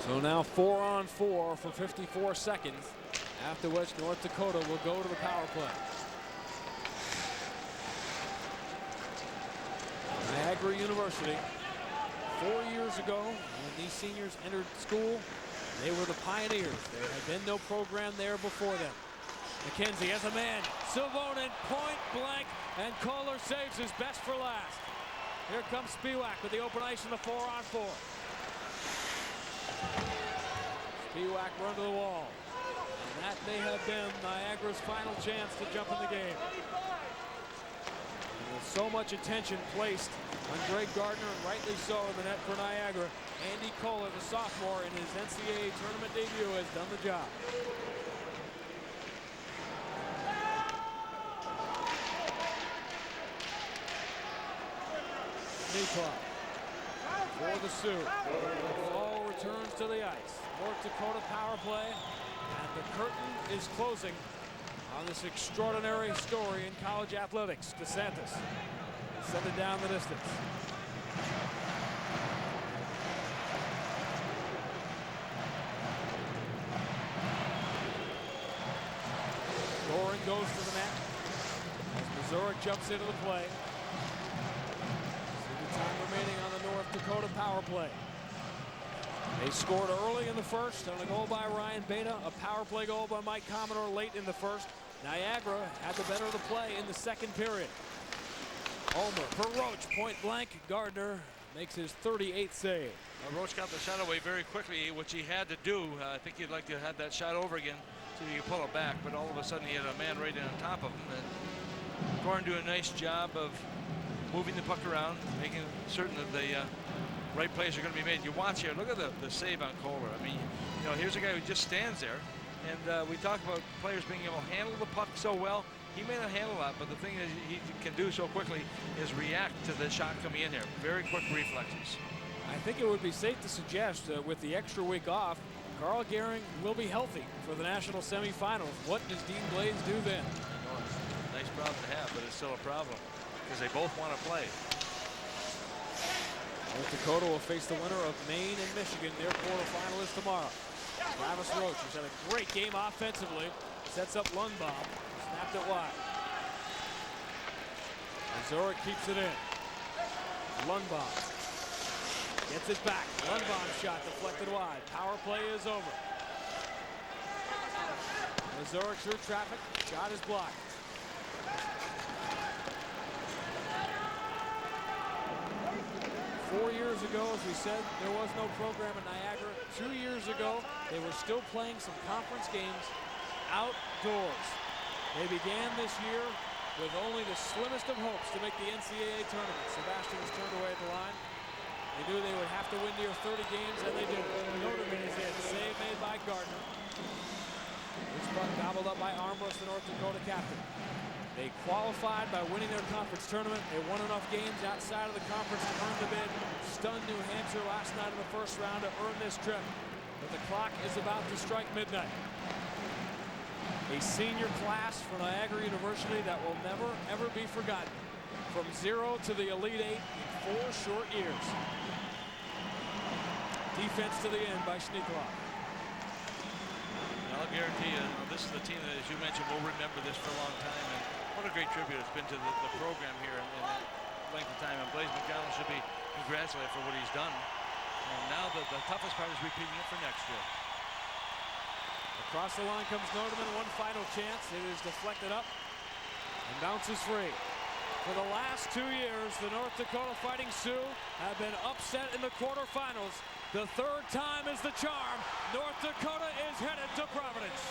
So now 4-on-4 for 54 seconds, after which North Dakota will go to the power play. Niagara University, 4 years ago, when these seniors entered school, they were the pioneers. There had been no program there before them. McKenzie has a man. Silvonen point blank, and Kollar saves his best for last. Here comes Spiewak with the open ice in the 4-on-4. Spiewak run to the wall. And that may have been Niagara's final chance to jump in the game. And with so much attention placed on Greg Gardner, and rightly so, in the net for Niagara, Andy Kollar, the sophomore, in his NCAA tournament debut, has done the job. Schneekloff for the Sioux. Ball returns to the ice. North Dakota power play, and the curtain is closing on this extraordinary story in college athletics. DeSantis send it down the distance. Goehring goes to the net as Missouri jumps into the play. See the time remaining on the North Dakota power play. They scored early in the first on a goal by Ryan Beta, a power play goal by Mike Commodore late in the first. Niagara had the better of the play in the second period. Ulmer for Roach, point blank. Gardner makes his 38th save. Roach got the shot away very quickly, which he had to do. I think he'd like to have that shot over again so he could pull it back, but all of a sudden he had a man right in on top of him. And Goehring doing a nice job of moving the puck around, making certain that the right plays are going to be made. You watch here, look at the save on Kollar. I mean, you know, here's a guy who just stands there, and we talk about players being able to handle the puck so well. He may not handle that, but the thing is he can do so quickly is react to the shot coming in here. Very quick reflexes. I think it would be safe to suggest with the extra week off, Karl Goehring will be healthy for the national semifinals. What does Dean Blaze do then? Oh, it's a nice problem to have, but it's still a problem because they both want to play. North Dakota will face the winner of Maine and Michigan, their quarterfinalists tomorrow. Travis Roach, who's had a great game offensively, sets up Lundbaum, snapped it wide. Missouri keeps it in. Lundbaum gets it back. Lundbaum shot deflected wide. Power play is over. Missouri through traffic. Shot is blocked. Four years ago, as we said, there was no program in Niagara. 2 years ago, they were still playing some conference games outdoors. They began this year with only the slimmest of hopes to make the NCAA tournament. Sebastian was turned away at the line. They knew they would have to win near 30 games, and they did. Notably, they had a save made by Gardner. This puck gobbled up by Armbrust, the North Dakota captain. They qualified by winning their conference tournament. They won enough games outside of the conference to earn the bid. Stunned New Hampshire last night in the first round to earn this trip. But the clock is about to strike midnight. A senior class for Niagara University that will never, ever be forgotten. From zero to the Elite Eight in 4 short years. Defense to the end by Schneekloff. I'll guarantee you, this is the team that, as you mentioned, will remember this for a long time. And what a great tribute it's been to the program here in that length of time. And Blaze McDonald should be congratulated for what he's done. And now the toughest part is repeating it for next year. Across the line comes Nordeman. One final chance. It is deflected up and bounces free. For the last 2 years, the North Dakota Fighting Sioux have been upset in the quarterfinals. The third time is the charm. North Dakota is headed to Providence.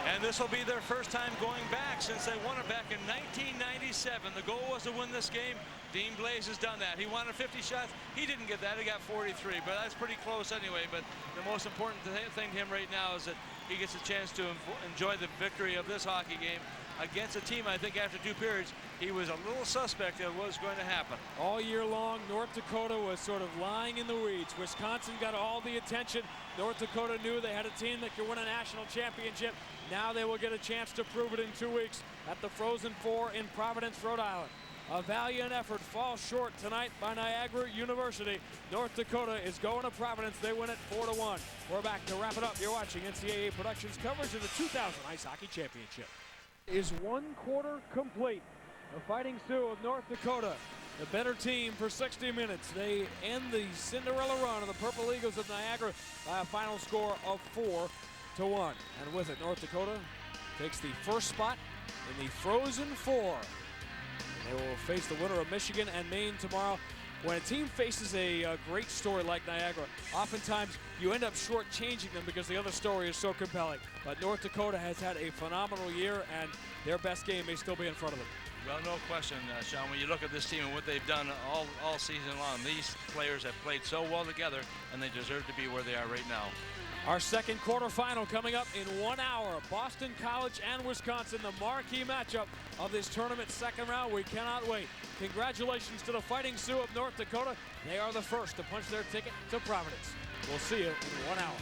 And this will be their first time going back since they won it back in 1997. The goal was to win this game. Dean Blaze has done that. He wanted 50 shots. He didn't get that. He got 43, but that's pretty close anyway. But the most important thing to him right now is that he gets a chance to enjoy the victory of this hockey game against a team, I think, after 2 periods, he was a little suspect that was going to happen. All year long, North Dakota was sort of lying in the weeds. Wisconsin got all the attention. North Dakota knew they had a team that could win a national championship. Now they will get a chance to prove it in 2 weeks at the Frozen Four in Providence, Rhode Island. A valiant effort falls short tonight by Niagara University. North Dakota is going to Providence. They win it 4-1. We're back to wrap it up. You're watching NCAA Productions coverage of the 2000 Ice Hockey Championship. Is 1 quarter complete. The Fighting Sioux of North Dakota, the better team for 60 minutes. They end the Cinderella run of the Purple Eagles of Niagara by a final score of 4-1. And with it, North Dakota takes the first spot in the Frozen Four. They will face the winner of Michigan and Maine tomorrow. When a team faces a great story like Niagara, oftentimes you end up shortchanging them because the other story is so compelling. But North Dakota has had a phenomenal year, and their best game may still be in front of them. Well, no question, Sean. When you look at this team and what they've done all season long, these players have played so well together, and they deserve to be where they are right now. Our second quarterfinal coming up in 1 hour. Boston College and Wisconsin, the marquee matchup of this tournament second round. We cannot wait. Congratulations to the Fighting Sioux of North Dakota. They are the first to punch their ticket to Providence. We'll see you in 1 hour.